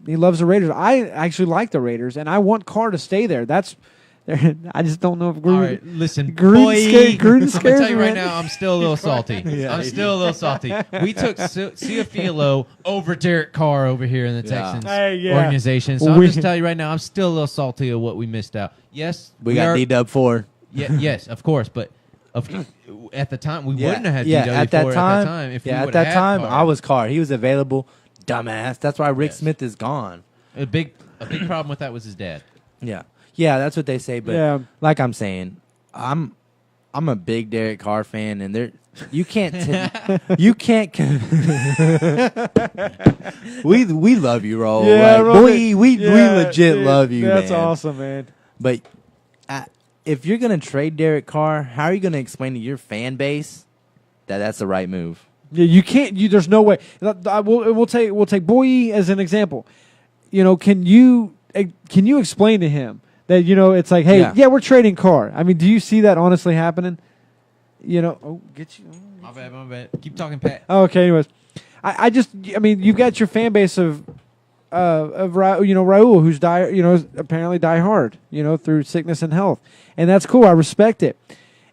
loves the Raiders. I actually like the Raiders, and I want Carr to stay there. I just don't know if Gruden. All right, listen, Gruden I'm scares gonna tell you me, right man. now, I'm still a little salty. I'm still a little salty. We took Ciafiello over Derek Carr over here in the Texans organization. So I'm just telling you right now, I'm still a little salty of what we missed out. Yes, we got D-Dub 4. Yeah, yes, of course, but at the time we wouldn't have had D-Dub at that time. If we at would've that had time, Carr. I was Carr. He was available. Dumbass. That's why Rick Smith is gone. A big problem with that was his dad. Yeah, that's what they say. But like I'm saying, I'm a big Derek Carr fan, and you can't we love you, Ro. Yeah, we legit love you. That's man. awesome, man. But if you're gonna trade Derek Carr, how are you gonna explain to your fan base that that's the right move? Yeah, you can't. There's no way. We'll take Boye as an example. Can you explain to him that it's like, hey, we're trading Carr? I mean, do you see that honestly happening? Get you. My bad. Keep talking, Pat. Okay. Anyways, I mean, you've got your fan base of Raul, who's apparently die hard, through sickness and health, and that's cool. I respect it.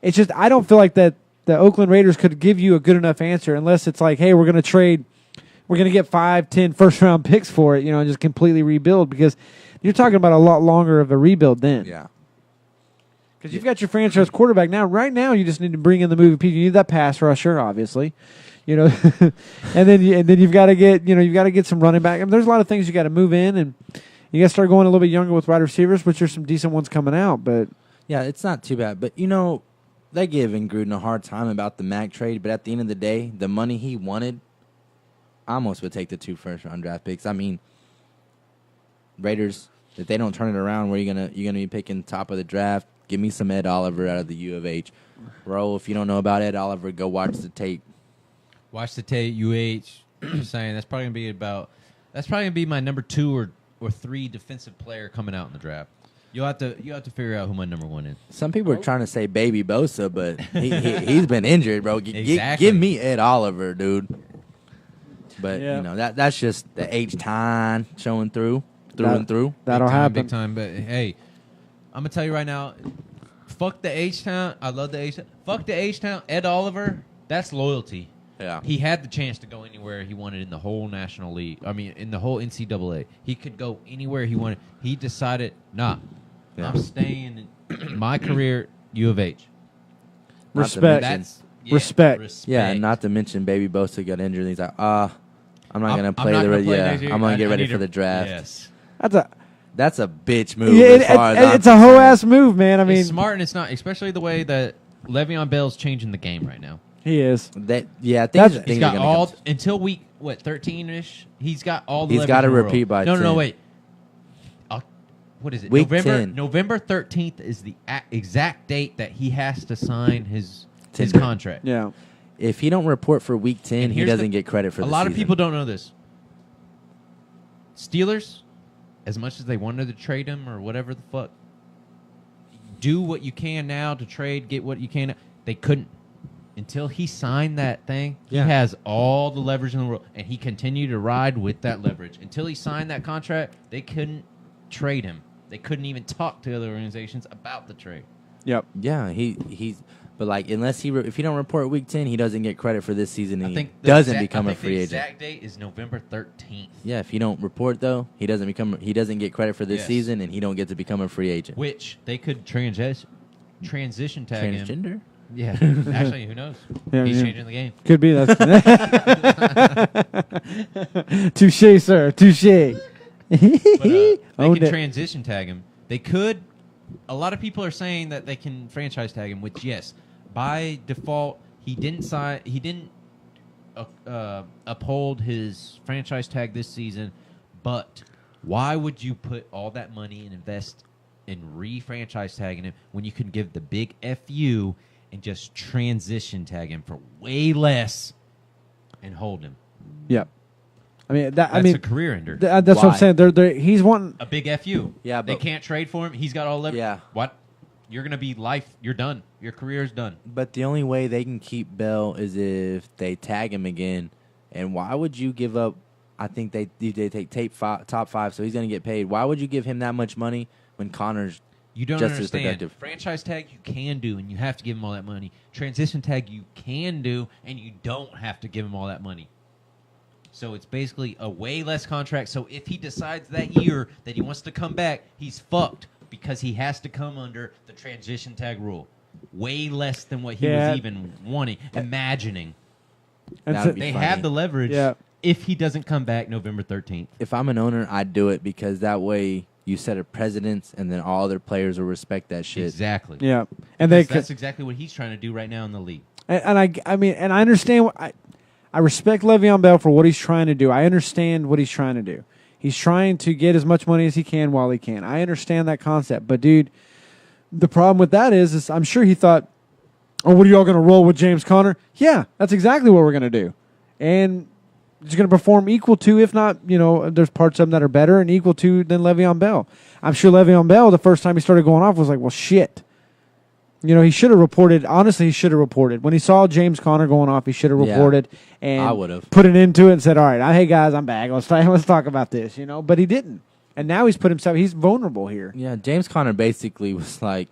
It's just I don't feel like that the Oakland Raiders could give you a good enough answer unless it's like, hey, we're going to get 5, 10 first-round picks for it, and just completely rebuild, because you're talking about a lot longer of a rebuild then. Yeah. Because you've got your franchise quarterback now. Right now, you just need to bring in the moving piece. You need that pass rusher, obviously, and then you've got to get some running back. I mean, there's a lot of things you got to move in, and you got to start going a little bit younger with wide receivers, which there's some decent ones coming out. But yeah, it's not too bad. But they're giving Gruden a hard time about the Mac trade. But at the end of the day, the money he wanted, I almost would take the 2 first-round draft picks. I mean, Raiders, if they don't turn it around, where you're gonna be picking top of the draft. Give me some Ed Oliver out of the U of H. Bro, if you don't know about Ed Oliver, go watch the tape. Watch the tape, UH. Just saying, that's probably gonna be my number 2 or 3 defensive player coming out in the draft. You'll have to figure out who my number 1 is. Some people are trying to say Baby Bosa, but he's been injured, bro. Exactly. Give me Ed Oliver, dude. But that's just the H-time showing through and through. That'll happen. Big time. But hey, I'm gonna tell you right now, fuck the H-Town. I love the H-Town. Fuck the H-Town. Ed Oliver, that's loyalty. Yeah. He had the chance to go anywhere he wanted in the whole National League. I mean, in the whole NCAA. He could go anywhere he wanted. He decided, I'm staying in my career, U of H. Respect. Respect. Yeah, not to mention Baby Bosa got injured. And he's like, I'm not going to play I'm going to get ready for the draft. Yes. That's a bitch move. It's a whole ass move, man. I mean, it's smart and it's not, especially the way that Le'Veon Bell's changing the game right now. He is. I think he's got all until week 13ish. He's got all the. He's got to repeat by. No, wait. What is it? Week 10. November 13th is the exact date that he has to sign his contract. Yeah. If he don't report for week 10, he doesn't get credit for. A lot of people don't know this. Steelers, as much as they wanted to trade him or whatever the fuck, do what you can now to trade, get what you can. They couldn't. Until he signed that thing, he has all the leverage in the world, and he continued to ride with that leverage. Until he signed that contract, they couldn't trade him. They couldn't even talk to other organizations about the trade. Yep. Yeah, he's. But like, unless if he don't report week 10, he doesn't get credit for this season. And I think he the doesn't exact- become I a think free the agent. exact date is November 13th. Yeah, if he don't report though, he doesn't get credit for this Yes. season, and he don't get to become a free agent. Which they could transition tag him. Transgender. Yeah, actually, who knows? Yeah, He's yeah. changing the game. Could be. That's touche, sir. Touche. But they Owned can it. transition tag him. They could. A lot of people are saying that they can franchise tag him. Which, yes, by default, he didn't sign. He didn't uphold his franchise tag this season. But why would you put all that money and invest in re-franchise tagging him when you can give the big FU and just transition tag him for way less and hold him? Yep. I mean, That's I mean, a career ender. that's what Why? I'm saying. He's wanting. A big FU. Yeah, they but- can't trade for him. He's got all leverage. Yeah. What? You're gonna be life. You're done. Your career's done. But the only way they can keep Bell is if they tag him again. And why would you give up? I think they take top 5, so he's going to get paid. Why would you give him that much money when Connor's You don't just as understand. productive? Franchise tag you can do, and you have to give him all that money. Transition tag you can do, and you don't have to give him all that money. So it's basically a way less contract. So if he decides that year that he wants to come back, he's fucked because he has to come under the transition tag rule. Way less than what he Yeah. was even wanting, imagining. And That so- would be They funny. have the leverage Yeah. if he doesn't come back November 13th. If I'm an owner, I'd do it because that way you set a precedence, and then all other players will respect that shit. Exactly. yeah, and they That's exactly what he's trying to do right now in the league. and I mean, and I understand. I respect Le'Veon Bell for what he's trying to do. I understand what he's trying to do. He's trying to get as much money as he can while he can. I understand that concept, but dude, the problem with that is I'm sure he thought, "Oh, what are y'all going to roll with James Conner?" Yeah, that's exactly what we're going to do, and he's going to perform equal to, if not, there's parts of him that are better and equal to than Le'Veon Bell. I'm sure Le'Veon Bell, the first time he started going off, was like, "Well, shit." He should have reported. Honestly, he should have reported. When he saw James Conner going off, he should have Yeah, reported and I would've. put it into it and said, "All right, hey guys, I'm back. Let's talk about this." But he didn't, and now he's put himself. He's vulnerable here. Yeah, James Conner basically was like,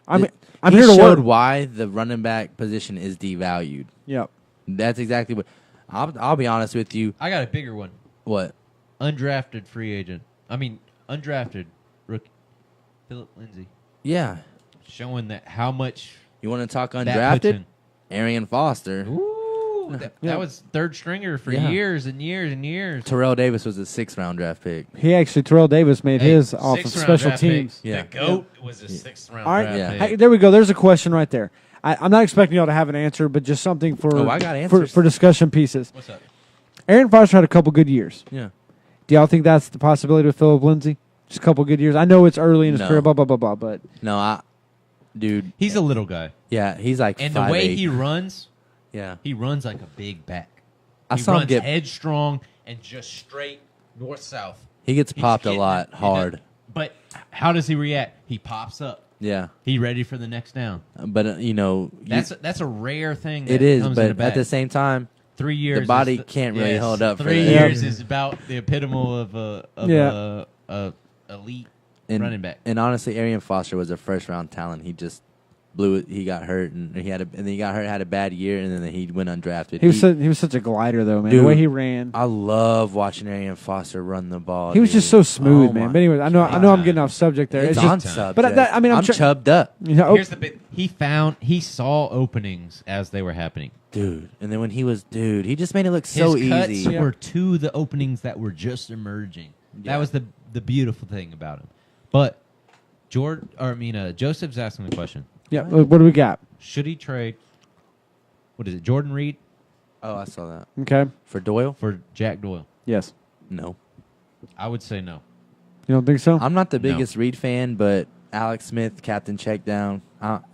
I'm he here to showed work. why the running back position is devalued. Yep. That's exactly what. I'll be honest with you. I got a bigger one. What? Undrafted free agent. Undrafted rookie. Philip Lindsay. Yeah. Showing that how much You want to talk that puts undrafted? in. Arian Foster. Ooh, Yeah. that was third stringer for Yeah. years and years and years. Terrell Davis was a 6th-round draft pick. He actually, Terrell Davis made Hey, his off of sixth-round special draft pick. teams. Yeah. The GOAT was a 6th-round All right. draft Yeah. pick. Hey, there we go. There's a question right there. I'm not expecting y'all to have an answer, but just something for Oh, I got answers. for discussion pieces. What's up? Aaron Foster had a couple good years. Yeah. Do y'all think that's the possibility with Philip Lindsay? Just a couple good years. I know it's early in his No. career, blah blah blah blah. But No, dude. He's a little guy. Yeah, he's like And 5'8". the way he runs, Yeah. he runs like a big back. I He saw him runs get. headstrong and just straight north-south. He gets He's popped a getting lot it. hard. But how does he react? He pops up. Yeah. He ready for the next down. But That's a rare thing. That it is. comes in a But bag. at the same time, 3 years. the body is can't really yes, hold up for 3 that. years is about the epitome of Yeah. a elite and, running back. And honestly, Arian Foster was a first-round talent. He just blew it. He got hurt, and then he got hurt, had a bad year, and then he went undrafted. he was such a glider though, man. Dude, the way he ran, I love watching Arian Foster run the ball. he was dude. just so smooth, Oh man. my But anyways, I know I'm God. getting off subject there. It's It's on just, subject. but I'm I'm chubbed up, Here's the big. He saw openings as they were happening. dude. And then when he just made it look His so cuts easy. were to the openings that were just emerging. Yeah. That was the beautiful thing about him. But Joseph's asking the question: yeah. What do we got? should he trade? What is it, Jordan Reed Oh, I saw that Okay. for Doyle. for Jack Doyle? Yes. No, I would say no. You don't think so? I'm not the No. biggest Reed fan, but Alex Smith, captain, check down,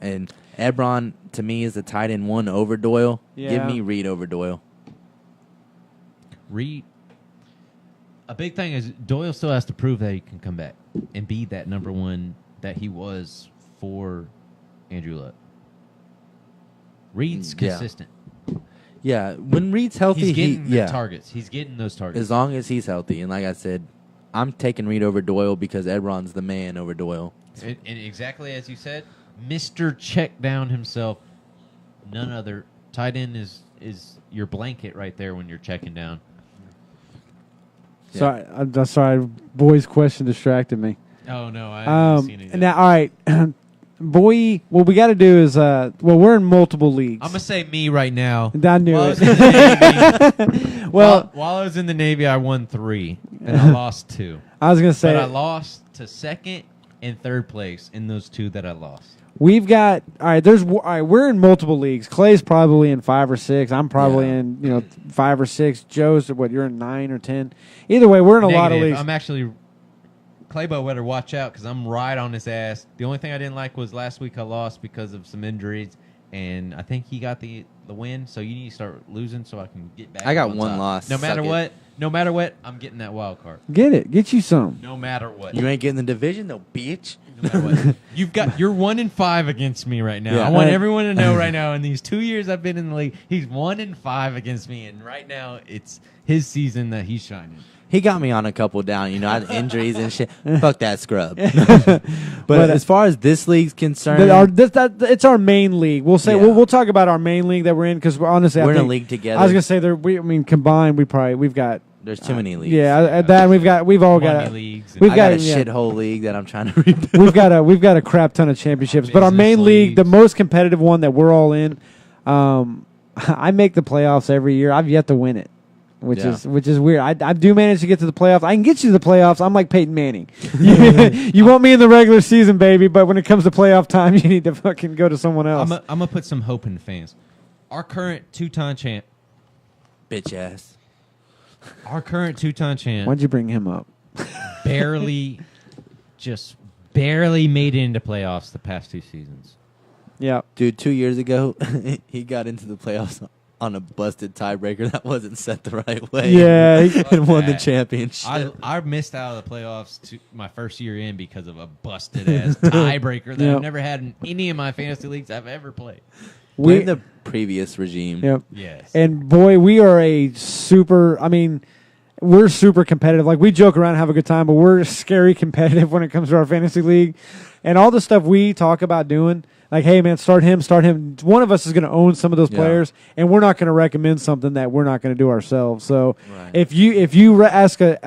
and Ebron to me is the tight end 1 over Doyle. Yeah. Give me Reed over Doyle. Reed. A big thing is Doyle still has to prove that he can come back and be that number one that he was for Andrew Luck. Reed's Yeah. consistent. Yeah, when Reed's healthy, He's getting the yeah, targets. He's getting those targets. as long as he's healthy. And like I said, I'm taking Reed over Doyle because Ebron's the man over Doyle. And exactly as you said, Mr. Check Down himself. None other. Tight end is your blanket right there when you're checking down. Sorry, I'm sorry. Boy's question distracted me. Oh, no. I haven't seen it. Now, all right. Boy, what we got to do is, we're in multiple leagues. I'm going to say me right now. I knew While I it. was in the Navy, Well, while I was in the Navy, I won 3, and I lost 2. I was going to say, But I lost to second and third place in those 2 that I lost. we've got, all right, we're in multiple leagues. Clay's probably in 5 or 6. I'm probably in, 5 or 6. Joe's, you're in 9 or 10. Either way, we're in a lot of leagues. I'm actually, Claybo better watch out because I'm right on his ass. The only thing I didn't like was last week I lost because of some injuries, and I think he got the win, so you need to start losing so I can get back. I got on one top. loss. No matter what, I'm getting that wild card. Get you some. No matter what. You ain't getting the division, though, bitch. No matter what. You're 1-5 against me right now. Yeah. I want everyone to know right now, in these 2 years I've been in the league, he's 1-5 against me, and right now it's his season that he's shining. He got me on a couple down. I had injuries and shit. Fuck that scrub. but as far as this league's concerned, It's our main league. We'll say we'll talk about our main league that we're in because honestly, we're I in a think, league together. I was gonna say combined we've got. There's too many leagues. Yeah, that we've all got. Leagues We've I got got a shithole league that I'm trying to rebuild. we've got a crap ton of championships, but our Business main league, the leagues. most competitive one that we're all in, I make the playoffs every year. I've yet to win it, which is weird. I do manage to get to the playoffs. I can get you to the playoffs. I'm like Peyton Manning. You want me in the regular season, baby, but when it comes to playoff time, you need to fucking go to someone else. I'm gonna put some hope in the fans. Our current 2-time champ. Bitch ass. Our current 2-time champ. Why'd you bring him up? barely made it into playoffs the past 2 seasons. Yeah. Dude, 2 years ago, he got into the playoffs on a busted tiebreaker that wasn't set the right way. Yeah, and won the that. championship. I missed out of the playoffs my first year in because of a busted ass tiebreaker that Yep. I've never had in any of my fantasy leagues I've ever played. Blame the previous regime. Yep. Yes. And boy, we are we're super competitive. Like, we joke around and have a good time, but we're scary competitive when it comes to our fantasy league. And all the stuff we talk about doing, like, hey, man, start him. One of us is going to own some of those players, and we're not going to recommend something that we're not going to do ourselves. So if you ask a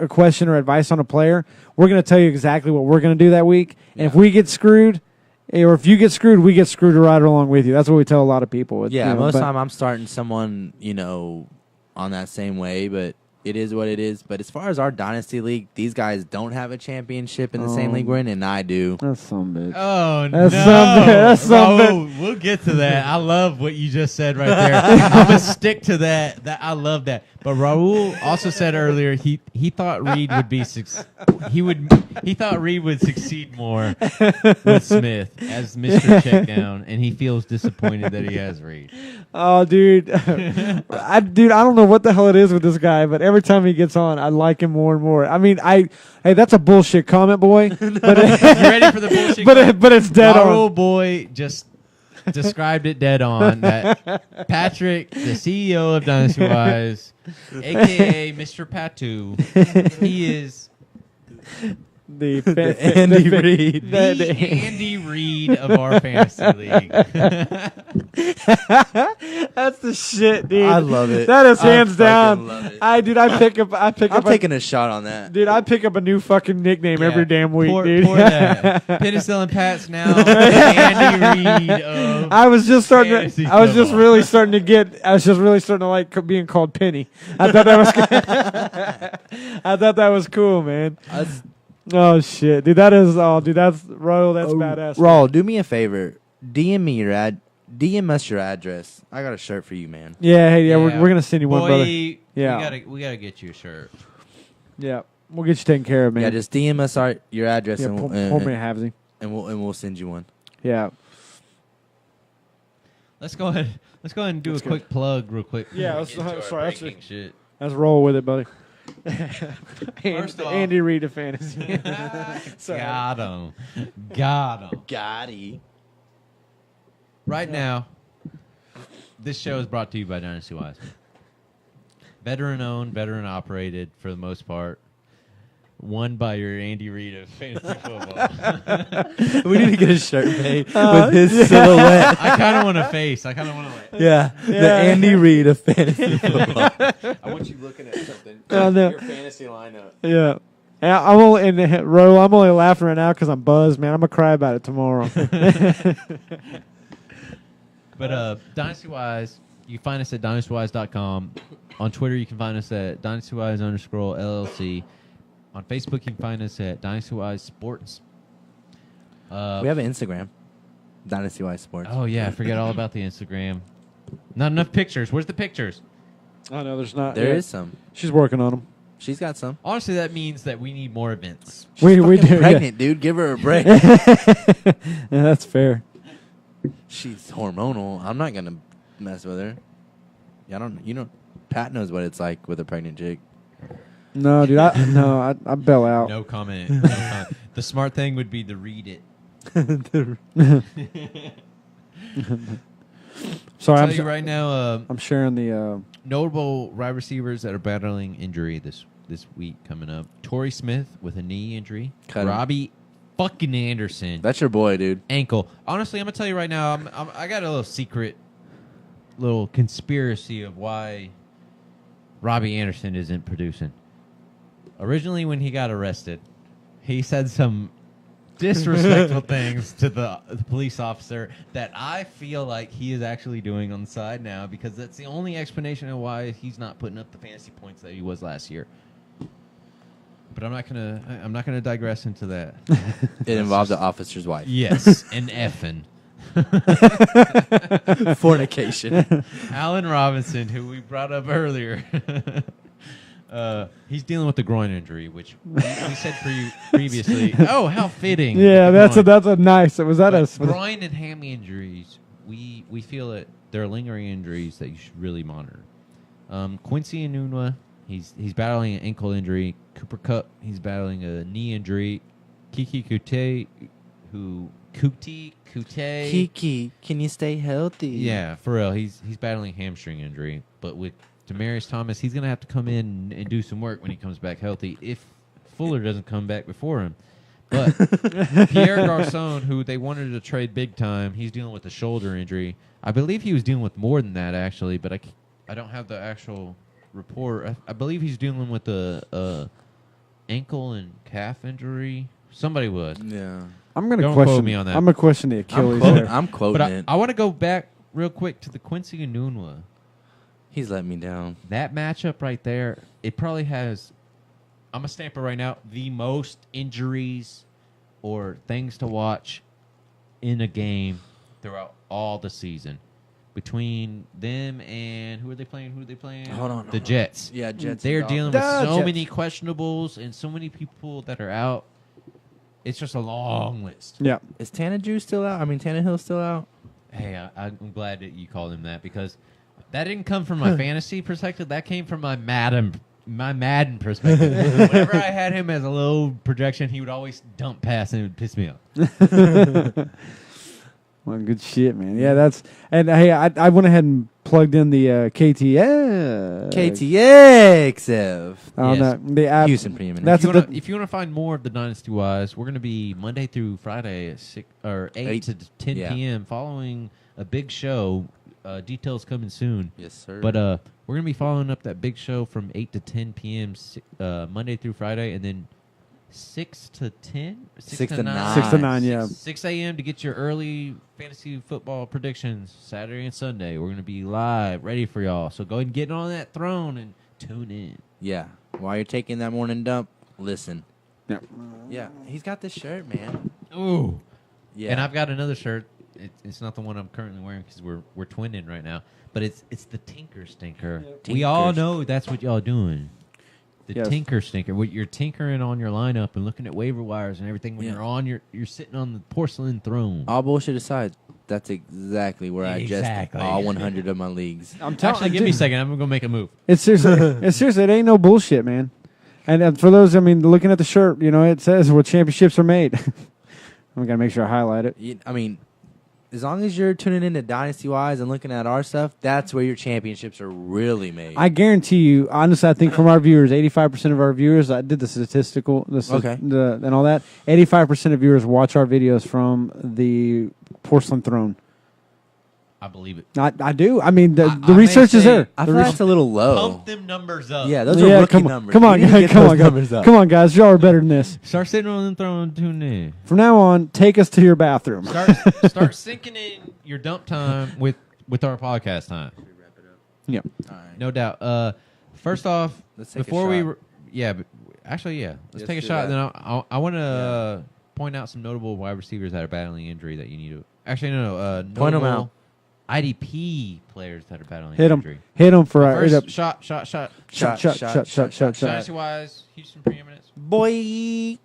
question or advice on a player, we're going to tell you exactly what we're going to do that week. And if we get screwed, or if you get screwed, we get screwed right along with you. That's what we tell a lot of people. Most of the time I'm starting someone, on that same way, but it is what it is. But as far as our Dynasty League, these guys don't have a championship in the same league we're in, and I do. That's some bitch. Oh, That's some Raul, we'll get to that. I love what you just said right there. I'm going to stick to that. I love that. But Raul also said earlier he thought Reed would be he thought Reed would succeed more with Smith as Mr. Checkdown, and he feels disappointed that he has Reed. Oh, dude. I don't know what the hell it is with this guy, but every time he gets on, I like him more and more. I mean, hey, that's a bullshit comment, boy. But You ready for the bullshit? but it's dead Raul on. Boy just described it dead on. That Patrick, the CEO of Dwynasty Wise, a.k.a. Mr. Patu, he is The Andy Reid. the Andy Reid of our fantasy league. That's the shit, dude. I love it. That is I hands down. fucking love it. I pick up. I'm taking a shot on that. Dude, I pick up a new fucking nickname Yeah. every damn week, Pour dude. that. Penicillin Pat's now Andy Reid of I was just fantasy I was just football. really starting to like being called Penny. I thought that was cool, man. Oh shit, dude, that's Royal. That's badass. Raul, do me a favor. DM us your address. I got a shirt for you, man. Yeah, hey, yeah, we're gonna send you one, Boy, brother. Yeah, we gotta get you a shirt. Yeah, we'll get you taken care of, man. Yeah, just DM us your address yeah, and pour we'll, me a halvesy. and we'll send you one. Yeah. Let's go ahead and do a quick plug real quick. Yeah, Get to our breaking shit. Let's roll with it, buddy. First off- Andy Reid of fantasy. Sorry. Got him. Gotti. Right now, this show is brought to you by Dwynasty Wise. Veteran owned, veteran operated for the most part. won by your Andy Reid of fantasy football. We need to get a shirt made with his silhouette. I kind of want a face. I kind of want to. Yeah, the Andy Reid of fantasy football. I want you looking at something. Oh, no. Your fantasy lineup. Yeah. Yeah, I'm only in the row. I'm only laughing right now because I'm buzzed, man. I'm gonna cry about it tomorrow. But Dynasty Wise, you can find us at dynastywise.com. On Twitter, you can find us at dynastywise_LLC. On Facebook, you can find us at Dynasty Wise Sports. We have an Instagram, Dynasty Wise Sports. Oh yeah, I forget all about the Instagram. Not enough pictures. Where's the pictures? Oh no, there's not. There is some. She's working on them. She's got some. Honestly, that means that we need more events. We Fucking do. pregnant, dude. Give her a break. Yeah, that's fair. She's hormonal. I'm not gonna mess with her. I don't. You know, Pat knows what it's like with a pregnant chick. No, dude. I bail out. No comment. No comment. The smart thing would be to read it. Sorry, I'll tell you right now. I'm sharing the. Notable wide receivers that are battling injury this week coming up. Torrey Smith with a knee injury. Cut him. Robbie fucking Anderson. That's your boy, dude. Ankle. Honestly, I'm gonna tell you right now. I got a little secret, little conspiracy of why Robbie Anderson isn't producing. Originally, when he got arrested, he said some disrespectful things to the police officer that I feel like he is actually doing on the side now, because that's the only explanation of why he's not putting up the fantasy points that he was last year. But I'm not gonna digress into that. It involves the officer's wife. Yes, and effing. Fornication. Allen Robinson, who we brought up earlier, he's dealing with the groin injury, which we said previously. Oh, how fitting! Yeah, that's a nice. Was that a groin and hammy injuries? We feel that they're lingering injuries that you should really monitor. Quincy Enunwa, he's battling an ankle injury. Cooper Kupp, he's battling a knee injury. Kiki Kiki, can you stay healthy? Yeah, for real. He's battling hamstring injury, but with Demaryius Thomas, he's going to have to come in and do some work when he comes back healthy if Fuller doesn't come back before him. But Pierre Garçon, who they wanted to trade big time, he's dealing with a shoulder injury. I believe he was dealing with more than that, actually, but I don't have the actual report. I believe he's dealing with a ankle and calf injury. Somebody was. Yeah. I'm going to Don't question quote me on that. I'm going to question the Achilles I'm quoting But it. I want to go back real quick to the Quincy Enunwa. He's let me down. That matchup right there, it probably has, I'm going to stamp it right now, the most injuries or things to watch in a game throughout all the season. Between them and who are they playing? Hold on. The Jets. Yeah, Jets. They're and dealing with Dolphins. so Jets. many questionables and so many people that are out. It's just a long list. Yeah. Is Tannehill still out? Tannehill still out? Hey, I'm glad that you called him that, because that didn't come from my fantasy perspective. That came from my Madden perspective. Whenever I had him as a low projection, he would always dump pass and it would piss me off. Well, good shit, man. Yeah, that's and hey, I went ahead and plugged in the KTXF. KTXF. Yes. The app. Houston Preeminence. That's If you want to find more of the Dynasty Wise, we're going to be Monday through Friday at 8 to 10 p.m. following a big show. Details coming soon. Yes, sir. But we're going to be following up that big show from 8 to 10 p.m. Monday through Friday, and then 6 to 10? 6 to 9. 6 to 9, yeah. 6 a.m. to get your early fantasy football predictions Saturday and Sunday. We're going to be live, ready for y'all. So go ahead and get on that throne and tune in. Yeah. While you're taking that morning dump, listen. Yeah. Yeah. He's got this shirt, man. Ooh. Yeah. And I've got another shirt. It's not the one I'm currently wearing because we're twinning right now. But it's the Tinker Stinker. Yep. We all know that's what y'all doing. The Yes. Tinker Stinker. What you're tinkering on your lineup and looking at waiver wires and everything when you're sitting on the porcelain throne. All bullshit aside, that's exactly where I Exactly. adjust all 100 of my leagues. I'm telling Actually, give me a second. I'm gonna make a move. It's seriously, it ain't no bullshit, man. And for those, looking at the shirt, it says where championships are made. We got to make sure I highlight it. as long as you're tuning into Dynasty Wise and looking at our stuff, that's where your championships are really made. I guarantee you, honestly, I think from our viewers, 85% of our viewers, I did the statistical, and all that, 85% of viewers watch our videos from the porcelain throne. I believe it. I do. I mean, the I research may is say- there. I The feel research- that's a little low. Pump them numbers up. Yeah, those are rookie numbers. Come on, We need to get come those on, numbers guys. up. Come on, guys. Y'all are better than this. Start sitting on the throne and tune in. From now on, take us to your bathroom. Start syncing in your dump time with our podcast time. Yep. All right. No doubt. First off, Let's take a before shot. let's Let's take a do shot. that. Then I want to point out some notable wide receivers that are battling injury that you need to. Actually, no. Point 'em notable out. IDP players that are battling Hit injury. them. Hit them for our First, shot. shot. Dynasty Wise, Houston Preeminence. Boy.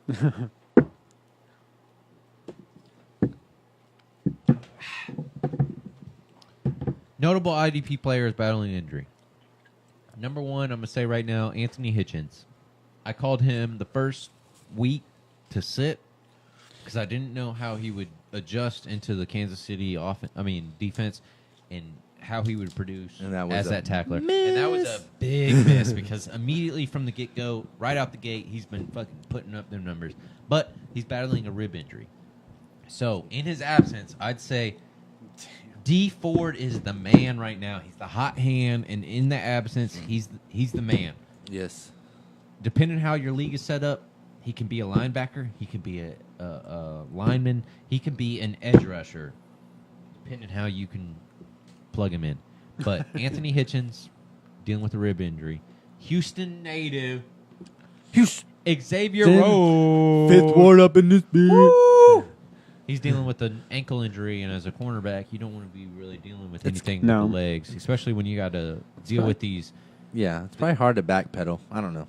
Notable IDP players battling injury. Number one, I'm going to say right now, Anthony Hitchens. I called him the first week to sit because I didn't know how he would adjust into the Kansas City defense and how he would produce And that was as a that tackler. miss. And that was a big miss because immediately from the get-go, right out the gate, he's been fucking putting up them numbers. But he's battling a rib injury. So in his absence, I'd say D Ford is the man right now. He's the hot hand, and in the absence, he's the man. Yes. Depending how your league is set up, he can be a linebacker, he can be a lineman, he can be an edge rusher, depending how you can plug him in. But Anthony Hitchens dealing with a rib injury. Houston native. Xavier Rhodes. Fifth ward up in this bitch. He's dealing with an ankle injury, and as a cornerback, you don't want to be really dealing with anything no. with the legs, especially when you got to deal with these. Yeah, it's probably hard to backpedal. I don't know.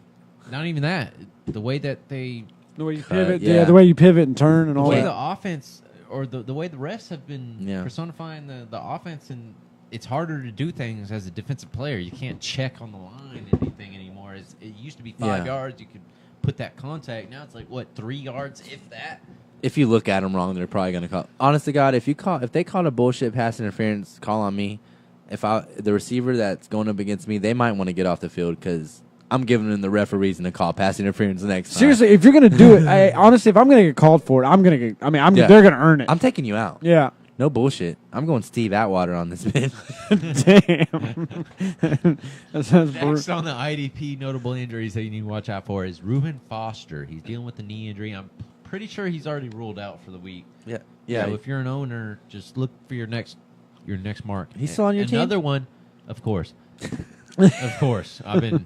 Not even that. The way that they, The way you Cut, pivot, yeah. the way you pivot and turn and the all way that. the offense, or the way the refs have been personifying the offense, and it's harder to do things as a defensive player. You can't check on the line anything anymore. It used to be 5 yards. You could put that contact. Now it's like, what, 3 yards, if that? If you look at them wrong, they're probably going to call. Honest to God, if they called a bullshit pass interference call on me, the receiver that's going up against me, they might want to get off the field because I'm giving them the ref a reason to call pass interference next time. Seriously, if you're gonna do it, honestly, if I'm gonna get called for it, I'm gonna get. I mean, they're gonna earn it. I'm taking you out. Yeah. No bullshit. I'm going Steve Atwater on this bitch. Damn. That sounds Next on the IDP notable injuries that you need to watch out for is Reuben Foster. He's dealing with a knee injury. I'm pretty sure he's already ruled out for the week. Yeah. So if you're an owner, just look for your next mark. He's still on your team? Another one, of course. Of course. I've been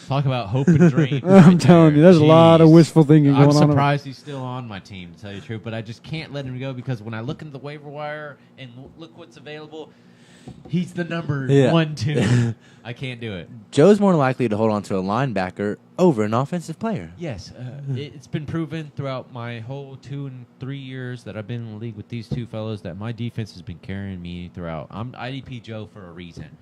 talk about hope and dreams. I'm telling you, there's a lot of wishful thinking going I'm on. surprised he's still on my team, to tell you the truth, but I just can't let him go because when I look into the waiver wire and look what's available, he's the number 1, 2. I can't do it. Joe's more likely to hold on to a linebacker over an offensive player. Yes, it's been proven throughout my whole 2 and 3 years that I've been in the league with these two fellows that my defense has been carrying me throughout. I'm IDP Joe for a reason.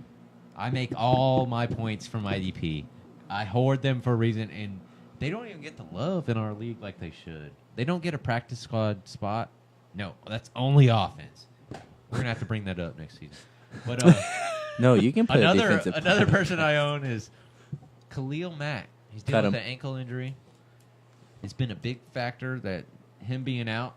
I make all my points from IDP. I hoard them for a reason, and they don't even get the love in our league like they should. They don't get a practice squad spot. No, that's only offense. We're going to have to bring that up next season. But No, you can put a defensive another person I own is Khalil Mack. He's dealing with an ankle injury. It's been a big factor that him being out.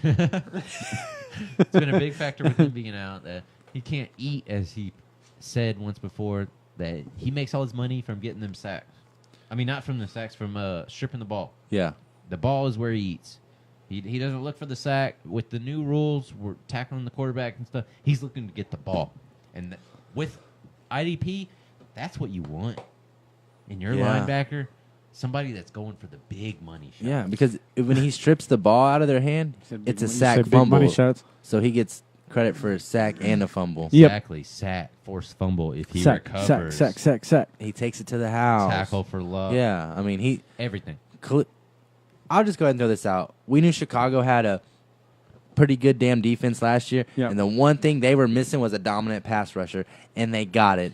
It's been a big factor with him being out that he can't eat, as he said once before, that he makes all his money from getting them sacks. I mean, not from the sacks, from stripping the ball. Yeah. The ball is where he eats. He doesn't look for the sack. With the new rules, we're tackling the quarterback and stuff. He's looking to get the ball. And with IDP, that's what you want in your linebacker. Somebody that's going for the big money shots. Yeah, because when he strips the ball out of their hand, it's a sack big fumble. money shots. So he gets credit for a sack and a fumble. Yep. Exactly. Sack, forced fumble if he Sack. recovers. He takes it to the house. Tackle for love. Yeah, I mean, Everything. I'll just go ahead and throw this out. We knew Chicago had a pretty good damn defense last year, Yeah. and the one thing they were missing was a dominant pass rusher, and they got it.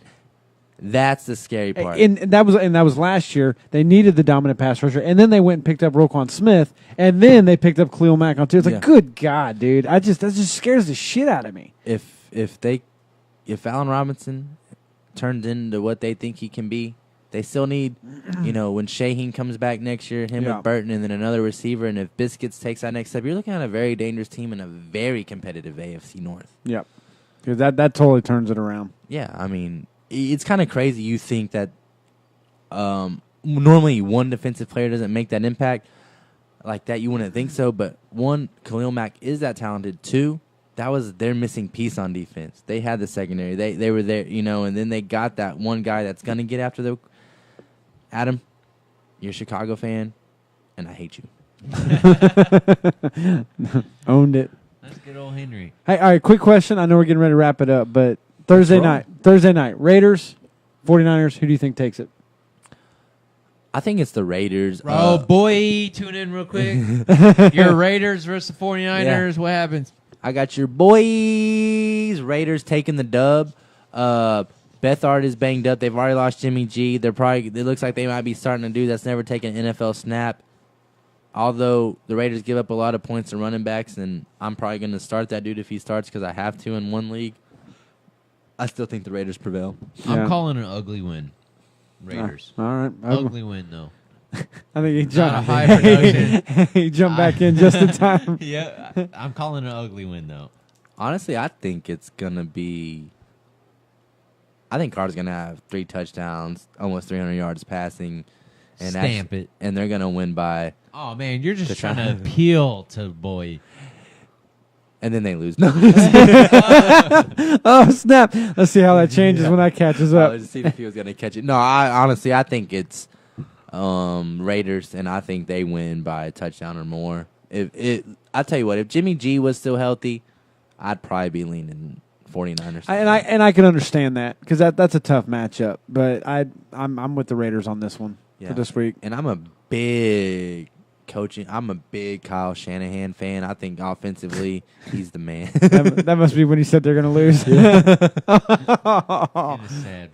That's the scary part. And that was last year. They needed the dominant pass rusher, and then they went and picked up Roquan Smith, and then they picked up Khalil Mack on two. It's like, good God, dude! That just scares the shit out of me. If Allen Robinson turns into what they think he can be, they still need, when Shaheen comes back next year, him with Burton, and then another receiver, and if Biscuits takes that next step, you're looking at a very dangerous team in a very competitive AFC North. Yep, because that totally turns it around. Yeah, I mean, it's kind of crazy. You think that normally one defensive player doesn't make that impact like that. You wouldn't think so, but one, Khalil Mack is that talented. Two, that was their missing piece on defense. They had the secondary. They were there, and then they got that one guy that's going to get after the Adam, you're a Chicago fan, and I hate you. Owned it. That's good old Henry. Hey, all right, quick question. I know we're getting ready to wrap it up, but Thursday night, Raiders, 49ers, who do you think takes it? I think it's the Raiders. Oh, boy, tune in real quick. Your Raiders versus the 49ers. Yeah. What happens? I got your boys. Raiders taking the dub. Bethard is banged up. They've already lost Jimmy G. It looks like they might be starting a dude that's never taken an NFL snap. Although the Raiders give up a lot of points to running backs, and I'm probably going to start that dude if he starts because I have to in one league. I still think the Raiders prevail. I'm calling an ugly win. Raiders. All right. Ugly win, though. I think he jumped. High production. He jumped back in just in time. Yeah, I'm calling an ugly win, though. Honestly, I think it's going to be... I think Carter's going to have 3 touchdowns, almost 300 yards passing. And Stamp it. And they're going to win by... Oh, man, you're just trying to appeal to boy. And then they lose. No. Oh, snap. Let's see how that changes when that catches up. Let's see if he was going to catch it. No, I think it's Raiders, and I think they win by a touchdown or more. I tell you what, if Jimmy G was still healthy, I'd probably be leaning 49ers. And I can understand that because that's a tough matchup. But I'm with the Raiders on this one for this week. And I'm a big Kyle Shanahan fan. I think offensively, he's the man. that must be when he said they're going to lose. Sad,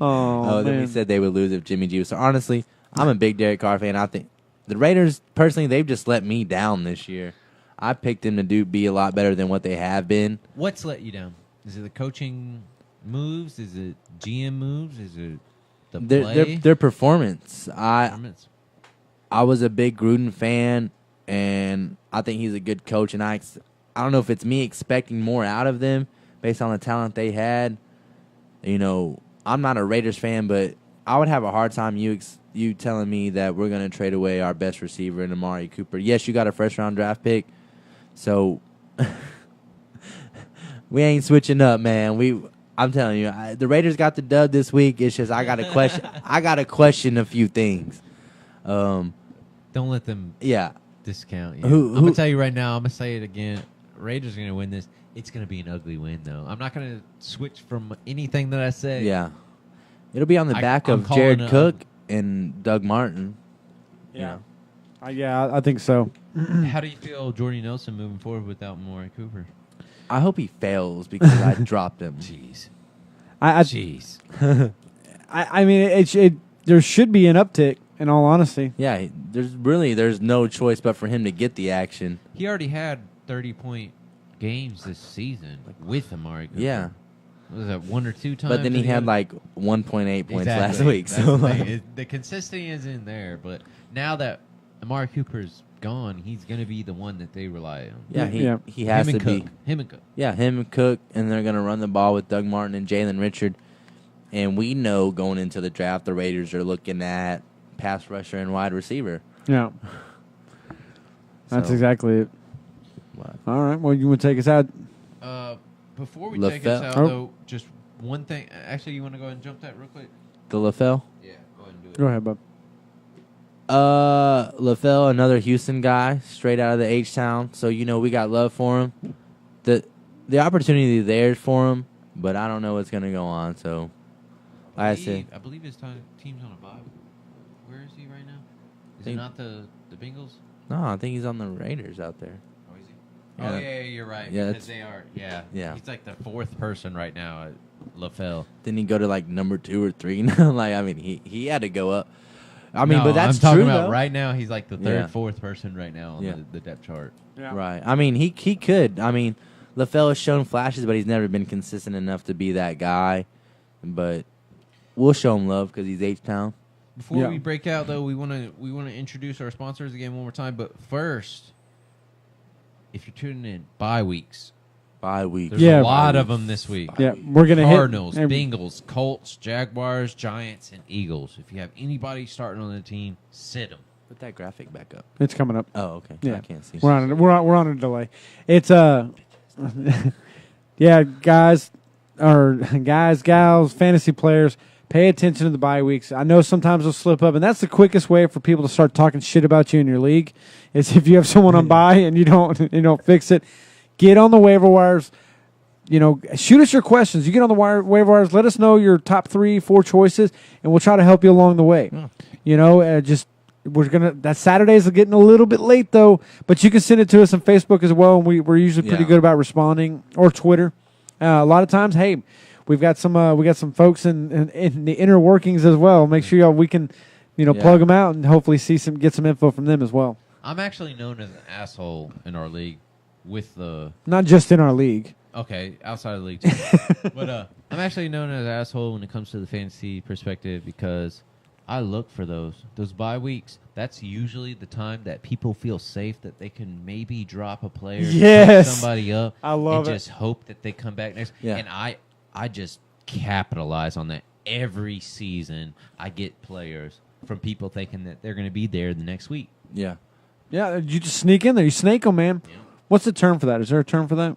then he said they would lose if Jimmy G was. So honestly, I'm a big Derek Carr fan. I think the Raiders, personally, they've just let me down this year. I picked them to be a lot better than what they have been. What's let you down? Is it the coaching moves? Is it GM moves? Is it the play? Their performance. I was a big Gruden fan, and I think he's a good coach. And I don't know if it's me expecting more out of them based on the talent they had. I'm not a Raiders fan, but I would have a hard time you telling me that we're going to trade away our best receiver in Amari Cooper. Yes, you got a first-round draft pick, so we ain't switching up, man. I'm telling you, the Raiders got the dub this week. It's just I got to question. I got to question a few things. Don't let them discount you. I'm going to tell you right now, I'm going to say it again. Raiders are going to win this. It's going to be an ugly win, though. I'm not going to switch from anything that I say. Yeah. It'll be on the back of Jared Cook and Doug Martin. Yeah. I think so. How do you feel Jordy Nelson moving forward without Amari Cooper? I hope he fails because I dropped him. Jeez. Jeez. I mean, there should be an uptick, in all honesty. Yeah, there's no choice but for him to get the action. He already had 30-point games this season with Amari Cooper. Yeah. Was that 1 or 2 times? But then he had like 1.8 points last week. So the consistency is in there. But now that Amari Cooper's gone, he's going to be the one that they rely on. Yeah, he has to be. Him and Cook. Yeah, him and Cook, and they're going to run the ball with Doug Martin and Jalen Richard. And we know going into the draft, the Raiders are looking at pass rusher and wide receiver. Yeah. That's exactly it. What? All right. Well, you want to take us out? Before we take us out, though, just one thing. Actually, you want to go ahead and jump that real quick? The LaFell? Yeah, go ahead and do it. Go ahead, bub. LaFell, another Houston guy, straight out of the H-Town. So, we got love for him. The opportunity there for him, but I don't know what's going to go on. So, I believe his team's on a bye. Where is he right now? Is it not the Bengals? No, I think he's on the Raiders out there. Oh, yeah, you're right. Yeah, because they are. Yeah. He's like the 4th person right now LaFell. Didn't he go to like number 2 or 3 now? Like, I mean, he had to go up. I mean, No, but that's I'm talking true, about though. right now. He's like the third, Yeah. fourth person right now on Yeah. the depth chart. Yeah. Right. I mean, he could. I mean, LaFell has shown flashes, but he's never been consistent enough to be that guy. But we'll show him love because he's H-Town. Before Yeah. we break out, though, we want to introduce our sponsors again one more time. But first, if you're tuning in, bye weeks. Bye week. There's Yeah. a lot of them this week. Yeah, we're gonna Cardinals, hit Bengals, Colts, Jaguars, Giants, and Eagles. If you have anybody starting on the team, sit them. Put that graphic back up. It's coming up. Oh, okay. Yeah. I can't see. We're on a delay. It's yeah, guys, gals, fantasy players, pay attention to the bye weeks. I know sometimes they'll slip up, and that's the quickest way for people to start talking shit about you in your league. Is if you have someone on bye and you don't fix it, get on the waiver wires. Shoot us your questions. You get on the waiver wires. Let us know your top 3, 4 choices, and we'll try to help you along the way. Yeah. That Saturdays are getting a little bit late though, but you can send it to us on Facebook as well, and we're usually pretty Yeah. good about responding, or Twitter. A lot of times, hey, we've got some folks in the inner workings as well. Make sure we can plug them out and hopefully get some info from them as well. I'm actually known as an asshole in our league with the... Not just in our league. Okay, outside of the league too. But I'm actually known as an asshole when it comes to the fantasy perspective because I look for those bye weeks. That's usually the time that people feel safe that they can maybe drop a player, Yes. pick somebody up, I love and it. just hope that they come back next. Yeah. And I just capitalize on that every season. I get players from people thinking that they're going to be there the next week. Yeah. Yeah, you just sneak in there. You snake them, man. Yeah. What's the term for that? Is there a term for that?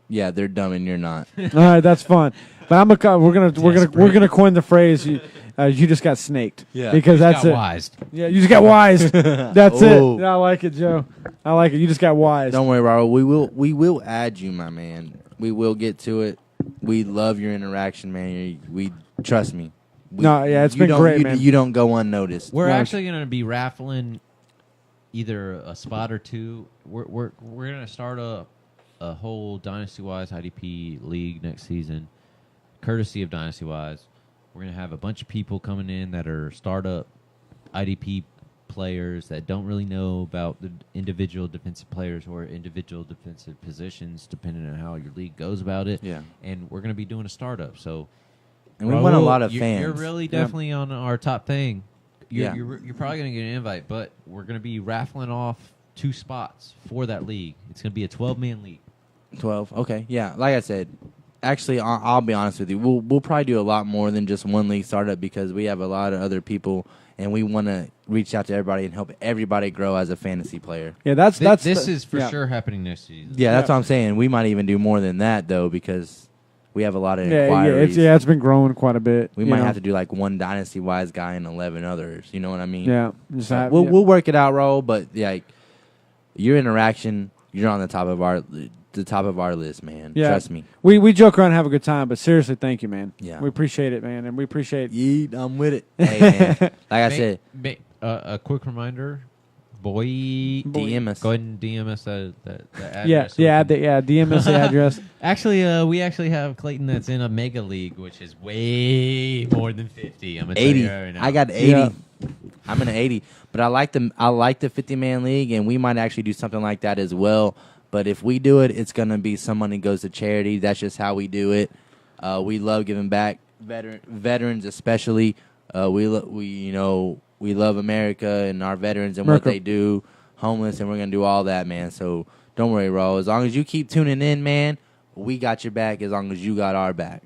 Yeah, they're dumb and you're not. All right, that's fun. But we're gonna coin the phrase. You just got snaked. Yeah. because Just that's got it. wised. Yeah, you just got wise. That's Oh. it. I like it, Joe. I like it. You just got wise. Don't worry, Robert. We will add you, my man. We will get to it. We love your interaction, man. We trust me. It's been great, man. You don't go unnoticed. We're No, actually going to be raffling either a spot or two. We're going to start a whole Dynasty Wise IDP league next season, courtesy of Dynasty Wise. We're going to have a bunch of people coming in that are startup IDP players that don't really know about the individual defensive players or individual defensive positions, depending on how your league goes about it. Yeah. And we're going to be doing a startup. So, And we want a lot of you're, fans. You're really definitely on our top thing. Yeah. You're probably going to get an invite, but we're going to be raffling off 2 spots for that league. It's going to be a 12-man league. 12. Okay. Yeah. Like I said, actually, I'll be honest with you. We'll probably do a lot more than just one league startup because we have a lot of other people, and we want to reach out to everybody and help everybody grow as a fantasy player. Yeah, that's This is for yeah. sure happening next season. Yeah, that's what I'm saying. We might even do more than that though because we have a lot of Yeah, inquiries. it's been growing quite a bit. We might have to do like one Dynasty Wise guy and 11 others. You know what I mean? Yeah, So we'll work it out, Raul. But like your interaction, you're on the top of our list, man. Yeah. Trust me. We joke around and have a good time, but seriously, thank you, man. Yeah. We appreciate it, man, and we appreciate. Yeet, I'm with it. Hey, man. Like I said, A quick reminder, boy, DM us. Go ahead and DM us the address. Yeah, DM us the address. Actually, we actually have Clayton that's in a mega league, which is way more than 50. I'm gonna tell 80. you right now. I got 80. Yeah. I'm in an 80. But I like the 50-man league, and we might actually do something like that as well. But if we do it, it's going to be some money goes to charity. That's just how we do it. We love giving back, veterans especially. We love America and our veterans and what they do, homeless, and we're going to do all that, man. So don't worry, Ro. As long as you keep tuning in, man, we got your back as long as you got our back.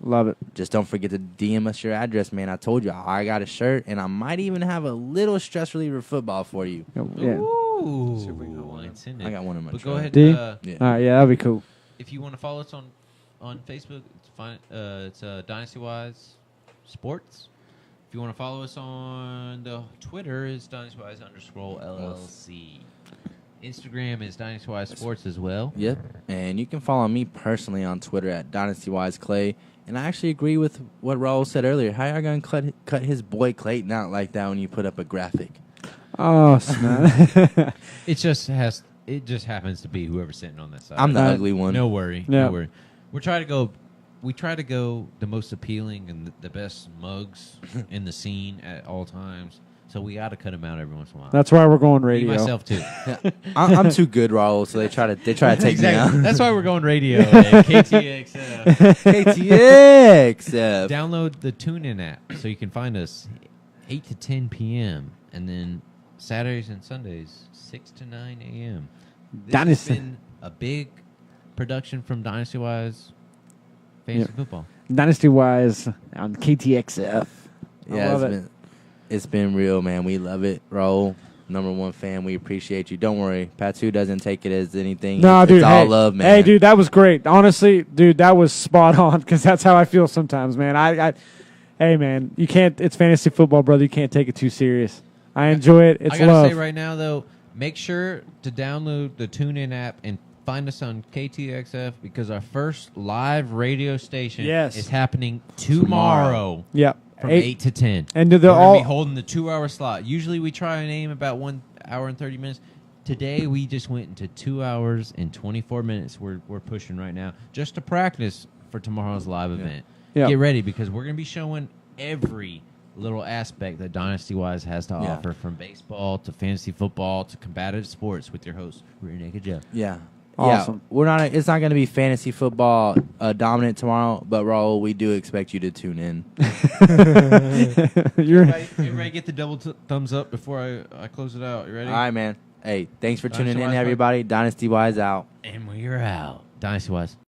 Love it. Just don't forget to DM us your address, man. I told you, I got a shirt, and I might even have a little stress reliever football for you. Yeah. Ooh, See if we can go on. it's in I it. got one in my But truck. go ahead. Do you? Yeah. All right, yeah, that'd be cool. If you want to follow us on Facebook, it's fine. It's Dynasty Wise Sports. If you want to follow us on the Twitter, it's Dynasty Wise _LLC. Instagram is Dynasty Wise Sports as well. Yep. And you can follow me personally on Twitter at DynastyWiseClay. And I actually agree with what Raul said earlier. How y'all going to cut his boy Clayton out like that when you put up a graphic? Oh, snap. It just happens to be whoever's sitting on that side. I'm the ugly one. No worry. Yeah. No worry. We're trying to go we try to go the most appealing and the best mugs in the scene at all times. So we got to cut them out every once in a while. That's why we're going Me radio. myself too. I'm too good, Raul, so they try to take me out. That's why we're going radio. KTXF. KTXF. Download the TuneIn app so you can find us 8 to 10 p.m. and then Saturdays and Sundays 6 to 9 a.m. This Dynasty. has been a big production from Dynasty Wise Fantasy Football. Dynasty Wise on KTXF. Yeah, it's been real, man. We love it, Raul. #1 fan. We appreciate you. Don't worry, Patu doesn't take it as anything. No, it's dude. all Hey, love, man. Hey, dude, that was great. Honestly, dude, that was spot on because that's how I feel sometimes, man. Hey, man, you can't. It's fantasy football, brother. You can't take it too serious. I enjoy it. It's I gotta love. say right now, though, make sure to download the TuneIn app and find us on KTXF because our first live radio station is happening tomorrow. Yep. From 8 to 10. And we're they're going all to be holding the 2-hour slot. Usually we try and aim about 1 hour and 30 minutes. Today we just went into 2 hours and 24 minutes. We're pushing right now just to practice for tomorrow's live event. Yep. Get ready because we're going to be showing every little aspect that Dynasty Wise has to offer, from baseball to fantasy football to combative sports with your host, Renee Joe. Yeah. Awesome. Yeah, we're not. It's not going to be fantasy football dominant tomorrow, but Raul, we do expect you to tune in. Everybody get the double thumbs up before I close it out. You ready? All right, man. Hey, thanks for Dynasty tuning in, Wise, everybody. Dynasty Wise out. And we're out. Dynasty Wise.